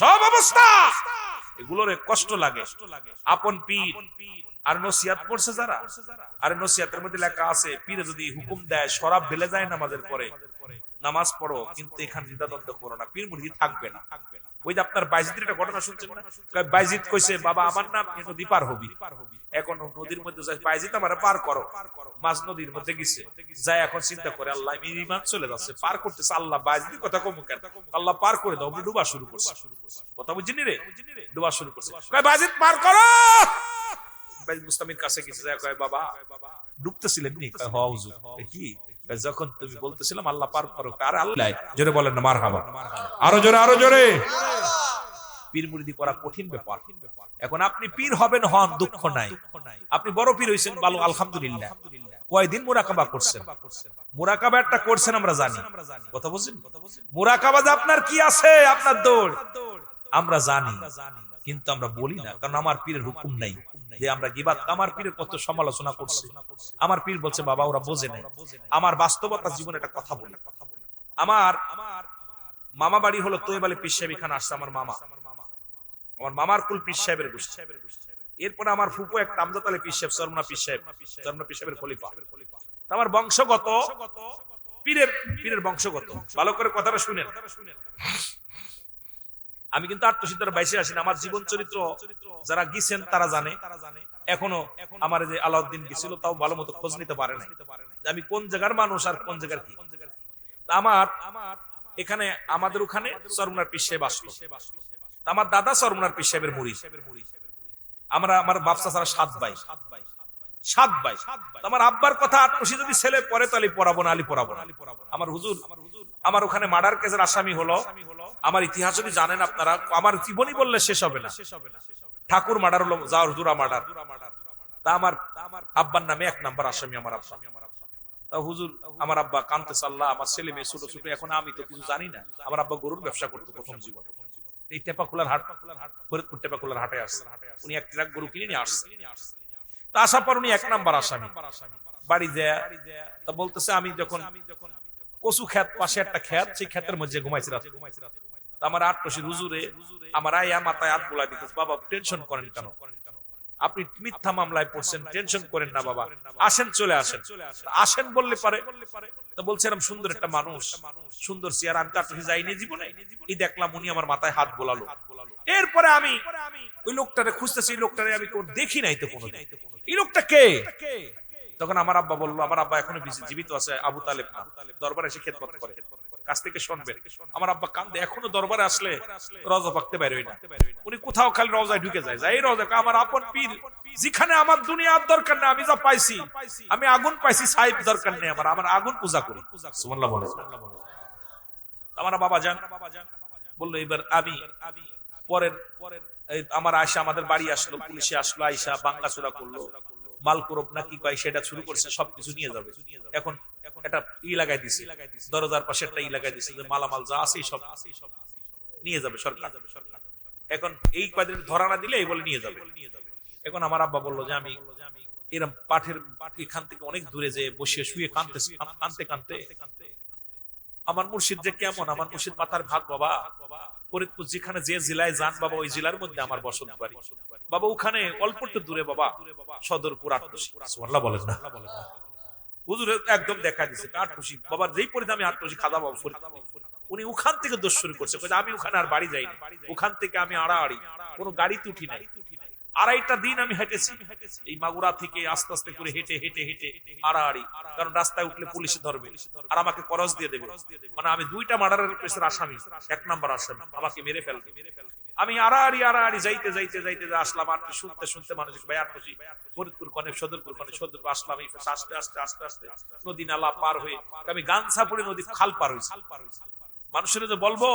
সব অবস্থা এগুলোরে কষ্ট লাগে। আপন পীর আর নসিহত পড়ছে যারা, আর নসিহতের মধ্যে লেখা আছে পীরে যদি হুকুম দেয় শরাব ঢেলে যায় নামাজের পরে, নামাজ পড়ো কিন্তু এখানে দ্বিধাদ্বন্দ্ব করো না, পীর মুরিদ থাকবে না। ওই যে আপনার বাইজিদের একটা ঘটনা শুনছেন না, বাইজিদ কইছে বাবা আমার নাম নদী পার হবি, এখন নদীর মধ্যে যাই, বাইজিদ আমারে পার করো, মাঝ নদীর মধ্যে গেছে, যাই এখন চিন্তা করে আল্লাহ ইমান চলে যাচ্ছে, পার করতেছে, আল্লাহ বাইজিদের কথা কম কেন, আল্লাহ পার করে দাও, ডুবা শুরু করছে। কথা বুঝিনি রে, ডুবা শুরু করছে, বাইজিদ পার করো। মুস্তামির কাছে গেছে, যায় কয় বাবা ডুবতেছিলেন নি? কয় হ্যাঁ হুজুর। কি? যখন তুমি বলতেছিলাম আল্লাহ পার করো, আর আল্লাহ, জোরে বলেন না মারহাবা, আরো জোরে আরো জোরে। পীর মুরিদি করা কঠিন ব্যাপার। এখন আপনি পীর হবেন, হন, দুঃখ নাই, আপনি বড় পীর হইছেন ভালো, আলহামদুলিল্লাহ। কয়দিন মুরাকাবা করছেন? মুরাকাবা একটা করছেন আমরা জানি, কথা বুঝছেন? মুরাকাবা আপনার কি আছে, আপনার দৌড় আমরা জানি, কিন্তু আমরা বলি না, কারণ আমার পীরের হুকুম নাই যে আমরা গিবাত। আমার পীরের কত সমালোচনা করছে, আমার পীর বলছে বাবা ওরা বোঝে নাই। আমার বাস্তবতা জীবনে একটা কথা বলি, আমার মামা বাড়ি হলো তৈব আলী পীর সাহেব, এখানে আসছে আমার মামা, আমার মামার কুল পীর সাহেবের গোষ্ঠী। এরপরে আমার ফুপু একটা আমজাদ আলী পীর সাহেব, চরমনা পীর সাহেব, চরমনা পীর সাহেবের খলিফা। আমার বংশগত পীরের বংশগত, ভালো করে কথাটা শুনেন। আমি কিন্তু আত্মসিদ্ধার বাইশে আসি না, আমার জীবন চরিত্র যারা গিয়েছেন তারা জানে। এখনো আমার যে আলাউদ্দিন গেছিল তাও ভালো মতো খোঁজ নিতে পারে না আমি কোন জায়গার মানুষ আর কোন জায়গার কি। আমার এখানে আমাদের ওখানে চরমনার পীর সাহেব আসলো, আমার দাদা চরমনার পীর সাহেবের মুরিদ। আমার বাপসা ছাড়া 7 ভাই, 7 ভাই। আমার আব্বার কথা আটপশি যদি ছেলে পড়ে তাহলে পড়াবো না, আলী পড়াবো না। আমার হুজুর আমার ওখানে মার্ডার কেসের আসামি হলো। আমার ইতিহাস যদি জানেন আপনারা, আমার জীবনী বললে শেষ হবে না। ঠাকুর মার্ডার হলো, জাওরজুরা মার্ডার। তা আমার আব্বার নামে 1 নাম্বার আসামি আমার আব্বা। তা হুজুর আমার আব্বা কানতেছে, আল্লাহ আমার ছেলে মেয়ে ছোট ছোট, এখন আমি তো কিছু জানি না। আমার আব্বা গরুর ব্যবসা করতো প্রথম জীবন, এই টেপাকুলার হাট, ফরিদপুর টেপাকুলার হাটে আসছে। উনি 1 ট্রাক গরু কিনে নিয়ে আসছে। তা আসার পর উনি 1 নাম্বার আসামি। বাড়ি যায় তা বলতেছে আমি যখন কচু ক্ষেত পাশে একটা ক্ষেত, সেই ক্ষেতের মধ্যে ঘুমাইছি রাতে। আমার আটপশির হুজুরে আমার আয়া মাথায় হাত বুলাই দিতেছে, বাবা টেনশন করেন কেন? আপনি মিথ্যা মামলায় পড়ছেন, টেনশন করেন না বাবা, আসেন চলে আসেন। আসেন বললে পারে, তা বলছিলাম সুন্দর একটা মানুষ, সুন্দর চেয়ার, আমি তার যাইনি জীবনে, এই দেখলাম উনি আমার মাথায় হাত বোলালো। এরপরে আমি ওই লোকটারে খুঁজতেছি, এই লোকটারে আমি দেখি নাই তো কোনো, এই লোকটা কে? তখন আমার আব্বা বললো, আমার আব্বা এখনো জীবিত আছে, আবু তালেব দরবারে এসে খেদমত করে, কাছ থেকে শুনবেন। আমার আব্বা কান্দে, এখনো দরবারে আসলে রওজা পাকতে বের হয় না, উনি কোথাও খালি রওজায় ঢুকে যায়, এই রওজা আমার আপন পীর, যেখানে আমার দুনিয়ার দরকার নেই, আমি যা পাইছি, আমি আগুন পাইছি, সাহেব দরকার নেই আমার, আমার আগুন পূজা করি। সুবহানাল্লাহ বলে। আমার বাবা জান বললো, এবার আমি পরের আমার আয়সা আমাদের বাড়ি আসলো, পুলিশে আসলো, আয়সা বাঙ্গাচোরা করলো, মালকুরব না কি কয় সেটা শুরু করছে, সবকিছু নিয়ে যাবে। এখন একটা লাগাই দিছে, দরজার পাশে একটা লাগাই দিছে যে মালামাল যা আছে সব নিয়ে যাবে সরকার। এখন এই কয়দিন ধরা না দিলে এই বলে নিয়ে যাবে। এখন আমার আব্বা বললো যে আমি এরকম পাঠের এখান থেকে অনেক দূরে যে বসে শুয়ে কাঁদতেছি, কাঁদতে কাঁদতে আমার মুর্শিদ যে কেমন, আমার মুর্শিদ মাথার ভাগ বাবা, ফরিদপুর যেখানে যে জেলায় যান বাবা, ওই জেলার মধ্যে আমার বসত বাড়ি বাবা, ওখানে অল্প একটু দূরে বাবা সদরপুর আটটুসি। সুবহানাল্লাহ বলেন না? হুজুর একদম দেখা দিছে আটটুসি বাবা, যেই পরিধি আমি আটটুসি খাজা বাবু ফরিদপুর, উনি ওখান থেকে দোষ শুরু করছে, আমি ওখানে আর বাড়ি যাইনি, ওখান থেকে আমি আড়াআড়ি কোনো গাড়িতে উঠি নাই, আড়াইটা দিন আমি হেঁটেছি এই মাগুরা থেকে আস্তে আস্তে করে হেঁটে হেঁটে হেঁটে আড়াআড়ি, কারণ রাস্তায় উঠলে পুলিশে ধরবে আর আমাকে করজ দিয়ে দেবে, মানে আমি দুইটা মার্ডারের কেসের আসামি, এক নাম্বার আসামি, আমাকে মেরে ফেলবে। আমি আড়াআড়ি আড়াআড়ি যাইতে যাইতে যাইতে আসলাম, আর শুনতে শুনতে মানুষ ভাই আটটুসি ফরিদপুর কনে সদরপুর কনে সদরপুর আসলাম, এই আস্তে আস্তে আস্তে আস্তে নদী নালা পার হয়ে আমি গানসাপুরে নদী খাল পার হয়েছি। মানুষের যে বলবো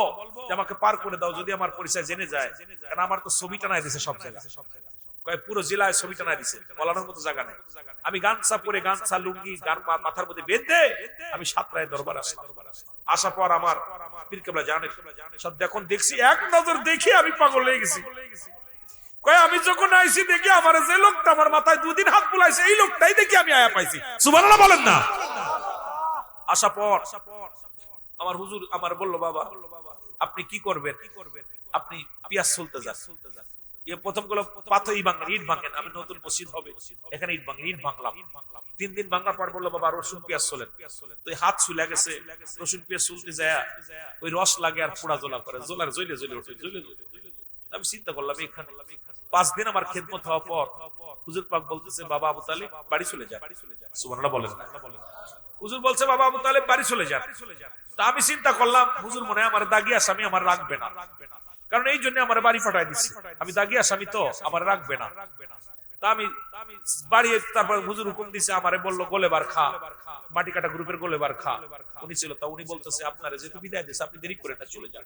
যে আমাকে পার করে দাও যদি আমার পরিচয় জেনে যায়, কারণ আমার তো ছবি টানায় দিছে সব জায়গায়, পুরো জেলায় ছবি টানায় দিছে, বলানোর মতো জায়গা নেই। আমি গামছা পরে, গামছা লুঙ্গি মাথার মধ্যে বেঁধে আমি সাতরায় দরবার আসলাম। আসার পর আমার পীর কেবলা জানে সব, যখন দেখছি এক নজর দেখি আমি পাগল হয়ে গেছি। আমি যখন আইছি দেখি আমার যে লোকটা আমার মাথায় দুদিন হাত বুলাইছে, এই লোকটাই দেখি আমি আয়া পাইছি। সুবহানাল্লাহ বলেন না? আসার পর আমার হুজুর আমার বললো, বাবা আপনি কি করবেন? আপনি পিয়াজ চলতে যান। প্রথম গুলো পাথর ইট ভাঙেন, আমি নতুন মসজিদ হবে এখানে ইট ভাঙেন, ইট ভাঙলাম। 3 দিন ভাঙার পর বললো, বাবা রসুন পেঁয়াজ চলেন। তো হাত চুলে গেছে, রসুন পেঁয়াজ চলতে যায় ওই রস লাগে আর পোড়া জ্বলা করে, জ্বলার জ্বলে জ্বলে ওঠে, জ্বলে জ্বলে। আমি চিন্তা করলাম এখানে 5 দিন আমার খেদমত হওয়ার পর হুজুর পাক বলতেছে, বাবা আবু তালেব বাড়ি চলে যান। সুবহানাল্লাহ বলেন না? হুজুর বলছে, বাবা আবু তালেব বাড়ি চলে যান। তা আমি চিন্তা করলাম হুজুর মনে হয় আমার দাগি আসামি, আমার রাখবে না, কারণ এই জন্য আমার বাড়ি ফাটাই দিচ্ছে, আমি দাগি আসামি তো আমার রাখবে না। তা আমি বাড়ি, তারপর হুজুর হুকুম দিছে আমারে, বললো গোলেবার খা, মাটি কাটা গ্রুপের গোলেবার খা। উনি ছিল, তা উনি বলতেছে আপনারা যেহেতু বিদায় দিচ্ছে আপনি দেরি করে না চলে যান।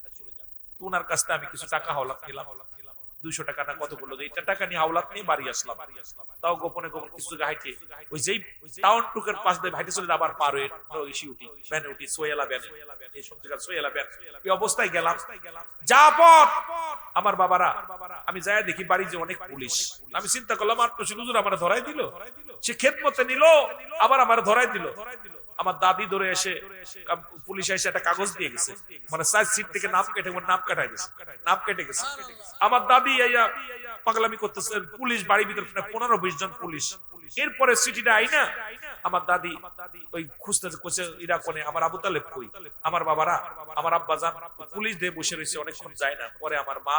তো উনার কাছ থেকে আমি কিছু টাকা হাওলাত নিলাম, 200 টাকা না কত বললো, এইটা টাকা নিয়ে হাওলাত নিয়ে বাড়ি আসলাম। তাও গোপনে গোপনে কিছু হাইটে ওই যেই টাউন টুকের পাশ দিয়ে হাইটে চলে আবার পার হয়ে ইসি উঠি, ভ্যানে উঠি, সোয়েলা ভ্যানে, এই সব জায়গা সোয়েলা ভ্যান, এই অবস্থায় গেলাম। যা পথ আমার বাবারা, আমি যাই দেখি বাড়ি যে অনেক পুলিশ। আমি চিন্তা করলাম আর হুজুর আমার ধরাই দিল, সে খেদমতে নিল আবার আমার ধরাই দিল। আমার দাদি ধরে এসে পুলিশ এসে একটা কাগজ দিয়ে গেছে, মানে 4 সিট থেকে নাম কেটে নাম কাটাই গেছে, নাম কেটে গেছে। আমার দাদি পাগলামি করতেছে, পুলিশ বাড়ির ভিতরে 15-20 জন পুলিশ। এরপরে সিটিটা আইনা আমার দাদি ওই খুঁজতে কোচে ইরা কোনে, আমার আবু তালেব কই, আমার বাবারা, আমার আব্বা জান পুলিশ দিয়ে বসে রয়েছে, অনেকক্ষণ যায় না। পরে আমার মা,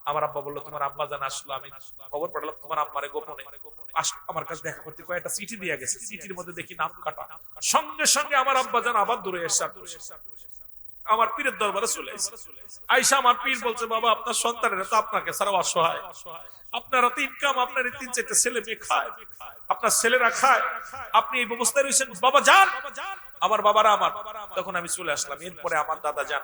আমার আব্বা বললো, তোমার আব্বা জান আসলো, আমি খবর পাঠালাম তোমার আম্মারে গোপনে আমার কাছে দেখা করতে, কয়েকটা চিঠি দিয়ে গেছে, চিঠির মধ্যে দেখি নাম কাটা। সঙ্গে সঙ্গে আমার আব্বা জান আবার দূরে এসে আমার পীরের দরবারে চলে এসেছে। আয়েশা আমার পীর বলছে, বাবা আপনার সন্তানেরা তো আপনাকে ছাড়া অসহায়, আপনারা তো ইনকাম, আপনার 3-4 ছেলে মেয়ে খায়, আপনার ছেলেরা খায়, আপনি এই ব্যবস্থায় রয়েছেন, বাবা যান। আমার বাবারা আমার, তখন আমি চলে আসলাম। এরপরে আমার দাদা যান,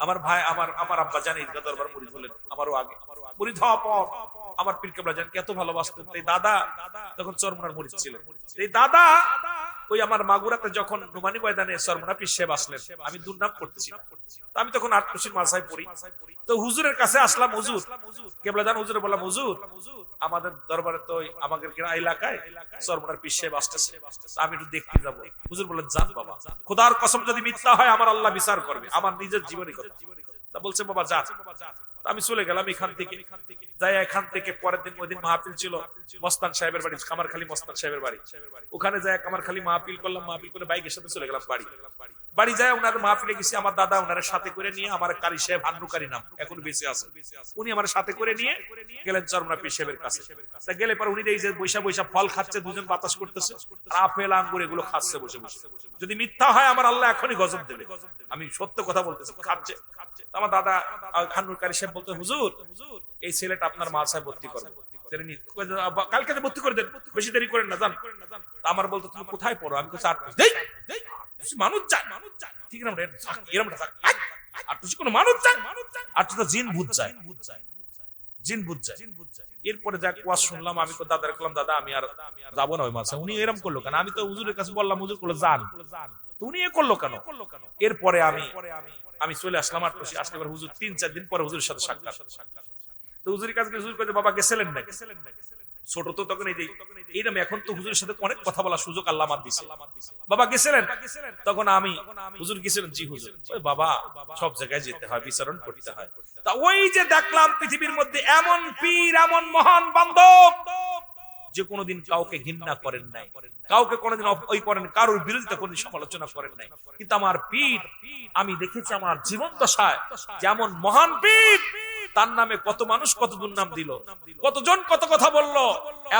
আমার ভাই, আমার আব্বা জান ঈদগাহ দরবার মুরিদ হলেন, আমারও আগে মুরিদ হওয়ার পর আমার পীর কেবলা জানকে এত ভালোবাসতেন। এই দাদা তখন চরমনার মুরিদ ছিলেন। এই দাদা ওই আমার মাগুরাতে যখন নুমানি ময়দানে চরমনা পীর সাহেব আসলেন, আমি দুর্নাম করতেছি, আমি তখন 8 মাসায় পড়ি। তো হুজুরের কাছে আসলাম, হুজুর কেবলা জান, হুজুরে বললাম, হুজুর আমাদের দরবারে তো আমাদের এলাকায় চরমনার পীর সাহেব আসতেছে, আমি একটু দেখতে যাবো। হুজুর বললেন, জান বাবা, খোদার কসম যদি মিথ্যা হয় আমার আল্লাহ বিচার করবে, আমার নিজের জীবনী কথা। তা বলছে, বাবা যান। আমি চলে গেলাম এখান থেকে, যাই এখান থেকে পরের দিন ওই দিন মাহফিল ছিল মস্তান সাহেবের বাড়ি, কামারখালী মস্তান সাহেবের বাড়ি, ওখানে যাই কামারখালী মাহফিল করলাম, মাহফিল করে বাইকের সাথে চলে গেলাম বাড়ি যায় ওনার মাহফিলে গেছি, আমার দাদা ওনার সাথে করে নিয়ে, আমার কারি সাহেব হান্নুকারী নাম এখন বেঁচে আছে, উনি আমার সাথে করে নিয়ে গেলেন চরমনা পীর সাহেবের কাছে। তা গেলে পর উনি এই যে বৈশা বৈশা ফল খাচ্ছে, দুজন বাতাস করতেছে, আপেল আঙ্গুর এগুলো খাচ্ছে বসে বসে। যদি মিথ্যা হয় আমার আল্লাহ এখনই গজব দেবে, আমি সত্য কথা বলতেছি, খাচ্ছে। আমার দাদা হান্নুকারী সাহেব বলতে, হুজুর এই ছেলেটা আপনার মাদ্রাসায় ভর্তি করেন, কালকে ভর্তি করে দেন, বেশি দেরি করেন না যান। আমার বলতো তুমি কোথায় পড়ো? আমি মানুষ যায় ঠিক না, এরকম আর তুই কোনো মানুষ যায় আর তুই তো জিন ভূত যায়, জিন ভূত যায়। এরপরে যা ওয়াজ শুনলাম, আমি তো দাদার বললাম, দাদা আমি আর যাবো না ওই মাসে। উনি এরকম করলো কেন? আমি তো হুজুরের কাছে বললাম, হুজুর করলো যান, তো উনি এ করলো কেন? এরপরে আমি চলে আসলাম আটপাশে। আসলে এবার হুজুর 3-4 দিন পরে হুজুরের সাথে সাক্ষাৎ। তো হুজুরের কাছে হুজুর কইতে, বাবা গেছিলেন না? ছোট তো তখন এই নামে, এখন তো হুজুরের সাথে অনেক কথা বলার সুযোগ আল্লাহ আমার দিয়েছে। বাবা গেছিলেন? তখন আমি, হুজুর গেছিলেন? জি হুজুর। ওই বাবা সব জায়গায় যেতে হয়, বিচরণ করতে হয়। তা ওই যে দেখলাম পৃথিবীর মধ্যে এমন পীর, এমন মহান বান্ধব যে কোনোদিন কাউকে ঘৃণা করেন নাই, কাউকে কোনোদিন ওই করেন, কারোর বিরোধিতা কোনোদিন সমালোচনা করেন নাই। কিন্তু আমার পীর আমি দেখেছি আমার জীবন দশায়, যেমন মহান পীর, তার নামে কত মানুষ কত দুর্নাম দিল, কতজন কত কথা বলল।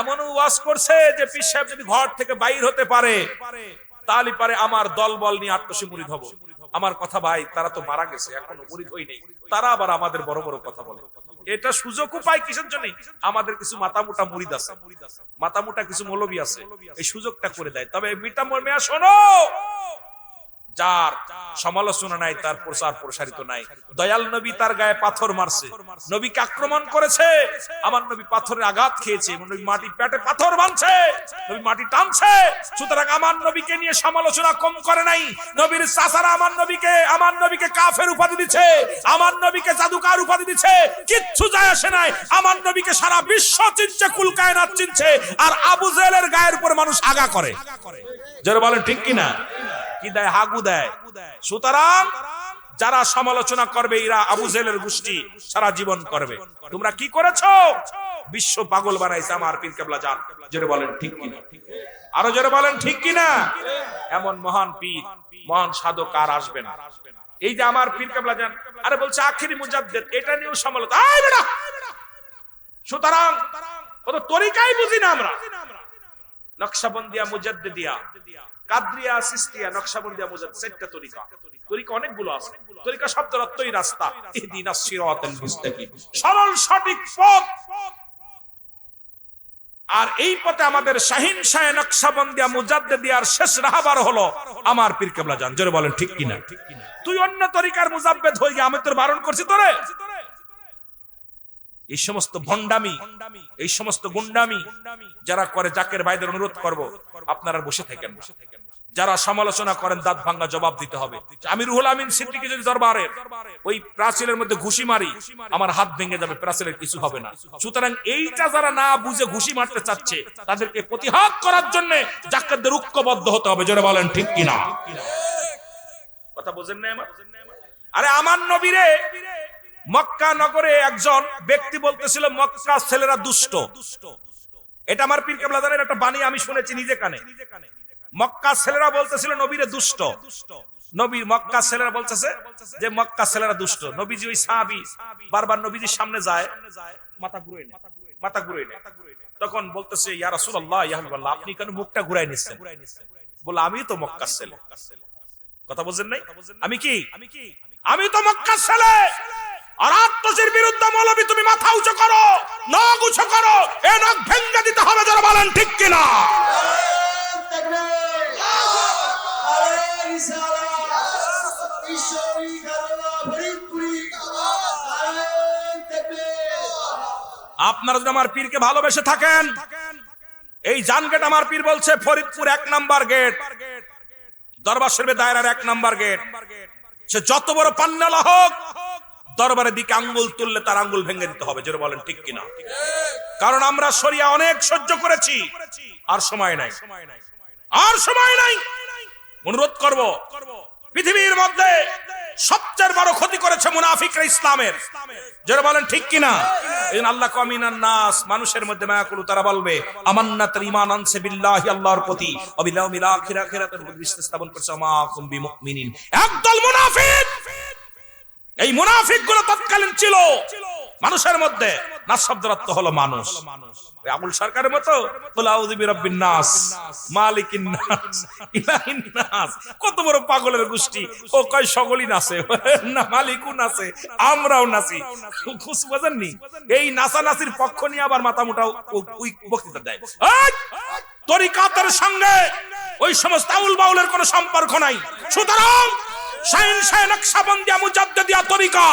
এমন ওয়াজ করছে যে পীর সাহেব যদি ঘর থেকে বাইর হতে পারে তাহলে পারে আমার দল বল নিয়ে আটশো মুরিদ হব। আমার কথা ভাই, তারা তো মারা গেছে, এখনো মুরিদ হই নেই, তারা আবার আমাদের বড় বড় কথা বলে। এটা সুযোগ উপায় কিসের জন্য? আমাদের কিছু মাতামুটা মুরিদ আছে, মাতামুটা কিছু মৌলবী আছে, এই সুযোগটা করে দেয়। তবে মিটা মেয়া শোনো, যার সমালোচনা নাই তার প্রচার প্রসারিত নাই। দয়াল নবী তার গায়ে পাথর মারছে, নবীকে আক্রমণ করেছে, আমার নবী পাথরের আঘাত খেয়েছে, নবী মাটি পেটে পাথর বাঁধছে, নবী মাটি টানছে। সুতরাং আমার নবীকে নিয়ে সমালোচনা কম করে নাই। নবীর চাচারা আমার নবীকে কাফের উপাধি দিচ্ছে, আমার নবীকে জাদুকার উপাধি দিচ্ছে, কিচ্ছু যায় আসে নাই। আমার নবীকে সারা বিশ্ব চিনছে, কুল কায়নাত চিনছে। আর আবু জেহেলের গায়ের উপর মানুষ আগা করে, যারা বলেন ঠিক কিনা, কি দেয়? হাগু দেয়। সুতরাং যারা সমালোচনা করবে এরা আবু জেহেলের গোষ্ঠী সারা জীবন করবে। তোমরা কি করেছো? বিশ্ব পাগল বানাইছে আমার পীর কেবলা জান। জোরে বলেন ঠিক কিনা, আরো জোরে বলেন ঠিক কিনা। এমন মহান পীর, মহান সাধক আর আসবে না। এই যে আমার পীর কেবলা জান, আরে বলছে আখিরি মুজাদ্দেদ, এটা নিয়েও সমালোচনা। সুতরাং ও তো তরিকাই বুঝি না আমরা। নকশবন্দিয়া, মুজাদ্দিদিয়া, কাদরিয়া, সিস্তিয়া, নকশবন্দিয়া, মুজাদ্দিদ, চারটা তরিকা। তরিকা অনেকগুলো আছে। তরিকা শব্দের অর্থই রাস্তা। ইহদিনাস সিরাতাল মুস্তাকিম, সরল সঠিক পথ। আর এই পথে আমাদের শাহিন শাহ নকশবন্দিয়া, মুজাদ্দিদিয়ার শেষ রাহবার হলো আমার পীর কেবলা জান। জোরে বলেন ঠিক কিনা। তুই অন্য তরিকার মুজাব্বেদ হয়ে গিয়ে আমি তোর বারণ করছি তোরে? এই সমস্ত ভণ্ডামি, এই সমস্ত গুন্ডামি যারা করে, জাকের ভাইদের অনুরোধ করব আপনারা বসে থাকেন। যারা সমালোচনা করেন দাঁত ভাঙ্গা জবাব দিতে হবে। আমি রুহুল আমিন সিদ্দিকী যদি দরবারের ওই প্রাচীরের মধ্যে ঘুষি মারি, আমার হাত ভেঙে যাবে, প্রাচীরের কিছু হবে না। সুতরাং এইটা যারা না বুঝে ঘুষি মারতে চাচ্ছে, তাদেরকে প্রতিহত করার জন্য জাকেরদের ঐক্যবদ্ধ হতে হবে। জোরে বলেন ঠিক কিনা। কথা বোঝেন না আমার? আরে আমার নবীরে মক্কা নগরে একজন ব্যক্তি বলতেছিল মক্কা ছেলেরা দুষ্ট। এটা আমার পীর কেবলা জানের একটা বাণী, আমি শুনেছি নিজে কানে। মক্কা ছেলেরা বলতেছিল নবীরে দুষ্ট। নবী মক্কা ছেলেরা বলতেছে যে মক্কা ছেলেরা দুষ্ট। নবীজি ওই সাহাবী বারবার নবীজির সামনে যায়, মাথা ঘুরায় নেয়। তখন বলতেছে ইয়া রাসূলুল্লাহ, ইয়া হাবিবাল্লাহ, আপনি কেন মুখটা ঘুরায় নিচ্ছেন? বলে আমি তো মক্কা ছেলে। কথা বুঝেন নাই? আমি তো মক্কা ছেলে। আর আত্মসির বিরুদ্ধে মৌলবী তুমি মাথা উঁচু করো, নখ উঁচু করো, এ নখ ভেঙে দিতে হবে। যারা বলেন ঠিক কিনা। আপনারা যদি আমার পীরকে ভালোবেসে থাকেন, এই জান গেট আমার পীর বলছে ফরিদপুর 1 নাম্বার গেট, দরবার শরীফের দায়রার 1 নাম্বার গেট। সে যত বড় পান্নালা হোক, দরবারের দিকে আঙ্গুল তুললে তার আঙ্গুল ভেঙে দিতে হবে। জোরে বলেন ঠিক কিনা। কারণ আমরা শরিয়া অনেক সহ্য করেছি, আর সময় নাই, আর সময় নাই। অনুরোধ করব পৃথিবীর মধ্যে সবচেয়ে বড় ক্ষতি করেছে মুনাফিকরা ইসলামের। যারা বলেন ঠিক কিনা? এই আল্লাহ কামিনান নাস, মানুষের মধ্যে মায়া করু, তারা বলবে আমান্নাতুল ঈমান আনসে বিল্লাহি, আল্লাহর প্রতি, ওয়া বিল ইয়াউমিল আখির, আখিরাতের প্রতি বিশ্বাস স্থাপন করছে, মা কুম বিমুমিনিন। একদল মুনাফিক, এই মুনাফিকগুলো তৎকালীন ছিল মানুষের মধ্যে। নাস শব্দের অর্থ হলো মানুষ। ওই আবুল সরকারের মতো বলে আউযু বিরাব্বিন নাস, মালিকিন নাস, ইলাহিন নাস। কত বড় পাগলের গোষ্ঠী! ও কয় সকলই নাচে না, মালিকও নাচে, আমরাও নাচি। খুশ বুঝেননি? এই নাচানাচির পক্ষ নিয়ে আবার মাথা মোটা ওই বক্তৃতা দেয়। তরিকাতের সঙ্গে ওই সমস্ত আউল বাউলের কোনো সম্পর্ক নাই। সুতরাং শাইন শাহ নকশবন্দিয়া মুজাদ্দিদিয়া তরিকা,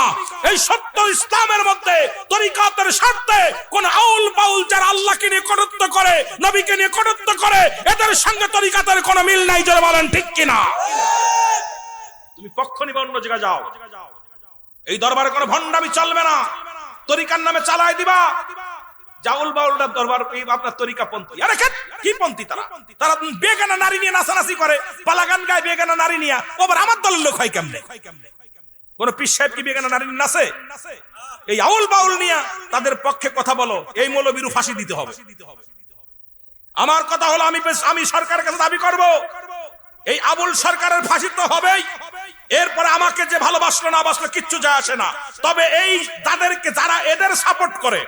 এই সত্য ইসলামের মধ্যে তরিকাতের স্বার্থে কোন আউল বাউল যারা আল্লাহকে নিয়ে কটূক্তি করে, নবীকে নিয়ে কটূক্তি করে, এদের সঙ্গে তরিকাতের কোনো মিল নাই। যারা বলেন ঠিক কিনা? তুমি পক্ষ নিবে, অন্য জায়গায় যাও। এই দরবারে কোনো ভণ্ডামি চলবে না। তরিকার নামে চালায় দিবা। জাউল বাউলটা দরবার আপনার তরিকা পন্থী। আরে কি পন্থী? তারা বেগানা নারী নিয়ে নাচানাচি করে, পালাগান গায় বেগানা নারী নিয়ে। আবার আমার দলের লোক হয় কেমনে? কোন পীর সাহেব কি বেগানা নারী নাচে? এই আউল বাউল নিয়ে তাদের পক্ষে কথা বলো, এই মৌলবীরু ফাঁসি দিতে হবে। আমার কথা হলো, আমি সরকারের কাছে দাবি করব, এই আবুল সরকারের ফাঁসি তো হবেই। এরপরে আমাকে যে ভালোবাসলো না বাসলো কিচ্ছু যায় আসে না। তবে এই তাদেরকে যারা এদের সাপোর্ট করে,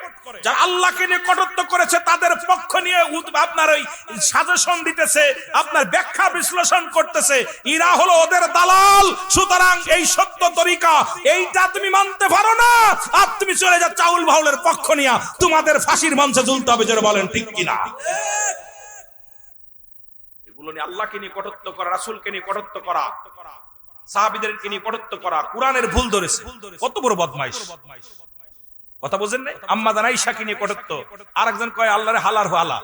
যারা আল্লাহকে নিয়ে কটূক্তি করেছে, তাদের পক্ষ নিয়ে আপনার ওই সাজেশন দিতেছে, আপনার ব্যাখ্যা বিশ্লেষণ করতেছে, এরা হলো ওদের দালাল। সুতরাং এই সত্য তরিকা এইটা তুমি মানতে পারো না, আর তুমি চলে যাচ্ছ আউল বাউলের পক্ষ নিয়ে। তোমাদের ফাঁসির মঞ্চে ঝুলতে হবে। যারা বলেন ঠিক কিনা? এগুলো নিয়ে আল্লাহকে নিয়ে কটূক্তি করা, রাসূলকে নিয়ে কটূক্তি করা, সাহাবীদেরকে নিয়ে কটূক্তি করা, কোরআনের ভুল ধরেছে। কত বড় বদমাইশ! কথা বুঝেন নাই? আম্মা জান আয়েশাকে নিয়ে কটূক্তি, আরেকজন কয় আল্লাহরে হালার হালা।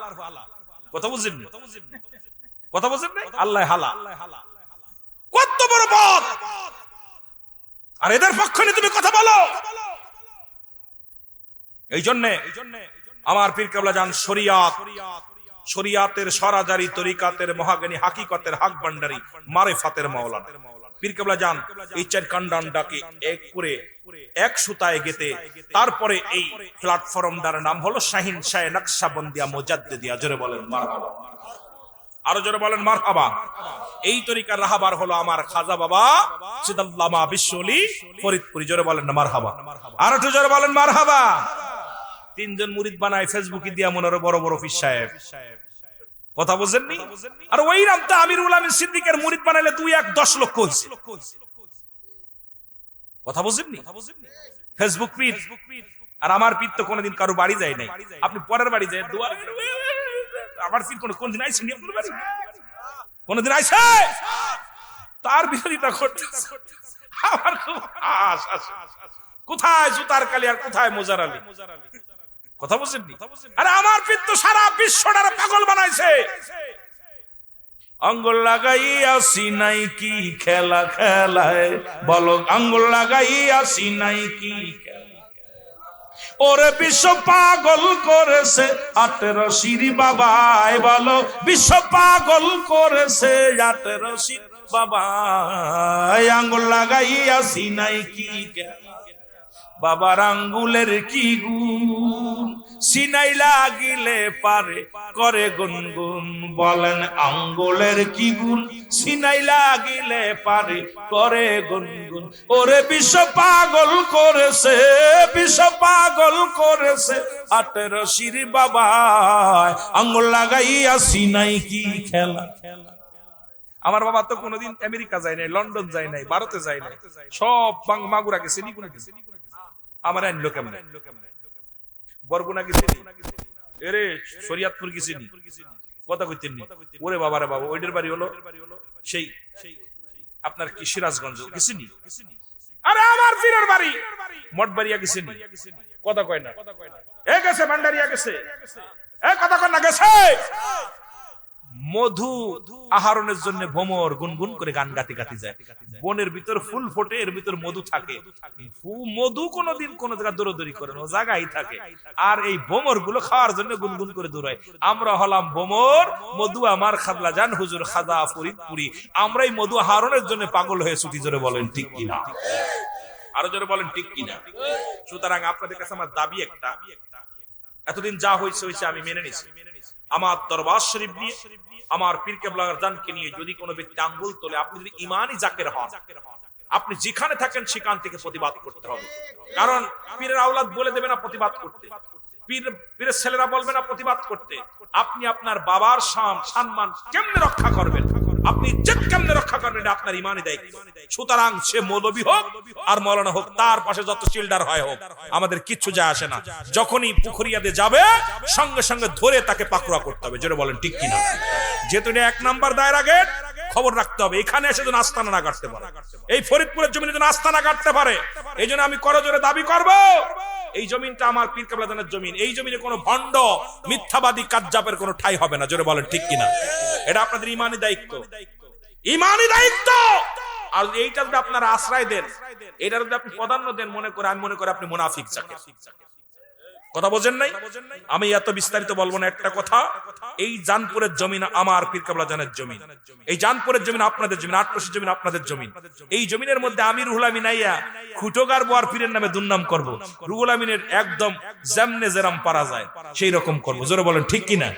কথা বুঝেন না? কথা বুঝেন নাই? আল্লাহ হালা, কত বড় বদ! আর এদের পক্ষ নিয়ে তুমি কথা বলো। এই জন্য আমার পীর কেবলা জান শরিয়াতের সরাজারি, তরিকাতের মহাজ্ঞানী, হাকিকতের হক ভান্ডারী, মারিফাতের মাওলানা পীর কেবলা জান এই চার কান্ডানটাকে এক করে এক সুতায় গেতে তারপরে এই প্ল্যাটফর্মটার নাম হলো শাহিন শাহ নকশবন্দিয়া মুজাদ্দিদিয়া। জোরে বলেন মারহাবা, আরো জোরে বলেন মারহাবা। এই তরিকার রাহবার হলো আমার খাজা বাবা সিদাল্লামা বিশ্বলি ফরিদপুরি। জোরে বলেন না মারহাবা, আরো একটু জোরে বলেন মারহাবা। তিনজন মুরিদ বানায় ফেসবুকে দিয়া মনে বড় বড় পীর সাহেব। কথা বুঝেননি? আর ওই রামটা আমিরুল আমিন সিদ্দিকের মুরিদ বানাইলে 2-1-10 লক্ষ হইছে। কথা বুঝেননি? ফেসবুক পীর আর আমার পীর তো কোনোদিন কারো বাড়ি যায় নাই। আপনি পরের বাড়ি যায় দোয়া, আমার পীর কোনদিন আইছে নি আপনার বাড়ি? কোনদিন আইছে? তার বিরোধিতা করতে আমার খুব আশ আছে। কোথায় জুতার কালি আর কোথায় মোজার আলী? কথা বুঝেননি? আরে আমার পীর তো সারা বিশ্বটারে পাগল বানাইছে। আঙ্গুল লাগাইয়া সিনাই কি খেলা খেলায়, বলো আঙ্গুল লাগাইয়া সিনাই কি খেলা। ওরে বিশ্ব পাগল করেছে 18 সিরি বাবাই, বলো বিশ্ব পাগল করেছে 18 সিরি বাবাই। আঙ্গুল লাগাইয়া সিনাই কি খেলা, বাবার আঙ্গুলের কি গুণ, সিনাই লাগিলে পারে করে গুনগুন। বলেন আঙ্গুলের কি গুণ, সিনাই লাগিলে পারে করে গুনগুন। ওরে বিশ্ব পাগল করেছে, বিশ্ব পাগল করেছে 18 সিরি বাবায়, আঙ্গুল লাগাইয়া সিনাই কি খেলা। আমার বাবা তো কোনোদিন আমেরিকা যায় নাই, লন্ডন যায় নাই, ভারতে যায় নাই, সব মাগুরা গেছে, নিকুনা গেছে। আমার আনলো কেমনে? বরগুনা গেছি, এরে শরিয়াতপুর গেছি, কথা কইতেন নি। ওরে বাবারে বাবা, ওইটার বাড়ি হলো সেই আপনার কি সিরাজগঞ্জ গেছি নি। আরে আমার পীরের বাড়ি মঠবাড়িয়া গেছি নি, কথা কয় না। এ গেছে ভান্ডারিয়া গেছে, এ কথা কয় না গেছে। মধু আহরণের জন্য ভ্রমর গুনগুন করে গান গাতে গাতে যায়। বনের ভিতর ফুল ফোটে, এর ভিতর মধু থাকে। মধু কোনোদিন কোন জায়গায় দৌড়দৌড়ি করে না, ও জায়গায় থাকে। আর এই ভ্রমর গুলো খাওয়ার জন্য গুনগুন করে দৌড়ায়। আমরা হলাম ভ্রমর, মধু আমার খাজলা জান হুজুর খাজা ফরিদপুরি। আমরাই মধু আহরণের জন্য পাগল হয়ে ছুটি। জোরে বলেন ঠিক কিনা? আরো জোরে বলেন ঠিক কিনা? সুতরাং আপনাদের কাছে আমার দাবি একটা, এতদিন যা হয়েছে হয়েছে, আমি মেনে নিছি। আমার দরবার শরীফ নিয়ে, আমার পীর কেবলার জানকে নিয়ে যদি কোনো ব্যক্তি আঙ্গুল তোলে, আপনি যদি ইমানই জাকের হন, আপনি যেখানে থাকেন সেখান থেকে প্রতিবাদ করতে হবে। কারণ পীরের আওলাদ বলে দেবে না প্রতিবাদ করতে, পীরের ছেলেরা বলবে না প্রতিবাদ করতে। আপনি আপনার বাবার সম্মান কেমনে রক্ষা করবেন, আপনি ইজ্জত কেমনে রক্ষা করবেন, আপনার ইমানই দায়িত্ব। সুতরাং সে মৌলবী হোক আর মৌলানা হোক, তার পাশে যত শিল্ডার হয় হোক, আমাদের কিচ্ছু যায় আসে না। যখনই পুকুরিয়াতে যাবে, সঙ্গে সঙ্গে ধরে তাকে পাকড়া করতে হবে। জোরে বলেন ঠিক কিনা? যেহেতু 1 নাম্বার দায়রা গেট, খবর রাখতে হবে এখানে এসে যেন আস্তানা না কাটতে পারে, এই ফরিদপুরের জমিনে যেন আস্তানা কাটতে পারে। এই জন্য আমি করজোরে দাবি করব, এই জমিনটা আমার পীর কেবলাদানের জমিন। এই জমিনে কোনো ভণ্ড মিথ্যাবাদী কাজ্জাবের কোনো ঠাঁই হবে না। জোরে বলেন ঠিক কিনা? এটা আপনাদের ইমানি দায়িত্ব, ইমানি দায়িত্ব। আর এইটা যদি আপনারা আশ্রয় দেন, এটা যদি আপনি প্রাধান্য দেন, আমি মনে করি আপনি মুনাফিক জাকের। কথা বোঝেন নাই? আমি এত বিস্তারিত বলবো না। একটা কথা, এই জানপুরের জমিন আমার পীর কেবলাদানের জমিন, এই জানপুরের জমিন আপনাদের জমিন, আটরশির জমিন আপনাদের জমিন। এই জমিনের মধ্যে আমি রুহুল আমিন আইয়া খুঁটোগার বোয়ার পীরের নামে দুর্নাম করব। রুহুল আমিনের একদম যেমনে যেরাম পারা যায় সেই রকম করবো। জোরে বলেন ঠিক কিনা?